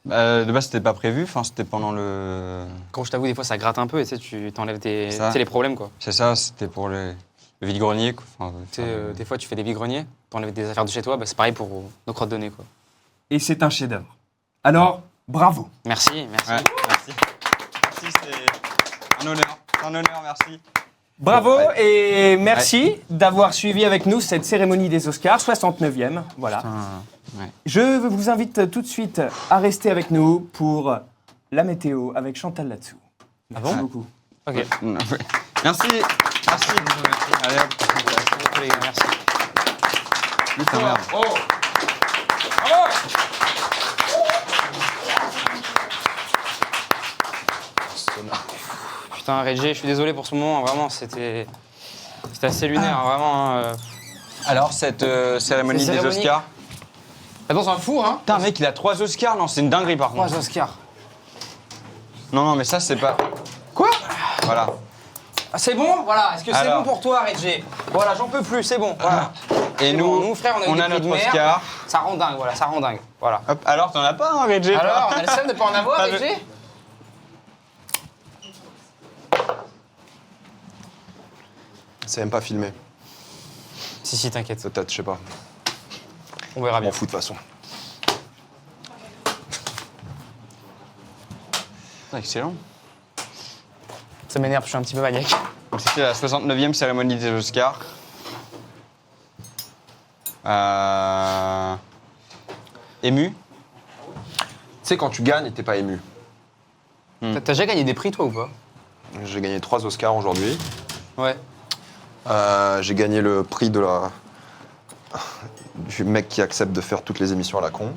De base, c'était pas prévu. Enfin, c'était pendant le. Quand je t'avoue, des fois, ça gratte un peu et tu t'enlèves Ça. les problèmes, quoi. C'est ça, c'était pour le vide-grenier. Quoi. Enfin, Des fois, tu fais des vide-greniers, t'enlèves des affaires de chez toi, bah, c'est pareil pour nos crottes de nez, quoi. Et c'est un chef-d'œuvre. Alors, bravo. Merci, merci. Ouais, merci. Merci, c'est un honneur. C'est un honneur, merci. Bravo et merci d'avoir suivi avec nous cette cérémonie des Oscars, 69e. Voilà. Je vous invite tout de suite à rester avec nous pour la météo avec Chantal là-dessous. Merci beaucoup. Ok. Merci. Merci. Allez hop. Merci les gars, merci. Putain, merde. Putain, Reggie, je suis désolé pour ce moment, vraiment, c'était assez lunaire, vraiment. Alors, cette cérémonie des cérémonie. Oscars. Attends, c'est un four, hein? Putain, mec, il a 3 Oscars. Non, c'est une dinguerie, par contre. 3 Oscars. Non, mais ça, c'est pas. Quoi? Voilà. Ah, c'est bon? Voilà, est-ce que c'est Alors. bon pour toi, Reggie? Voilà, j'en peux plus, c'est bon, voilà. Et C'est nous, bon, frère, on a eu des prix notre de merde. Oscar. Ça rend dingue, voilà, ça rend dingue. Voilà. Hop, alors, t'en as pas, hein, Reggie? Alors, on a le seum de pas en avoir, T'as Reggie? C'est même pas filmé. Si, t'inquiète. Peut-être, je sais pas. On verra bien. M'en fous de toute façon. Excellent. Ça m'énerve, je suis un petit peu maniaque. Donc, c'était la 69e cérémonie des Oscars. Ému? Tu sais, quand tu gagnes, t'es pas ému. T'as déjà gagné des prix, toi, ou pas? J'ai gagné 3 Oscars aujourd'hui. Ouais. J'ai gagné le prix du mec qui accepte de faire toutes les émissions à la con.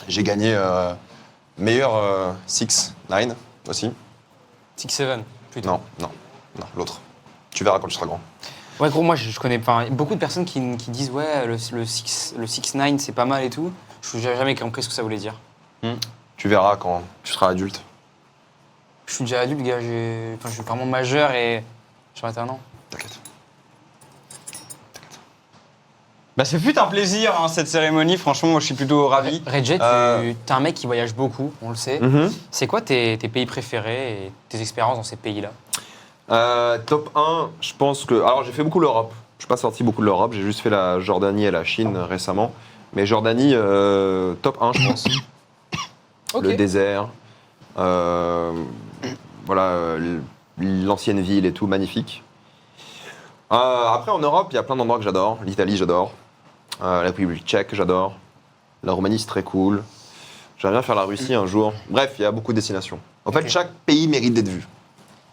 J'ai gagné meilleur 6-9 aussi. 6-7, plutôt. Non, l'autre. Tu verras quand tu seras grand. Ouais, gros, moi, je connais beaucoup de personnes qui disent ouais, le 6-9, c'est pas mal et tout. Je n'ai jamais compris ce que ça voulait dire. Tu verras quand tu seras adulte. Je suis déjà adulte, gars. Je suis vraiment majeur et je vais un an. T'inquiète. Bah, ce fut un plaisir, hein, cette cérémonie. Franchement, moi, je suis plutôt ravi. Reggie, t'es un mec qui voyage beaucoup, on le sait. C'est quoi tes pays préférés et tes expériences dans ces pays-là? Top 1, je pense que... Alors, j'ai fait beaucoup l'Europe. Je suis pas sorti beaucoup de l'Europe. J'ai juste fait la Jordanie et la Chine récemment. Mais Jordanie, top 1, je pense. Okay. Le désert. Voilà, l'ancienne ville et tout, magnifique. Après, en Europe, il y a plein d'endroits que j'adore. L'Italie, j'adore. La République tchèque, j'adore. La Roumanie, c'est très cool. J'aimerais bien faire la Russie un jour. Bref, il y a beaucoup de destinations. En fait, chaque pays mérite d'être vu.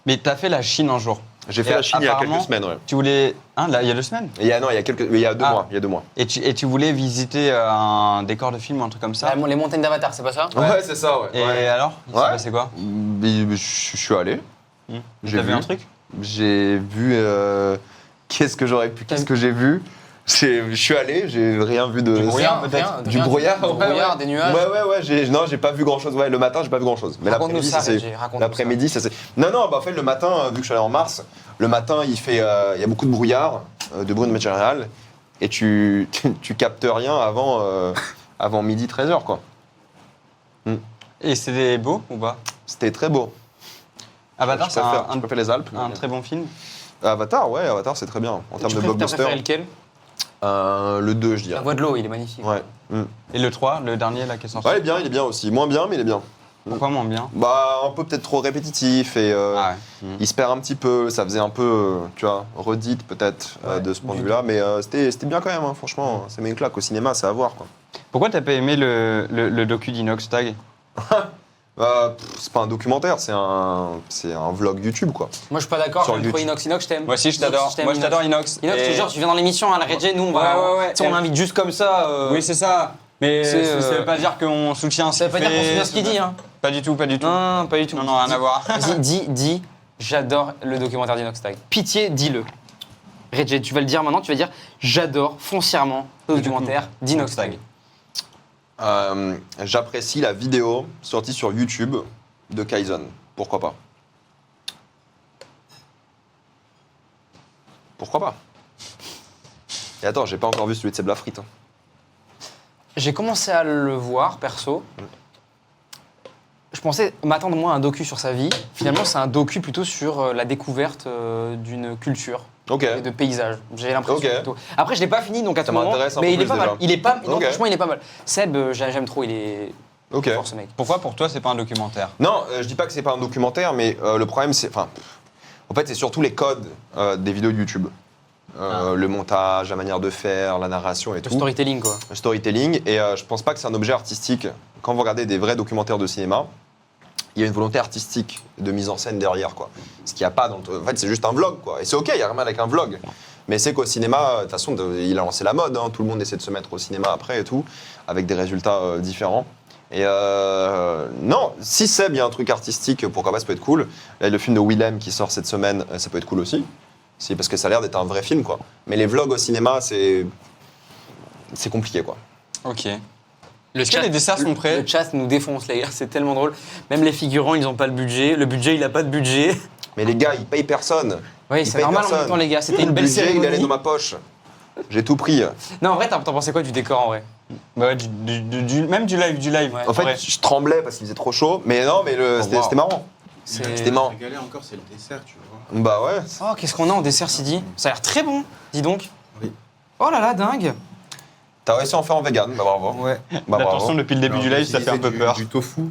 Mais t'as fait la Chine un jour. J'ai fait la Chine il y a quelques semaines, ouais. Tu voulais... Hein, là, il y a 2 semaines? Il y a 2 mois. Il y a 2 mois. Et tu voulais visiter un décor de film, un truc comme ça? Les montagnes d'Avatar, c'est pas ça? Ouais, c'est ça, ouais. Et alors? Il s'est passé quoi? Je suis allé. T'as vu un truc? J'ai vu... Qu'est-ce que j'ai vu? Je suis allé, j'ai rien vu de... Du brouillard, peut-être? Du brouillard, Du brouillard, des nuages? Ouais, non, j'ai pas vu grand-chose. Ouais, le matin, j'ai pas vu grand-chose. Mais Raconte-nous ça, Reggie, raconte-nous l'après-midi, ça c'est... Non, bah en fait, le matin, vu que je suis allé en mars, le matin, il y a beaucoup de brouillard, de bruit de matériel, et tu captes rien avant midi, 13h, quoi. Et c'était beau ou pas? C'était très beau. Avatar, c'est je préfère les Alpes. un très bon film. Avatar, c'est très bien. En termes de T'as blockbuster. préféré lequel? Le 2, je dirais. La voix de l'eau, il est magnifique. Ouais. Et le 3, le dernier là qui est sorti? Ouais, il est bien aussi. Moins bien, mais il est bien. Pourquoi moins bien? Bah, un peu peut-être trop répétitif et il se perd un petit peu. Ça faisait un peu, tu vois, redite peut-être de ce point de vue-là. Mais c'était bien quand même, hein, franchement. Ça met une claque au cinéma, c'est à voir, quoi. Pourquoi t'as pas aimé le docu d'Inox Tag? C'est pas un documentaire, c'est un vlog YouTube, quoi. Moi, je suis pas d'accord. Sur J'aime trop YouTube. Inox. Inox, je t'aime. Moi aussi, je t'adore. Inox, Moi, je t'adore, Inox. Inox, je te jure, tu viens dans l'émission, hein, la Reggie, nous, on va. Ouais. Tu sais, on l'invite juste comme ça. Oui, c'est ça. Mais c'est, ça veut pas dire qu'on soutient ce Ça veut pas qu'il dire qu'on fait, soutient ce qu'il dit, hein. Pas du tout, pas du tout. Non, pas du tout. Non, rien à voir. Vas-y, dis, j'adore le documentaire d'Inox Tag. Pitié, dis-le. Reggie, tu vas le dire maintenant, tu vas dire, j'adore foncièrement le documentaire d'Inox Tag. J'apprécie la vidéo sortie sur YouTube de Kaizen. Pourquoi pas? Pourquoi pas? Et attends, j'ai pas encore vu celui de Seb Lafrite. Hein. J'ai commencé à le voir, perso. Je pensais m'attendre moi à un docu sur sa vie. Finalement, c'est un docu plutôt sur la découverte d'une culture et de paysages. J'ai l'impression plutôt. Après, je l'ai pas fini, donc à tout moment. Mais il est pas mal. Il est pas. Non, franchement, il est pas mal. Seb, j'aime trop. Il est. Fort, ce mec. Pourquoi pour toi c'est pas un documentaire? Non, je dis pas que c'est pas un documentaire, mais le problème c'est, en fait, c'est surtout les codes des vidéos de YouTube. Le montage, la manière de faire, la narration et tout. Le storytelling, quoi. Le storytelling, et je pense pas que c'est un objet artistique. Quand vous regardez des vrais documentaires de cinéma, il y a une volonté artistique de mise en scène derrière, quoi. Ce qu'il n'y a pas dans le... En fait, c'est juste un vlog, quoi. Et c'est OK, il y a rien avec un vlog. Mais c'est qu'au cinéma, de toute façon, il a lancé la mode, hein. Tout le monde essaie de se mettre au cinéma après et tout, avec des résultats différents. Et non, si Seb, il y a un truc artistique, pourquoi pas, ça peut être cool. Là, le film de Willem qui sort cette semaine, ça peut être cool aussi. C'est parce que ça a l'air d'être un vrai film, quoi. Mais les vlogs au cinéma, c'est compliqué, quoi. Ok. Les desserts sont prêts. Le chat nous défonce, les gars, c'est tellement drôle. Même les figurants, ils n'ont pas le budget. Le budget, il n'a pas de budget. Mais les gars, ils payent personne. Oui, c'est normal en même temps, les gars. C'était une belle cérémonie. Le budget, il allait cérémonie. dans ma poche. J'ai tout pris. Non, en vrai, t'en pensais quoi du décor, en vrai? Ouais, même du live. En fait, je tremblais parce qu'il faisait trop chaud. Mais non, mais c'était marrant. C'était marrant. Régalé encore, c'est le dessert, tu vois. Bah ouais. Oh, qu'est-ce qu'on a en dessert, Sidi? Ça a l'air très bon, dis donc. Oui. Oh là là, dingue. T'as réussi à en faire en vegan, bah bravo. Ouais. Bah, Attention, bravo. depuis le début du live, ça fait un peu peur. Du tofu.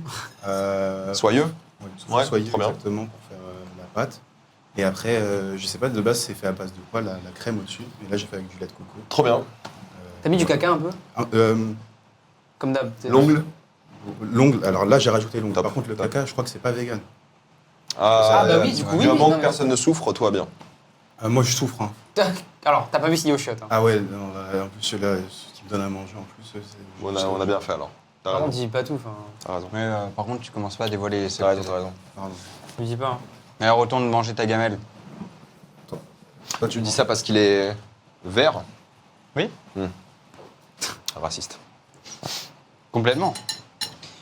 Soyeux. Ouais, du tofu Ouais, soyeux, trop bien. exactement, pour faire la pâte. Et après, je sais pas, de base, c'est fait à base de quoi, la crème au-dessus. Et là, j'ai fait avec du lait de coco. Trop bien. T'as mis du caca un peu? Comme d'hab. L'ongle. L'ongle, alors là, j'ai rajouté l'ongle. Par contre, le caca, je crois que c'est pas vegan. Ah, bah oui, du coup, oui. Du moment non, que personne ne souffre, tout va bien. Moi, je souffre. Hein. Alors, t'as pas vu Sidi au chiottes, hein. Ah ouais, non, en plus, celui-là, ce qui me donne à manger, en plus, c'est... On a bien fait, alors. T'as Par raison. contre, dis pas tout, enfin. T'as raison. Mais par contre, tu commences pas à dévoiler les T'as raison, t'as raison. Pardon. Je dis pas, hein. Mais retourne manger ta gamelle. Toi, tu dis ça parce qu'il est vert? Oui. Raciste. Complètement.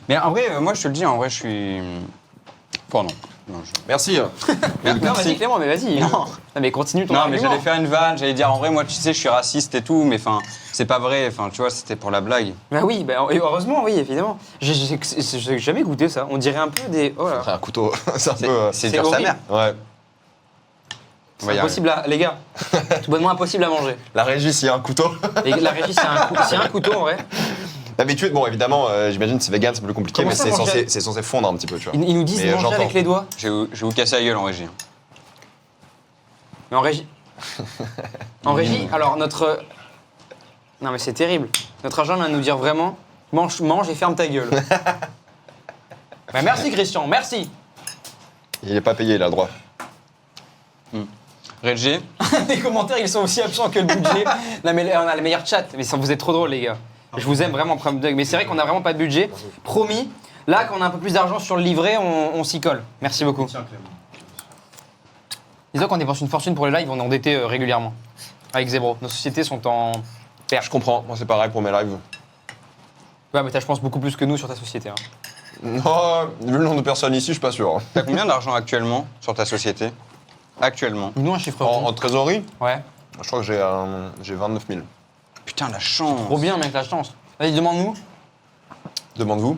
Mais en vrai, moi je te le dis, en vrai, je suis. Pardon. Merci. Non, vas-y, Clément, mais vas-y. Non, mais continue ton Non, mais argument. j'allais faire une vanne, j'allais dire en vrai, moi tu sais, je suis raciste et tout, mais enfin, c'est pas vrai, enfin, tu vois, c'était pour la blague. Bah oui, bah, heureusement, oui, évidemment. J'ai jamais goûté ça. On dirait un peu des. Oh là. Après un couteau, c'est un peu. C'est dur sa horrible. mère. Ouais. C'est impossible à. Les gars, tout bonnement impossible à manger. La régie, s'il y a un couteau. La régie, c'est un couteau en vrai. D'habitude, bon, évidemment, j'imagine c'est vegan, c'est plus compliqué, Comment mais ça, c'est censé fondre un petit peu, tu vois. Ils nous disent Mais manger j'entends. avec les doigts. Je vais vous casser la gueule en régie. Mais en régie. En régie, alors notre. Non mais c'est terrible. Notre agent vient de nous dire vraiment mange et ferme ta gueule. Bah merci Christian, merci. Il est pas payé, il a le droit. Reggie. Les commentaires ils sont aussi absents que le budget. Non mais on a le meilleur chat, mais vous êtes trop drôles les gars. Je vous aime vraiment, mais c'est vrai qu'on a vraiment pas de budget. Promis, là quand on a un peu plus d'argent sur le livret, on s'y colle. Merci beaucoup. Disons qu'on dépense une fortune pour les lives, on est endetté régulièrement. Avec Zebro. Nos sociétés sont en perte. Je comprends, moi c'est pareil pour mes lives. Ouais, mais t'as, je pense, beaucoup plus que nous sur ta société. Hein. Non, vu le nombre de personnes ici, je suis pas sûr. T'as combien d'argent actuellement sur ta société? Actuellement. Nous, un chiffre En trésorerie? Ouais. Je crois que j'ai 29 000. Putain, la chance. Trop bien, mec, la chance. Vas-y, demande-nous. Demande-vous.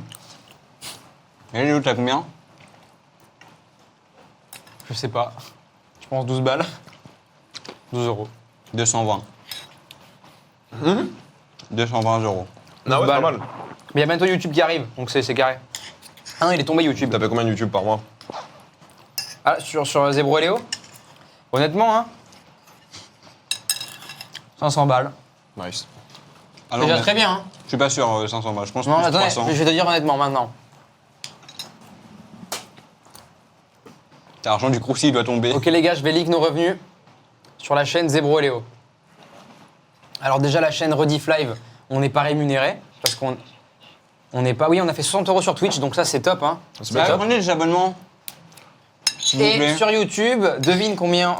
Et Léo, t'as combien? Je sais pas. Je pense 12 balles. 12 euros. 220. 220 euros. Ah ouais, pas mal. Mais il y a bientôt YouTube qui arrive, donc c'est carré. Ah non, il est tombé YouTube. T'as fait combien de YouTube par mois? Ah, sur Zebro et Léo? Honnêtement, hein 500 balles. Nice. Ah C'est non, déjà mais très bien, hein. Je suis pas sûr, 500 balles. Je pense Non, plus attendez, 300. je vais te dire honnêtement maintenant. L'argent du croussi doit tomber. Ok les gars, je vais leak nos revenus sur la chaîne Zebro et Léo. Alors déjà la chaîne Rediff Live, on n'est pas rémunéré parce qu'on n'est pas. Oui, on a fait 60 € sur Twitch, donc ça c'est top, hein. C'est top. Prenez les abonnements. Et sur YouTube, devine combien.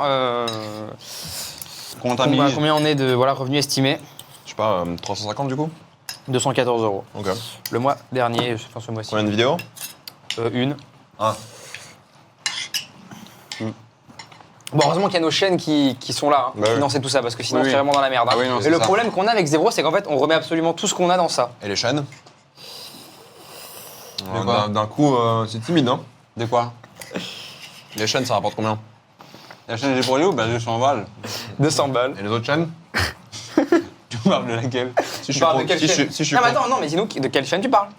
Combien on est de revenus estimés? Je sais pas, 350 du coup? 214 €. Ok. Le mois dernier, enfin ce mois-ci. Combien de vidéos? Une. Ah. Bon, heureusement qu'il y a nos chaînes qui sont là, hein, Bah oui. financer tout ça, parce que sinon Oui, c'est oui. vraiment dans la merde. Hein. Ah oui, non, et c'est le ça. problème qu'on a avec Zebro, c'est qu'en fait, on remet absolument tout ce qu'on a dans ça. Et les chaînes? quoi D'un coup, c'est timide, hein? De quoi? Les chaînes, ça rapporte combien? La chaîne Zebro et Léo, bah 200 balles. 200 balles. Et les autres chaînes? Tu parles de laquelle? Tu parles de quelle chaîne? Non, mais attends, non, mais dis-nous de quelle chaîne tu parles?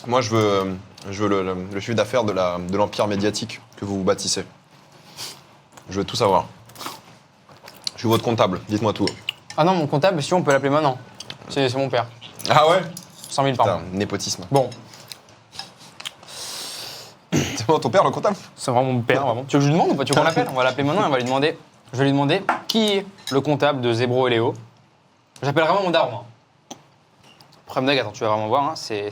Moi, je veux le chiffre d'affaires de l'empire médiatique que vous bâtissez. Je veux tout savoir. Je suis votre comptable, dites-moi tout. Ah non, mon comptable, si on peut l'appeler maintenant. C'est mon père. Ah ouais? 100 000 par mois. Putain, népotisme. Bon. C'est vraiment ton père, le comptable? C'est vraiment mon père, vraiment. Tu veux que je lui demande ou pas? Tu veux qu'on l'appelle? On va l'appeler maintenant et on va lui demander. Je vais lui demander qui est le comptable de Zebro et Léo. J'appelle vraiment mon daron. Hein. Prime attends, tu vas vraiment voir, hein, c'est.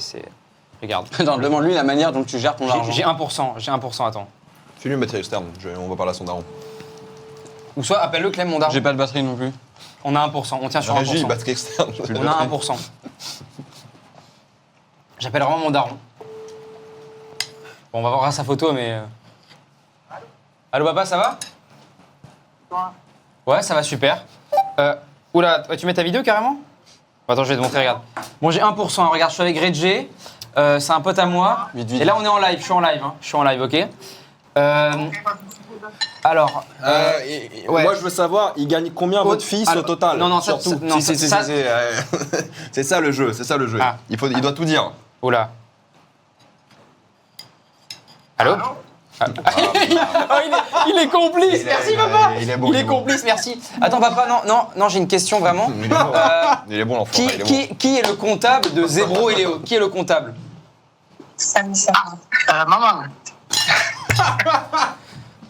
Regarde. Attends, demande-lui la manière dont tu gères ton argent. J'ai 1%, attends. Fais-lui une batterie externe, on va parler à son daron. Ou soit appelle-le Clem, mon daron. J'ai pas de batterie non plus. On a 1%, on tient sur 1%. Régie, batterie externe. On a 1%. J'appelle vraiment mon daron. Bon, on va voir sa photo, mais. Allô, papa, ça va? Ouais, ça va super. Oula, ouais, tu mets ta vidéo carrément? Attends, je vais te montrer, regarde. Bon, j'ai 1%, hein, regarde, je suis avec Redjay, c'est un pote à moi. Et là, on est en live, je suis en live, hein. Je suis en live, ok? Alors, ouais. Moi, je veux savoir, il gagne combien votre fils au total? Non, surtout. non, Si, c'est ça le jeu, c'est ça le jeu. Ah. Il doit tout dire. Oula. Allô? Ah, il est complice, merci papa. Il est complice, merci. Attends papa, non, j'ai une question vraiment. Il est bon l'enfant. Qui est le comptable de Zebro et Léo? Qui est le comptable? Maman.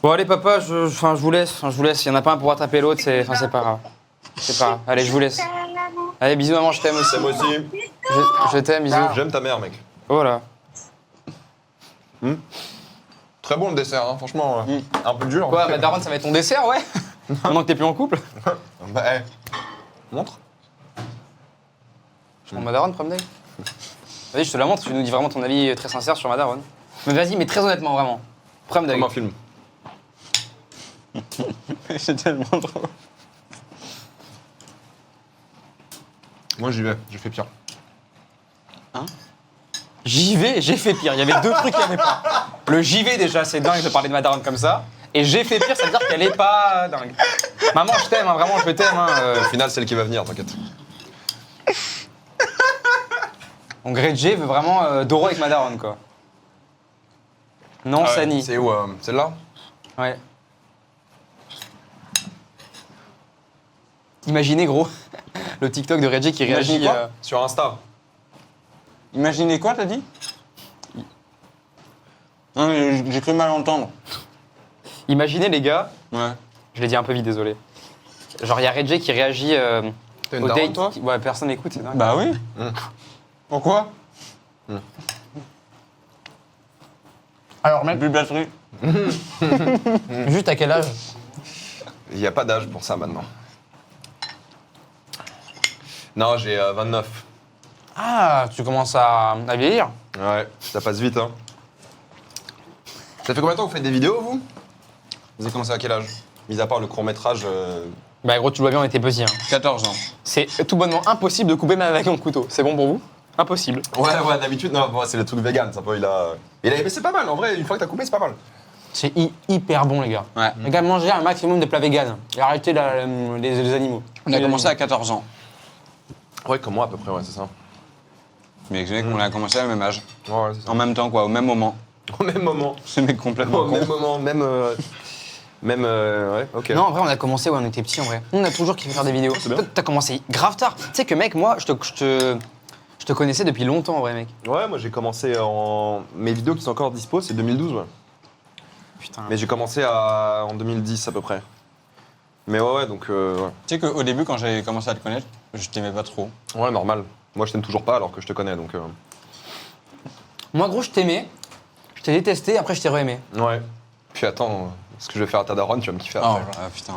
Bon allez papa, je vous laisse, il y en a pas un pour rattraper l'autre, c'est pas grave. C'est pas grave. Allez, je vous laisse. Allez, bisous maman, je t'aime aussi. Moi aussi. Je t'aime, bisous. J'aime ta mère, mec. Oh là. Très bon le dessert, hein, franchement. Un peu dur. Quoi, bah Daron, ça va être ton dessert, ouais? Maintenant que t'es plus en couple? Bah, montre. Je prends ma daronne, Prime Day. Vas-y, je te la montre, tu nous dis vraiment ton avis très sincère sur ma daronne. Mais vas-y, mais très honnêtement, vraiment. Prime Day. Comme un film. C'est tellement drôle. Moi, j'y vais, j'ai fait pire. Hein? J'y vais, j'ai fait pire. Il y avait deux trucs qu'il n'y avait pas. Le j'y vais déjà, c'est dingue de parler de ma daronne comme ça. Et j'ai fait pire, ça veut dire qu'elle est pas dingue. Maman, je t'aime, hein, vraiment, je t'aime. Hein, Au final, c'est elle qui va venir, t'inquiète. Donc Redjay veut vraiment Doro avec ma daronne, quoi. Non, Ah ouais, Sani. C'est où celle-là? Ouais. Imaginez, gros, le TikTok de Redjay qui réagit. Imaginez quoi Sur Insta. Imaginez quoi, t'as dit? Non, mais j'ai cru mal entendre. Imaginez, les gars. Ouais. Je l'ai dit un peu vite, désolé. Genre, il y a Redjay qui réagit T'as une au daronne, date. toi Ouais, personne n'écoute, c'est dingue. Bah oui. Pourquoi? Alors, mec. Plus de batterie. Juste à quel âge? Il n'y a pas d'âge pour ça maintenant. Non, j'ai 29. Ah, tu commences à vieillir? Ouais, ça passe vite, hein. Ça fait combien de temps que vous faites des vidéos, vous? Vous avez commencé à quel âge? Mis à part le court-métrage. Bah, gros, tu vois bien, on était petits. Hein. 14 ans. C'est tout bonnement impossible de couper même avec un couteau. C'est bon pour vous? Impossible. Ouais, d'habitude, non, bon, c'est le truc vegan, ça peut, mais c'est pas mal, en vrai, une fois que t'as coupé, c'est pas mal. C'est hyper bon, les gars. Ouais. Les gars, mangez un maximum de plats véganes et arrêtez les animaux. On a commencé à 14 ans. Ouais, comme moi, à peu près, ouais, c'est ça. Mais on a commencé à le même âge. Ouais, c'est ça. En même temps, quoi, au même moment. Au même moment. Ce mec complètement Au con. même moment, ouais, ok. Non, en vrai, on a commencé quand on était petits, en vrai. On a toujours kiffé faire des vidéos. Toi, t'as commencé grave tard. Tu sais que, mec, moi, je te connaissais depuis longtemps, en vrai, mec. Ouais, moi j'ai commencé en. Mes vidéos qui sont encore dispo, c'est 2012, ouais. Putain. Mais j'ai commencé en 2010 à peu près. Mais ouais, donc. Ouais. Tu sais qu'au début, quand j'ai commencé à te connaître, je t'aimais pas trop. Ouais, normal. Moi je t'aime toujours pas alors que je te connais, donc. Moi, gros, je t'aimais. Je t'ai détesté, après, je t'ai re-aimé. Ouais. Puis attends, ce que je vais faire à ta daronne, tu vas me kiffer après. Oh, putain.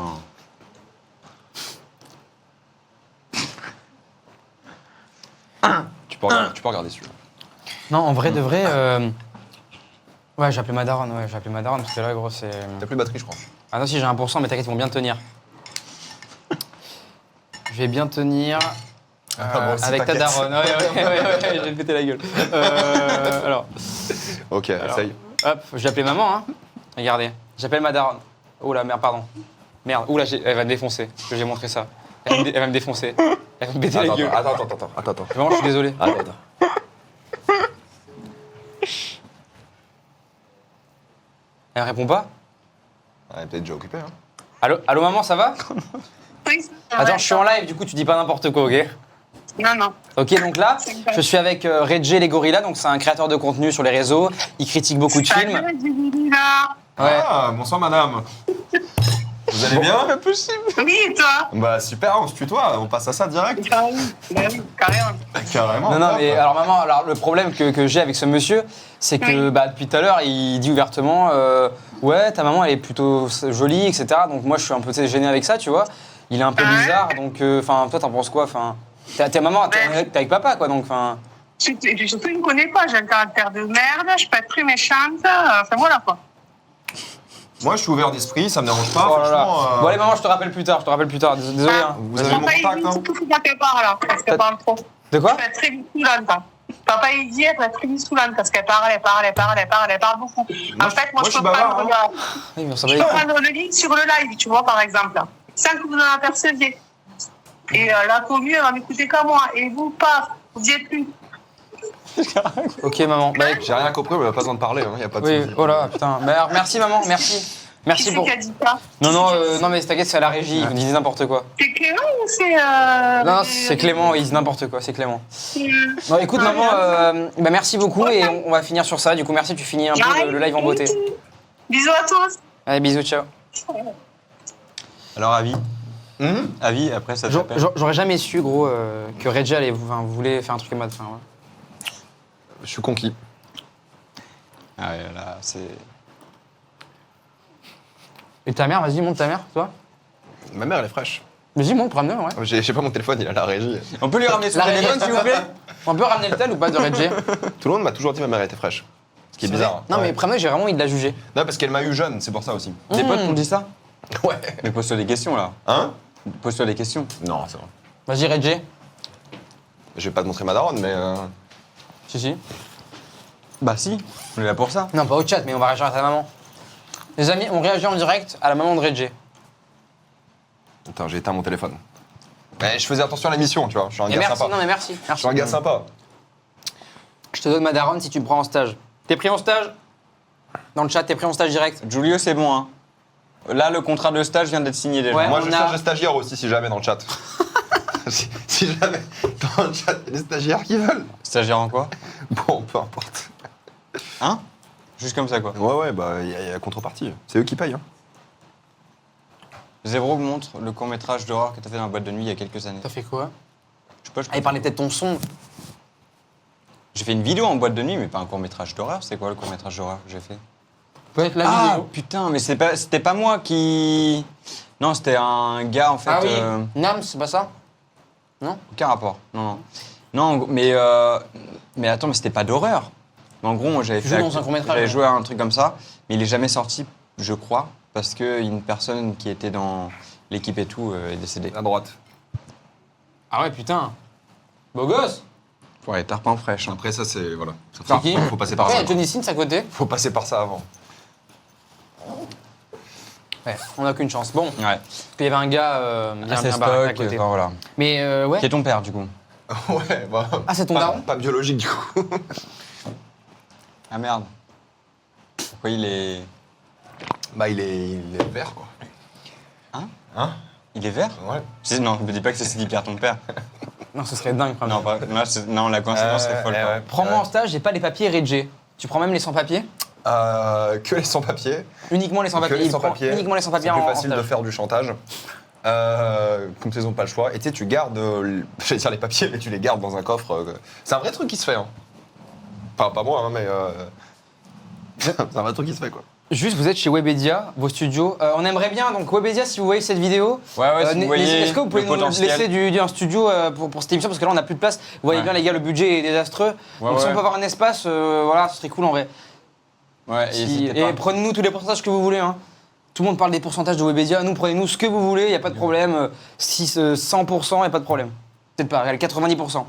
Tu peux regarder celui-là. Non, en vrai, de vrai. Ouais, j'ai appelé ma daronne, parce que là, gros, c'est. T'as plus de batterie, je crois. Ah non, si, j'ai 1%, mais t'inquiète, ils vont bien tenir. Je vais bien tenir. bon, si avec ta t'inquiètes. daronne. Ouais, j'ai pété la gueule. Alors. Ok, essaye. Hop, je vais appeler maman, hein. Regardez, j'appelle ma daronne. Oh là, merde, pardon. Merde, oula, elle va me défoncer, parce que j'ai montré ça. Elle va me défoncer. Elle va me péter la gueule. Attends. Vraiment, je suis désolé. Attends. Elle répond pas? Elle est peut-être déjà occupée, hein. Allô, maman, ça va? Oui, Attends, je suis en live, du coup, tu dis pas n'importe quoi, ok? Non. Ok, donc là, je suis avec Reggie les Gorillas, donc c'est un créateur de contenu sur les réseaux. Il critique beaucoup de films. Ouais. Ah, bonsoir madame. Vous allez bien? C'est possible. Oui, et toi? Bah super, on se tutoie, on passe à ça direct. Carrément. Non, mais alors maman, le problème que j'ai avec ce monsieur, c'est que depuis tout à l'heure, il dit ouvertement ouais, ta maman elle est plutôt jolie, etc. Donc moi je suis un peu gêné avec ça, tu vois. Il est un peu bizarre, donc toi t'en penses quoi? T'es maman, t'es avec papa, quoi, donc Surtout, il me connaît pas, j'ai un caractère de merde, je peux être très méchante, enfin voilà quoi. Moi je suis ouvert d'esprit, ça me dérange pas. Oh là là. Franchement, Bon allez maman, je te rappelle plus tard, désolé. Hein. Vous avez mon contact, hein? Tout faut pas qu'elle parle là, parce qu'elle parle trop. De quoi? Elle peut être très saoulante. Papa il dit, elle peut être très saoulante parce qu'elle parle beaucoup. En fait, moi je peux prendre le lien sur le live, tu vois, par exemple, sans que vous en aperceviez. Et la commune, elle va m'écouter qu'à moi. Et vous, pas, vous y êtes plus. Ok maman. J'ai rien compris, mais on a pas besoin de parler, hein. Y a pas de Oui, souci. oh là, putain. Merci maman, merci. Merci pour. Qui a dit ça? Non, mais t'inquiète, c'est à la régie, ils disent n'importe quoi. C'est Clément ou c'est. Non, c'est Clément, ils disent n'importe quoi, c'est Clément. Bon, écoute, maman, merci beaucoup et on va finir sur ça. Du coup, merci, tu finis un peu le live en beauté. Bisous à tous. Allez, bisous, ciao. Alors, Avi Avi, après ça t'appelle. J'aurais jamais su, gros, que Reggie voulait faire un truc comme ça. Ouais. Je suis conquis. Ah ouais, là, c'est. Et ta mère, vas-y, monte ta mère, toi. Ma mère, elle est fraîche. Vas-y, monte, ramener, ouais. J'ai pas mon téléphone, il a la régie. On peut lui ramener son téléphone, s'il vous plaît? On peut ramener le tel ou pas de Reggie? Tout le monde m'a toujours dit que ma mère était fraîche. Ce qui est bizarre. Non, mais après, j'ai vraiment envie de la juger. Non, parce qu'elle m'a eu jeune, c'est pour ça aussi. Tes potes t'ont dit ça? Ouais. Mais pose-toi des questions, là. Hein? Pose-toi des questions. Non, c'est vrai. Vas-y, Reggie. Je vais pas te montrer ma daronne, mais. Si. Bah si, on est là pour ça. Non, pas au chat, mais on va réagir à ta maman. Les amis, on réagit en direct à la maman de Reggie. Attends, j'ai éteint mon téléphone. Mais je faisais attention à la mission, tu vois. Je suis un Et gars merci, sympa. non mais merci. Je suis un gars sympa. Je te donne ma daronne si tu me prends en stage. T'es pris en stage? Dans le chat, t'es pris en stage direct? Julio, c'est bon, hein. Là, le contrat de stage vient d'être signé déjà. Ouais, Moi, je on cherche a- des stagiaires aussi, si jamais, dans le chat. si jamais, dans le chat, il y a des stagiaires qui veulent. Stagiaire en quoi? Bon, peu importe. Hein? Juste comme ça, quoi. Ouais, bah, il y a contrepartie. C'est eux qui payent, hein. Zéro montre le court-métrage d'horreur que t'as fait dans la boîte de nuit il y a quelques années. T'as fait quoi? Je sais pas, il parlait peut-être de ton son. J'ai fait une vidéo en boîte de nuit, mais pas un court-métrage d'horreur. C'est quoi le court-métrage d'horreur que j'ai fait? Peut-être la Ah, vidéo. putain, mais c'était pas moi qui... Non, c'était un gars, en fait... Ah oui, Nams, c'est pas ça? Non? Aucun rapport, non. Non, mais attends, mais c'était pas d'horreur. Mais en gros, moi, j'avais Tu joues dans un court-métrage, j'avais ouais. joué à un truc comme ça, mais il est jamais sorti, je crois, parce qu'une personne qui était dans l'équipe et tout est décédée. À droite. Ah ouais, putain. Beau gosse. Ouais, tarpin fraîche. Hein. Après, ça, c'est. Voilà. C'est qui? Faut passer par Ouais, ça. il y a Johnny Sins à côté. Faut passer par ça avant. Ouais, on n'a aucune chance. Bon. Ouais. Puis il y avait un gars bien Assez barré à stock, côté. voilà. Mais ouais. Qui est ton père, du coup? Ouais, bah. Ah, c'est ton pas, daron pas biologique du coup. Ah merde. Pourquoi il est. Bah, il est vert quoi. Hein Il est vert Ouais. Non, ne me dis pas que c'est Sidi Pierre, ton père. Non, ce serait dingue. Non, non, la coïncidence serait folle. quoi. Prends-moi en stage, j'ai pas les papiers Redjé. Tu prends même les sans-papiers Que les sans-papiers. Uniquement les sans-papiers. Que les Il prend sans-papiers. uniquement les sans-papiers C'est plus en facile de stage. faire du chantage. Comme ils n'ont pas le choix. Et tu sais, tu gardes, j'allais dire les papiers, mais tu les gardes dans un coffre. C'est un vrai truc qui se fait. Hein. Enfin, pas moi, hein, mais c'est un vrai truc qui se fait quoi. Juste, vous êtes chez Webedia, vos studios. On aimerait bien, donc Webedia, si vous voyez cette vidéo, si vous voyez est-ce que vous pouvez le nous potentiel. laisser un studio pour cette émission? Parce que là, on n'a plus de place. Vous voyez bien, les gars, le budget est désastreux. Donc, si on peut avoir un espace, voilà, ce serait cool en vrai. Ouais, Et prenez-nous tous les pourcentages que vous voulez. Hein. Tout le monde parle des pourcentages de Webedia. Nous, prenez-nous ce que vous voulez, il n'y a pas de problème. 100%, il n'y a pas de problème. Peut-être pas, regardez, 90%.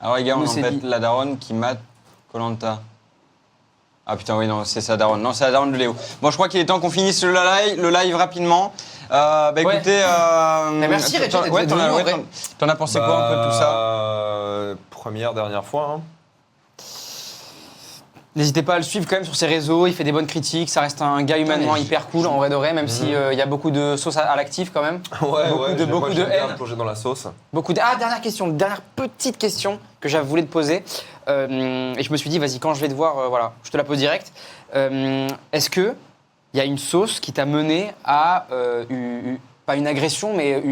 Alors les gars, on Nous, c'est embête dit. la daronne qui mate Koh-Lanta. Ah putain, oui, non, c'est sa daronne. Non, c'est la daronne de Léo. Bon, je crois qu'il est temps qu'on finisse le live rapidement. Bah écoutez... Mais merci, Redjé, d'être venu, en vrai. T'en as pensé quoi un peu de tout ça Première, dernière fois. Hein. N'hésitez pas à le suivre quand même sur ses réseaux, il fait des bonnes critiques, ça reste un gars humainement hyper cool en vrai de vrai, même s'il y a beaucoup de sauce à l'actif quand même. Ouais, beaucoup de j'aime bien haine. plonger dans la sauce. Dernière question, dernière petite question que j'avais voulu te poser. Et je me suis dit, vas-y, quand je vais te voir, voilà, je te la pose direct. Est-ce que il y a une sauce qui t'a mené à, pas une agression, mais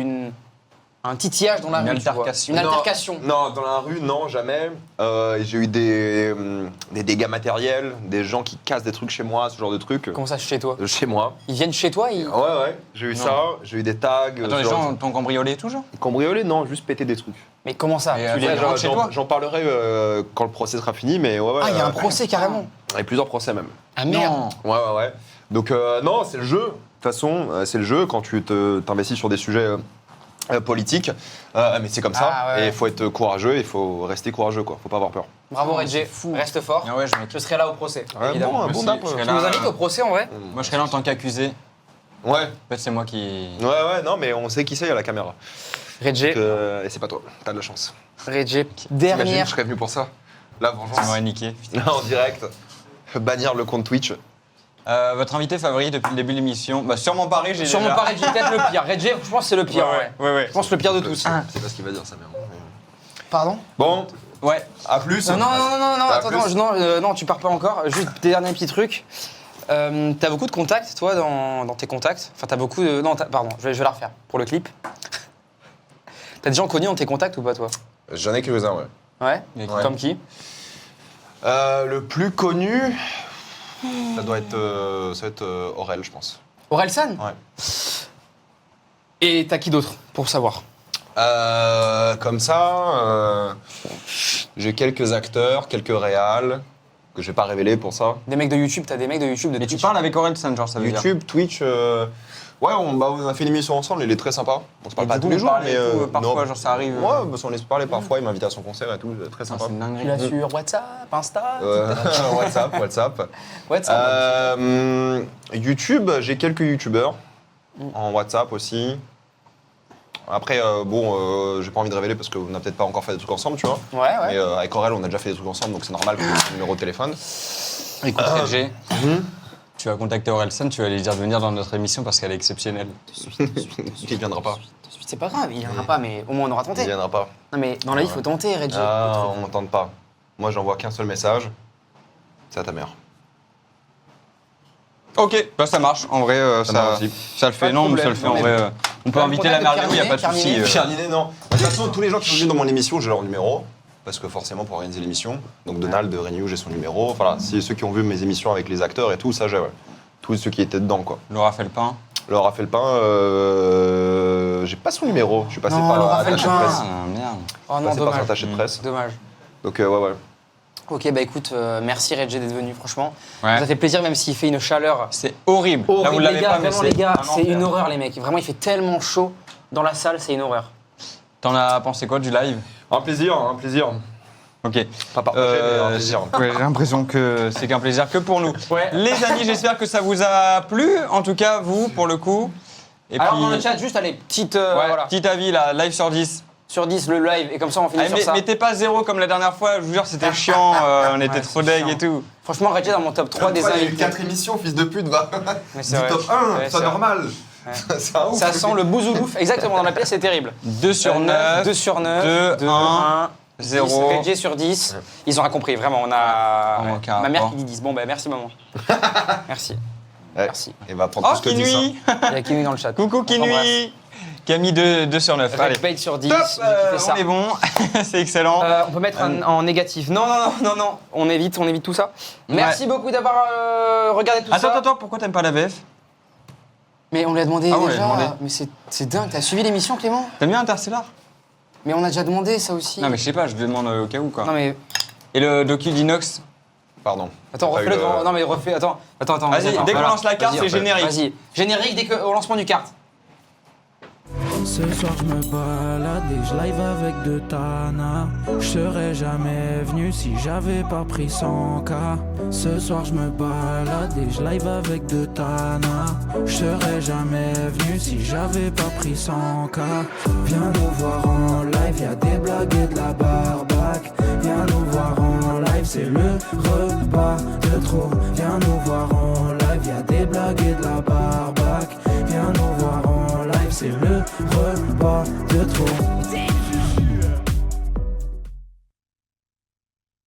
un titillage dans la rue, tu vois. Une altercation. Non, dans la rue, non, jamais. J'ai eu des dégâts matériels, des gens qui cassent des trucs chez moi, ce genre de trucs. Comment ça, chez toi? Chez moi. Ils viennent chez toi Ouais, j'ai eu Non. ça, j'ai eu des tags. Attends, les gens t'ont cambriolé toujours? Cambriolé, non, juste péter des trucs. Mais comment ça? Tu les rentres chez toi? J'en parlerai quand le procès sera fini, mais ouais. Ah, il y a un procès carrément? Il y a plusieurs procès même. Ah merde! Ouais. Donc, non, c'est le jeu. De toute façon, c'est le jeu quand tu t'investis sur des sujets politiques. Mais c'est comme ça. Ah, ouais. Et il faut être courageux, il faut rester courageux, quoi. Faut pas avoir peur. Bravo Redjé, reste fort. Ah ouais, je serai là au procès. Ouais, évidemment. bon dap. Tu nous invites au procès en vrai? Moi, je serais là en tant qu'accusé. Ouais. En fait, c'est moi qui... Ouais, non, mais on sait qui c'est, il y a la caméra. Redjé. Et c'est pas toi, t'as de la chance. Redjé, T'imagines, dernière. je serais venu pour ça. La vengeance. Ça m'aurait niqué. En direct. Bannir le compte Twitch. Votre invité favori depuis le début de l'émission? Bah sûrement pas Redjé. Sûrement déjà. pas Redjé, peut-être le pire. Redjé, je pense que c'est le pire. Ouais. Je pense le pire de tous. C'est pas ce qu'il va dire, sa mère. Pardon? Bon, ouais. À plus. Non, À attends, plus. non, tu pars pas encore. Juste des derniers petits trucs. T'as beaucoup de contacts, toi, dans tes contacts? Enfin, t'as beaucoup de... Non, pardon, je vais la refaire pour le clip. T'as des gens connus dans tes contacts ou pas, toi? J'en ai quelques-uns, ouais. Ouais? Comme qui? Le plus connu, ça doit être Aurel, je pense. Orelsan? Ouais. Et t'as qui d'autre, pour savoir? Comme ça, j'ai quelques acteurs, quelques réals, que je vais pas révéler pour ça. Des mecs de YouTube, t'as des mecs de YouTube, de Mais Twitch. tu parles avec Orelsan, genre ça veut dire. YouTube, Twitch, ouais, on a fait une émission ensemble, il est très sympa. On se parle Et pas du tous coup, les on jours, parle mais et tout, parfois, non. genre, ça arrive. Ouais, bah, on laisse parler parfois, il m'invite à son concert et tout, très sympa. C'est une dinguerie. Tu l'as sur WhatsApp, Insta? WhatsApp. WhatsApp. YouTube, j'ai quelques youtubeurs. En WhatsApp aussi. Après, j'ai pas envie de révéler parce qu'on n'a peut-être pas encore fait des trucs ensemble, tu vois. Ouais. Mais avec Aurel, on a déjà fait des trucs ensemble, donc c'est normal que j'ai le numéro de téléphone. Écoute, Redjé, tu vas contacter Orelsan, tu vas lui dire de venir dans notre émission parce qu'elle est exceptionnelle. Il viendra pas. C'est pas grave, il viendra pas, mais au moins on aura tenté. Il viendra pas. Non, mais dans la vie, il faut tenter, Redjé. Ah, on tente pas. Moi, j'envoie qu'un seul message. C'est à ta mère. Ok, bah ça marche. En vrai, ça le fait. Non, mais ça le fait en vrai. On peut inviter la mère Léo, il n'y a pas de souci. Pierre Ninet, non. De toute façon, tous les gens qui sont venus dans mon émission, j'ai leur numéro. Parce que forcément, pour organiser l'émission. Donc, Donald de Renew, j'ai son numéro. Voilà, si ceux qui ont vu mes émissions avec les acteurs et tout, ça, j'ai, ouais. Tous ceux qui étaient dedans, quoi. Laura Felpin. Laura Felpin, j'ai pas son numéro. Je suis passé Non, par Laura l'attaché de Felpin. presse. Ah merde. Oh non, Passé par dommage. son attaché de presse. Dommage. Donc, ouais. Ok, bah écoute, merci Redjé d'être venu, franchement. Ouais. Ça fait plaisir, même s'il fait une chaleur. C'est horrible. Là, vous Horrible, l'avez les gars, pas, mais vraiment, les gars, vraiment c'est une bien. horreur, les mecs. Vraiment, il fait tellement chaud dans la salle, c'est une horreur. T'en as pensé quoi du live? Un plaisir. Ok. Pas partagé, mais un plaisir. Ouais, j'ai l'impression que c'est qu'un plaisir que pour nous. Ouais. Les amis, j'espère que ça vous a plu. En tout cas, vous, pour le coup. Et Alors, puis, dans le chat, juste, allez, petite. ouais, Voilà. petit avis là, live sur 10. sur 10 le live et comme ça on finit sur ça. Mettez pas 0 comme la dernière fois, je vous jure, c'était chiant, on était trop deg et tout. Franchement, Reggie est dans mon top 3 des Il y a eu invités. 4 émissions, fils de pute, va. Mais Du top 1, c'est normal. C'est un ouf. Ça sent le bouzoulouf, exactement, dans la pièce, c'est terrible. 2 sur 9, 2 sur 9, 2, 1, 0. Reggie sur 10. Ils ont rien compris, vraiment. On a ma mère rapport. qui dit 10. Bon, bah merci, maman. Merci. Ouais. Merci. Et va prendre Oh, tout ce que dit ça. Kinui. Il y a Kinui dans le chat. Coucou Kinui. Camille 2 sur 9. Allez. Red Bait sur 10. Top, ça. on est bon, c'est excellent. On peut mettre en négatif. Non, on évite tout ça. Merci beaucoup d'avoir regardé tout ça. Attends, pourquoi t'aimes pas la VF? Mais on lui a demandé on l'a déjà. demandé. Mais c'est dingue, t'as suivi l'émission, Clément? T'aimes bien Interstellar? Mais on a déjà demandé ça aussi. Non mais je sais pas, je demande au cas où quoi. Non mais... Et le docu d'Inox? Pardon. Attends, refais-le devant. Non mais refais, attends. Vas-y, dès qu'on lance la carte, c'est générique. Vas-y, générique au lancement du carte. Ce soir je me balade et je live avec de Tana. Je serais jamais venu si j'avais pas pris 100K. Ce soir je me balade et je live avec de Tana. Je serais jamais venu si j'avais pas pris 100K. Viens nous voir en live, y'a des blagues et de la barbaque. Viens nous voir en live, c'est le repas de trop. Viens nous voir en live, y'a des blagues et de la barbaque. Viens nous voir en live, c'est le repas